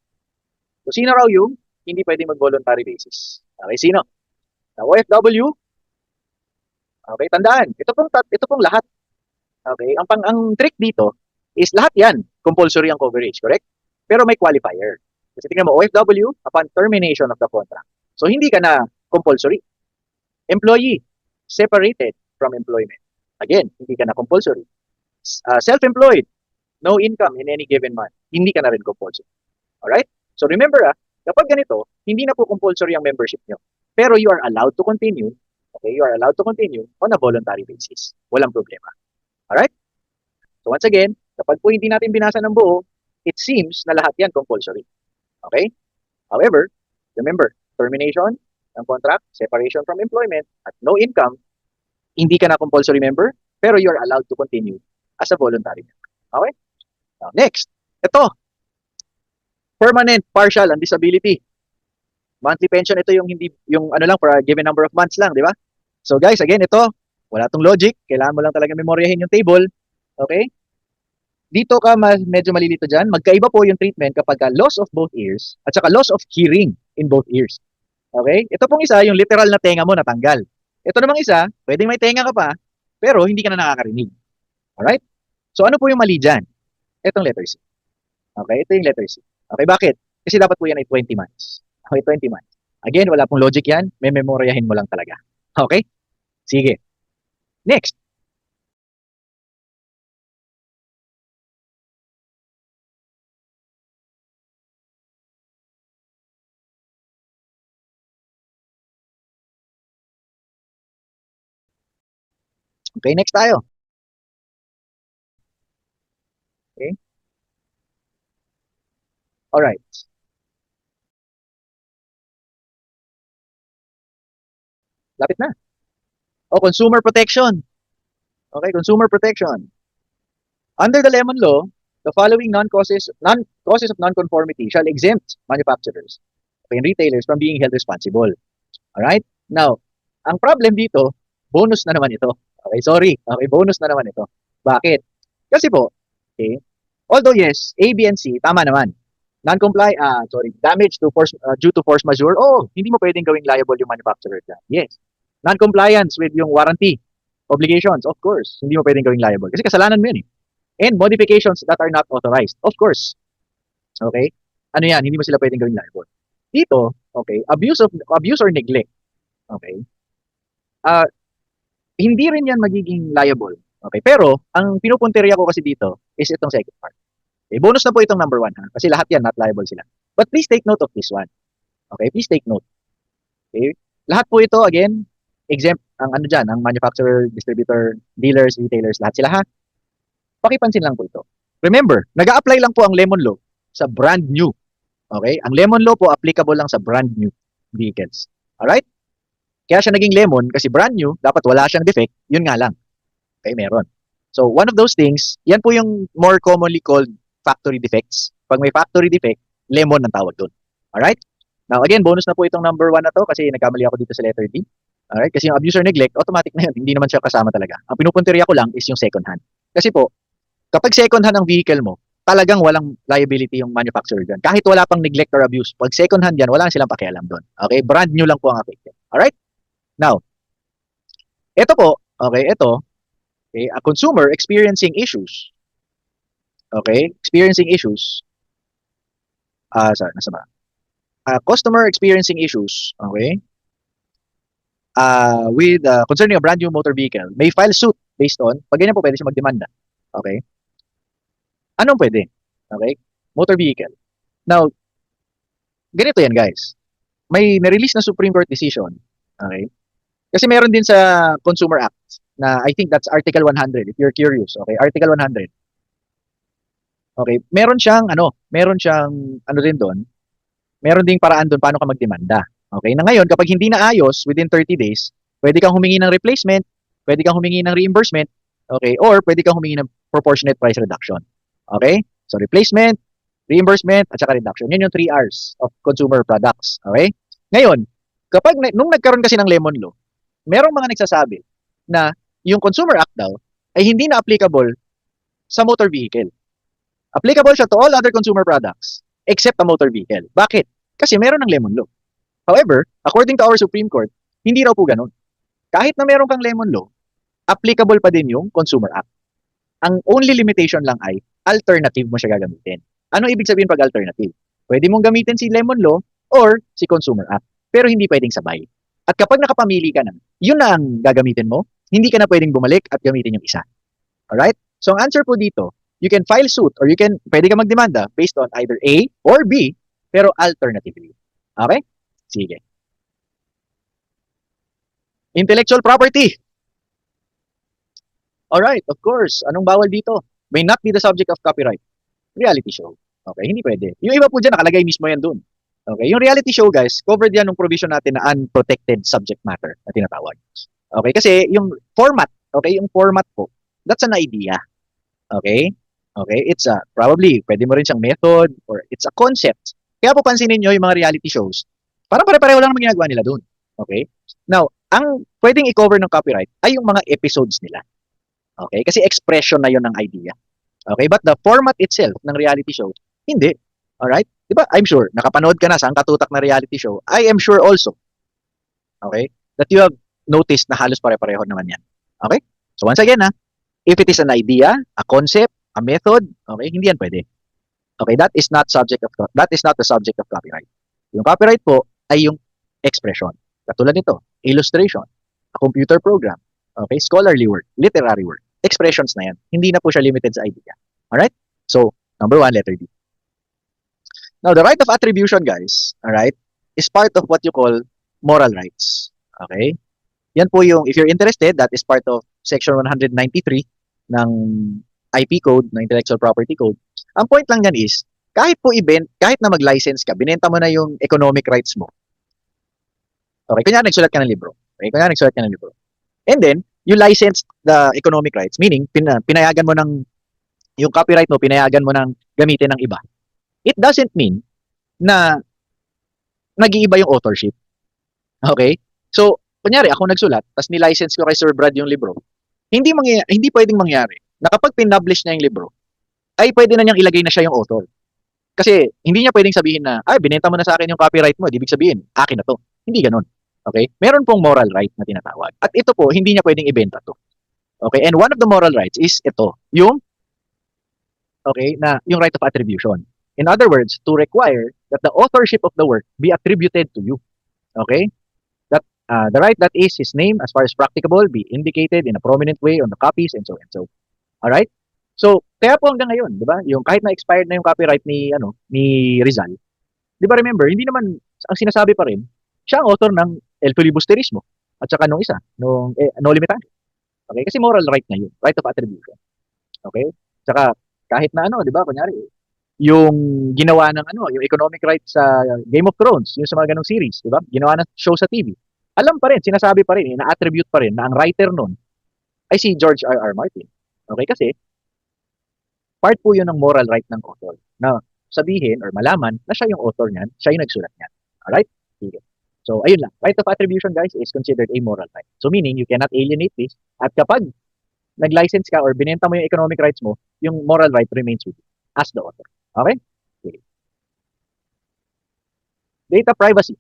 So, sino raw yung hindi pwedeng mag-voluntary basis? Okay, sino? Na OFW. Okay, tandaan. Ito pong lahat. Okay, ang trick dito is lahat 'yan compulsory ang coverage, correct? Pero may qualifier. Kasi tingnan mo, OFW upon termination of the contract. So hindi ka na compulsory. Employee separated from employment. Again, hindi ka na compulsory. Self-employed, no income in any given month. Hindi ka na rin compulsory. Alright? So remember kapag ganito, hindi na po compulsory ang membership nyo. Pero you are allowed to continue, okay, you are allowed to continue on a voluntary basis. Walang problema. Alright? So once again, kapag po hindi natin binasa ng buo, it seems na lahat yan compulsory. Okay? However, remember, termination ng contract, separation from employment, at no income, hindi ka na compulsory member, pero you are allowed to continue as a voluntary member. Okay? Now, next, ito, permanent partial and disability. Monthly pension, ito yung hindi, yung ano lang, for a given number of months lang, di ba? So guys, again, ito, wala tong logic. Kailangan mo lang talaga memoryahin yung table. Okay? Dito ka medyo malilito dyan. Magkaiba po yung treatment kapag loss of both ears at saka loss of hearing in both ears. Okay? Ito pong isa, yung literal na tenga mo natanggal. Ito namang isa, pwedeng may tenga ka pa, pero hindi ka na nakakarinig. Alright? So ano po yung mali dyan? Itong letter C. Okay? Ito yung letter C. Okay, bakit? Kasi dapat po yan ay 20 months. Okay, 20 months. Again, wala pong logic yan. May memoryahin mo lang talaga. Okay? Sige. Next. Okay, next tayo. Okay? Alright. Lapit na. O, consumer protection. Okay, consumer protection. Under the Lemon Law, the following causes of non-conformity shall exempt manufacturers and retailers from being held responsible. Alright? Now, ang problem dito, bonus na naman ito. Okay, sorry. Okay, bonus na naman ito. Bakit? Kasi po, okay, although yes, A, B, and C, tama naman. Damage to force, due to force majeure, hindi mo pwedeng gawing liable yung manufacturer dyan. Yes. Non-compliance with yung warranty obligations, of course, hindi mo pwedeng gawing liable. Kasi kasalanan mo yun eh. And modifications that are not authorized, of course. Okay? Ano yan, hindi mo sila pwedeng gawing liable. Dito, okay, abuse or neglect. Okay? Hindi rin yan magiging liable. Okay? Pero, ang pinupunteriya ko kasi dito is itong second part. Okay? Bonus na po itong number 1 ha? Kasi lahat yan, not liable sila. But please take note of this one. Okay? Please take note. Okay? Lahat po ito, again, exempt ang ano dyan, ang manufacturer, distributor, dealers, retailers, lahat sila ha. Pakipansin lang po ito. Remember, nag-a-apply lang po ang Lemon Law sa brand new. Okay? Ang Lemon Law po applicable lang sa brand new vehicles. Alright? Kaya siya naging lemon kasi brand new, dapat wala siyang defect, yun nga lang. Okay, meron. So, one of those things, yan po yung more commonly called factory defects. Pag may factory defect, lemon ang tawag doon. Alright? Now, again, bonus na po itong number 1 na to kasi nagkamali ako dito sa letter D. Alright? Kasi yung abuse or neglect, automatic na yun. Hindi naman siya kasama talaga. Ang pinupunteriya ko lang is yung second hand. Kasi po, kapag second hand ang vehicle mo, talagang walang liability yung manufacturer dyan. Kahit wala pang neglect or abuse. Pag second hand yan, wala silang pakialam doon. Okay? Brand new lang po ang affected. Alright? Now, ito po, okay, ito, okay, a consumer experiencing issues. Okay? Experiencing issues. Sorry, nasa ba? A customer experiencing issues, okay, with concerning a brand new motor vehicle may file suit based on, pag ganyan po pwede siya magdemanda. Okay? Anong pwede? Okay? Motor vehicle. Now, ganito yan guys. May na-release na Supreme Court decision. Okay? Kasi meron din sa Consumer Act na I think that's Article 100 if you're curious. Okay? Article 100. Okay? Meron siyang ano din doon. Meron ding paraan doon paano ka magdemanda. Okay? Na ngayon, kapag hindi naayos within 30 days, pwede kang humingi ng replacement, pwede kang humingi ng reimbursement, okay? Or pwede kang humingi ng proportionate price reduction. Okay? So replacement, reimbursement, at saka reduction. Yan yung 3 R's of consumer products. Okay? Ngayon, nung nagkaroon kasi ng Lemon Law, merong mga nagsasabi na yung Consumer Act daw ay hindi na applicable sa motor vehicle. Applicable siya to all other consumer products except a motor vehicle. Bakit? Kasi meron ng Lemon Law. However, according to our Supreme Court, hindi raw po ganun. Kahit na meron kang Lemon Law, applicable pa din yung Consumer Act. Ang only limitation lang ay alternative mo siya gagamitin. Ano ibig sabihin pag alternative? Pwede mong gamitin si Lemon Law or si Consumer Act. Pero hindi pwedeng sabay. At kapag nakapamili ka na, yun na ang gagamitin mo, hindi ka na pwedeng bumalik at gamitin yung isa. Alright? So ang answer po dito, you can file suit or pwede ka magdemanda based on either A or B, pero alternatively. Okay? Sige. Intellectual property. Alright, of course. Anong bawal dito? May not be the subject of copyright. Reality show. Okay, hindi pwede. Yung iba po dyan, nakalagay mismo yan dun. Okay, yung reality show guys, covered yan ng provision natin na unprotected subject matter na tinatawag. Okay, kasi yung format, okay, yung format po, that's an idea. Okay? Okay, it's probably, pwede mo rin siyang method or it's a concept. Kaya po pansinin nyo yung mga reality shows, parang pare-pareho lang naman ginagawa nila dun. Okay? Now, ang pwedeng i-cover ng copyright ay yung mga episodes nila. Okay? Kasi expression na yun ng idea. Okay? But the format itself ng reality show, hindi. Alright? Diba? I'm sure, nakapanood ka na sa ang katutak na reality show. I am sure also, okay, that you have noticed na halos pare-pareho naman yan. Okay? So once again, if it is an idea, a concept, a method, okay, hindi yan pwede. Okay, that is not the subject of copyright. Yung copyright po ay yung expression. Katulad nito, illustration, a computer program, okay, scholarly work, literary work, expressions na yan. Hindi na po siya limited sa idea. Alright? So, number 1, letter D. Now, the right of attribution, guys, alright, is part of what you call moral rights. Okay? Yan po yung, if you're interested, that is part of Section 193 ng IP Code, ng Intellectual Property Code. Ang point lang yan is, kahit na mag-license ka, binenta mo na yung economic rights mo. Okay, kunyari nagsulat ka ng libro. Okay, kunyari nagsulat ka ng libro. And then, you licensed the economic rights, meaning, pinayagan mo ng, yung copyright mo, pinayagan mo ng gamitin ng iba. It doesn't mean na nag-iiba yung authorship. Okay? So, kunyari, ako nagsulat, tapos ni-license ko kay Sir Brad yung libro. Hindi pwedeng mangyari na kapag pin-publish na yung libro, ay pwede na niyang ilagay na siya yung author. Kasi hindi niya pwedeng sabihin na, binenta mo na sa akin yung copyright mo, ibig sabihin, akin na to. Hindi ganun. Okay? Meron pong moral right na tinatawag. At ito po, hindi niya pwedeng ibenta to. Okay? And one of the moral rights is ito, yung right of attribution. In other words, to require that the authorship of the work be attributed to you. Okay? That the right that is his name, as far as practicable, be indicated in a prominent way on the copies and so and so. Alright? So, kaya po hanggang ngayon, di ba? Yung kahit na expired na yung copyright ni Rizal, di ba remember, hindi naman, ang sinasabi pa rin, siya ang author ng El Filibusterismo at saka nung isa, No Limitado. Okay? Kasi moral right na yun, right of attribution. Okay? Saka, kahit na di ba, kunyari, yung ginawa ng yung economic rights sa Game of Thrones, yung sa mga ganong series, di ba? Ginawa ng show sa TV. Alam pa rin, sinasabi pa rin, na-attribute pa rin na ang writer nun ay si George R.R. Martin. Okay? Kasi, part po yun ng moral right ng author na sabihin or malaman na siya yung author niyan, siya yung nagsulat niyan. Alright? Sige. So, ayun lang. Right of attribution, guys, is considered a moral right. So, meaning, you cannot alienate this. At kapag nag-license ka or binenta mo yung economic rights mo, yung moral right remains with you. as the author. Okay? Okay. Data privacy.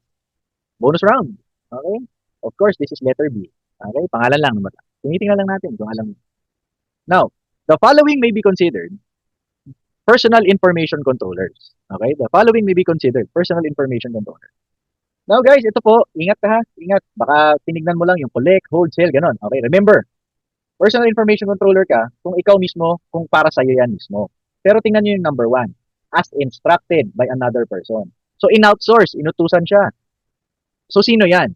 Bonus round. Okay? Of course, this is letter B. Okay? Pangalan lang naman. Tinitingnan lang natin kung alam mo. Now, the following may be considered personal information controllers. Okay? The following may be considered personal information controllers. Now guys, ito po, ingat ka ha, ingat. Baka tinignan mo lang yung collect, hold, sell, ganon. Okay, remember, personal information controller ka kung ikaw mismo, kung para sa'yo yan mismo. Pero tingnan nyo yung number 1, as instructed by another person. So in-outsource, inutusan siya. So sino yan?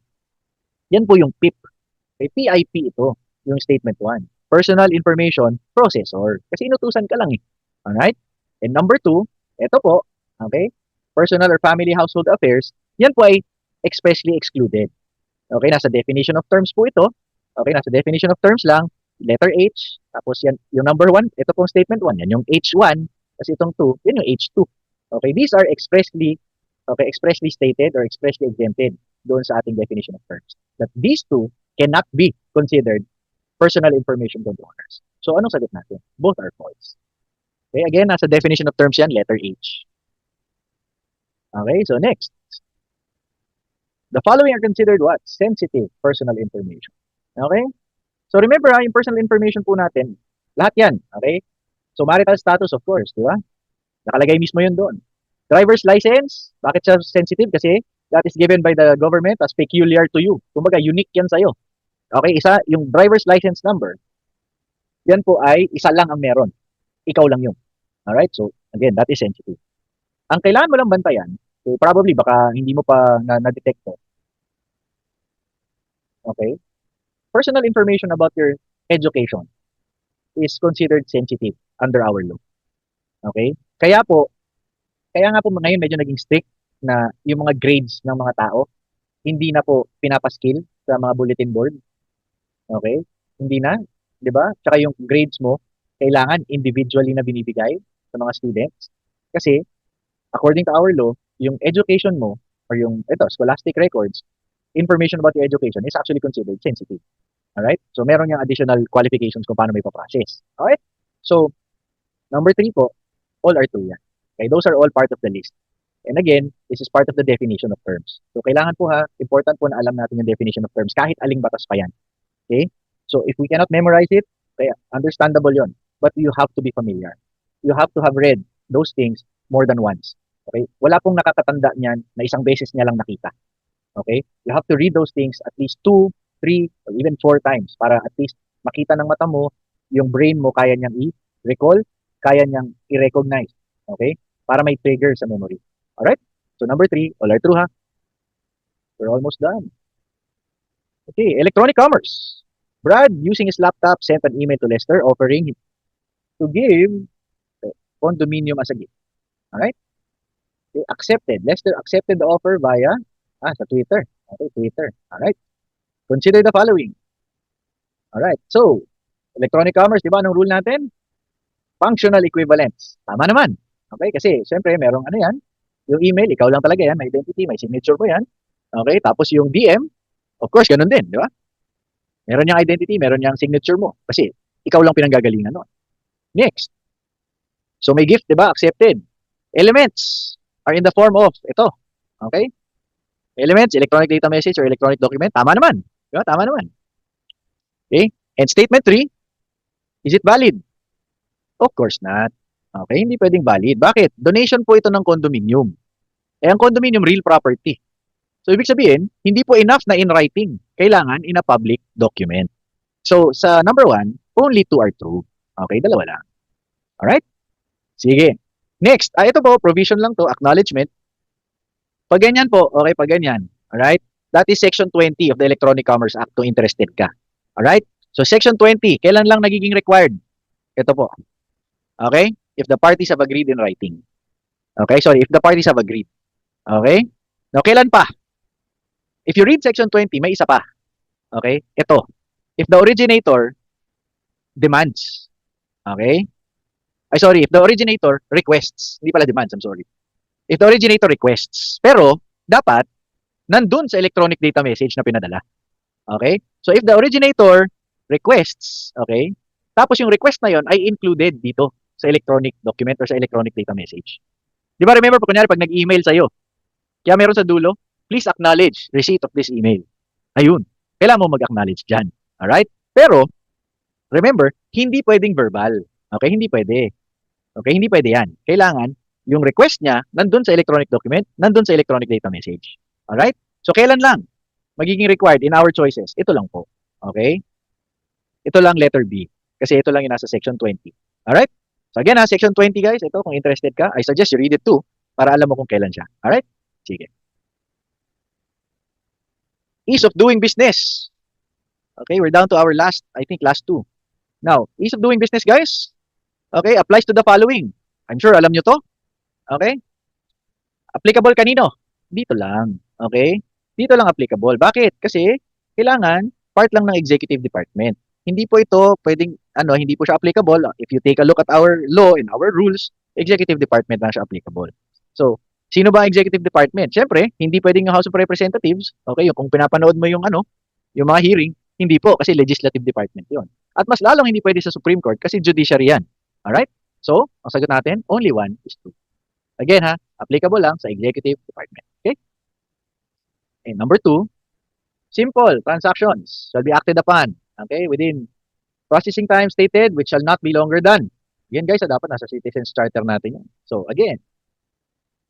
Yan po yung PIP. Okay, PIP ito, yung statement 1. Personal Information Processor. Kasi inutusan ka lang eh. Alright? And number 2, ito po, okay, personal or family household affairs, yan po ay expressly excluded. Okay, nasa definition of terms po ito. Okay, nasa definition of terms lang, letter H, tapos yan, yung number 1, ito pong statement 1, yan yung H1, kasi itong 2, yan yung H2. Okay, these are expressly stated or expressly exempted doon sa ating definition of terms. That these two cannot be considered personal information controllers. So, anong sagot natin? Both are false. Okay, again, nasa definition of terms yan, letter H. Okay, so next. The following are considered what? Sensitive personal information. Okay? So remember yung personal information po natin, lahat yan. Okay? So marital status, of course, di ba? Nakalagay mismo yun doon. Driver's license, bakit siya sensitive? Kasi that is given by the government as peculiar to you. Kumbaga, unique yan sa'yo. Okay, yung driver's license number, yan po ay isa lang ang meron. Ikaw lang yun. Alright? So, again, that is sensitive. Ang kailangan mo lang bantayan, so probably baka hindi mo pa na-detect to. Okay? Personal information about your education is considered sensitive under our law. Okay? Kaya nga po ngayon medyo naging strict na yung mga grades ng mga tao, hindi na po pinapaskill sa mga bulletin board. Okay? Hindi na, 'di ba? Tsaka yung grades mo kailangan individually na binibigay sa mga students. Kasi according to our law, yung education mo or yung scholastic records, information about your education is actually considered sensitive. Alright? So meron yung additional qualifications kung paano may pa-process. Alright? So number 3 po, all are true yan. Okay, those are all part of the list. And again, this is part of the definition of terms. So kailangan po important po na alam natin yung definition of terms kahit aling batas pa yan. Okay? So if we cannot memorize it, understandable yon. But you have to be familiar. You have to have read those things more than once. Okay? Wala pong nakakatanda niyan na isang beses niya lang nakita. Okay? You have to read those things at least 2, 3, or even 4 times para at least makita ng mata mo, yung brain mo kaya niyang i-recall, kaya niyang i-recognize. Okay? Para may trigger sa memory. Alright? So number 3, all are true ha? We're almost done. Okay, electronic commerce. Brad, using his laptop, sent an email to Lester offering to give condominium as a gift. Alright? Okay, accepted. Lester accepted the offer via sa Twitter. Okay, Twitter. Alright. Consider the following. Alright. So, electronic commerce, di ba anong rule natin? Functional equivalence. Tama naman. Okay, kasi siyempre merong ano yan, yung email, ikaw lang talaga yan, may identity, may signature mo yan. Okay, tapos yung DM, of course, ganun din, di ba? Meron yung identity, meron yung signature mo. Kasi ikaw lang pinanggagalingan nun. Next. So may gift, di ba? Accepted. Elements are in the form of, ito. Okay? Elements, electronic data message or electronic document. Tama naman. Di ba? Tama naman. Okay? And statement 3, is it valid? Of course not. Okay, hindi pwedeng valid. Bakit? Donation po ito ng condominium. Ang condominium, real property. So, ibig sabihin, hindi po enough na in writing. Kailangan in a public document. So, sa number 1, only 2 are true. Okay, dalawa lang. Alright? Sige. Next, ito po, provision lang to, acknowledgement. Pag ganyan po, okay, pag ganyan. Alright? That is Section 20 of the Electronic Commerce Act kung interested ka. Alright? So, Section 20, kailan lang nagiging required? Ito po. Okay? If the parties have agreed in writing. Okay? Sorry, if the parties have agreed. Okay? Now, kailan pa? If you read Section 20, may isa pa. Okay? Ito. If the originator demands. Okay? If the originator requests. Hindi pala demands, I'm sorry. If the originator requests. Pero, dapat, nandun sa electronic data message na pinadala. Okay? So, if the originator requests, okay, tapos yung request na yon ay included dito sa sa electronic document or sa electronic data message. Di ba remember po kunyari pag nag-email sa'yo, kaya meron sa dulo, please acknowledge receipt of this email. Ayun. Kailangan mo mag-acknowledge dyan. Alright? Pero, remember, hindi pwedeng verbal. Okay? Hindi pwede. Okay? Hindi pwede yan. Kailangan, yung request niya, nandun sa electronic document, nandun sa electronic data message. Alright? So, kailan lang magiging required in our choices? Ito lang po. Okay? Ito lang letter B. Kasi ito lang yung nasa section 20. Alright? So again section 20 guys, ito kung interested ka, I suggest you read it too para alam mo kung kailan siya. Alright? Sige. Ease of doing business. Okay, we're down to our last two. Now, ease of doing business guys, okay, applies to the following. I'm sure alam nyo to. Okay? Applicable kanino? Dito lang. Okay? Dito lang applicable. Bakit? Kasi kailangan part lang ng executive department. Hindi po ito pwedeng, hindi po siya applicable. If you take a look at our law and our rules, executive department lang siya applicable. So, sino ba ang executive department? Siyempre, hindi pwedeng yung House of Representatives. Okay, kung pinapanood mo yung yung mga hearing, hindi po kasi legislative department yon. At mas lalong hindi pwede sa Supreme Court kasi judiciary yan. Alright? So, ang sagot natin, only one is true. Again applicable lang sa executive department. Okay? And number 2, simple transactions shall be acted upon. Okay, within processing time stated which shall not be longer than. Yan guys, dapat nasa Citizens Charter natin yan. So again,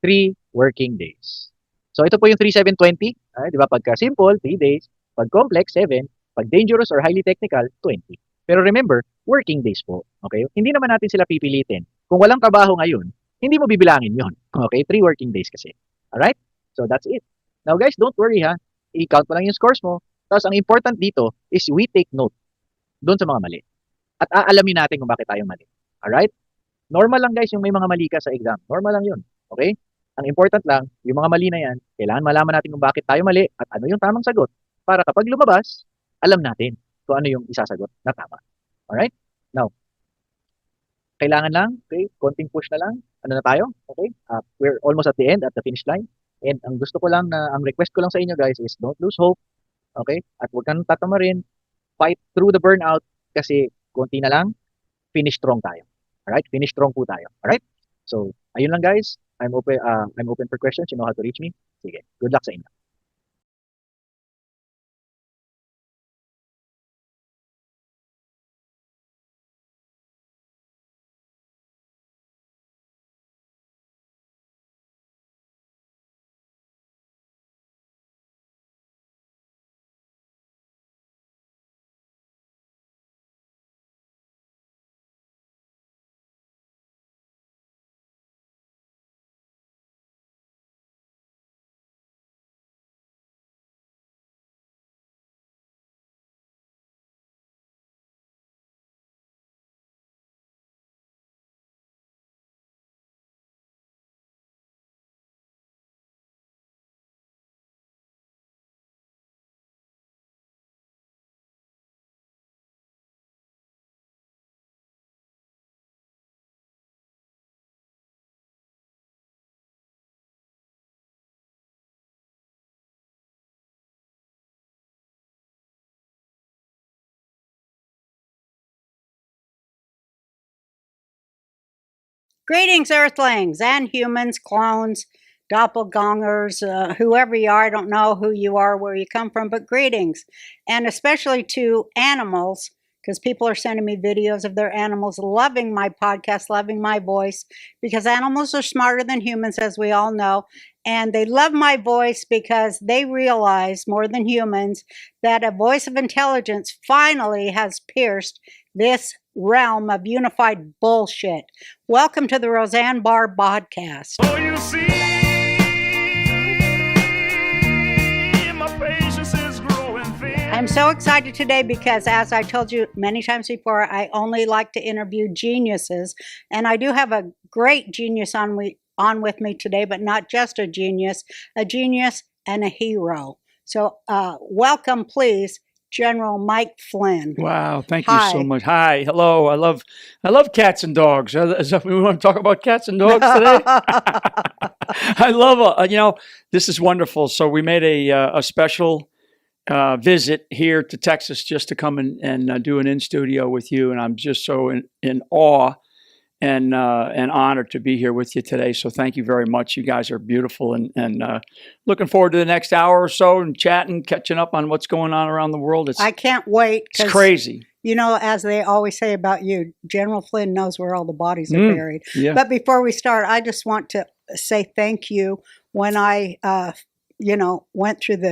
3 working days. So ito po yung 3720, di ba? Pagka simple, 3 days. Pag complex, 7. Pag dangerous or highly technical, 20. Pero remember, working days po. Okay? Hindi naman natin sila pipilitin. Kung walang trabaho ngayon, hindi mo bibilangin yon. Okay? 3 working days kasi. Alright? So that's it. Now guys, don't worry I-count mo lang yung scores mo. Tapos ang important dito is we take note doon sa mga mali. At aalamin natin kung bakit tayo mali. Alright? Normal lang guys yung may mga mali ka sa exam. Normal lang yun. Okay? Ang important lang, yung mga mali na yan, kailangan malaman natin kung bakit tayo mali at ano yung tamang sagot para kapag lumabas, alam natin kung ano yung isasagot na tama. Alright? Now, kailangan lang, okay, konting push na lang. Ano na tayo? Okay? We're almost at the end, at the finish line. And ang gusto ko lang ang request ko lang sa inyo guys is don't lose hope. Okay? At huwag kang tatamarin. Fight through the burnout kasi konti na lang, finish strong tayo. Alright? Finish strong po tayo. Alright? So, ayun lang guys. I'm open for questions. You know how to reach me. Sige. Good luck sa inyo. Greetings, Earthlings and humans, clones, doppelgangers, whoever you are. I don't know who you are, where you come from, but greetings. And especially to animals, because people are sending me videos of their animals loving my podcast, loving my voice, because animals are smarter than humans, as we all know. And they love my voice because they realize more than humans that a voice of intelligence finally has pierced this realm of unified bullshit. Welcome to the Roseanne Barr podcast. Oh, you see, my patience is growing thin. I'm so excited today because, as I told you many times before, I only like to interview geniuses, and I do have a great genius on with me today, but not just a genius and a hero. So welcome, please, General Mike Flynn. Wow, thank Hi. you so much. Hi, hello. I love cats and dogs. We want to talk about cats and dogs today. I love this is wonderful. So we made a special visit here to Texas just to come and do an in studio with you, and I'm just so in awe and an honor to be here with you today. So thank you very much. You guys are beautiful, and looking forward to the next hour or so and chatting, catching up on what's going on around the world. I can't wait. It's crazy. You know, as they always say about you, General Flynn knows where all the bodies are buried. Yeah. But before we start, I just want to say thank you. When I, went through the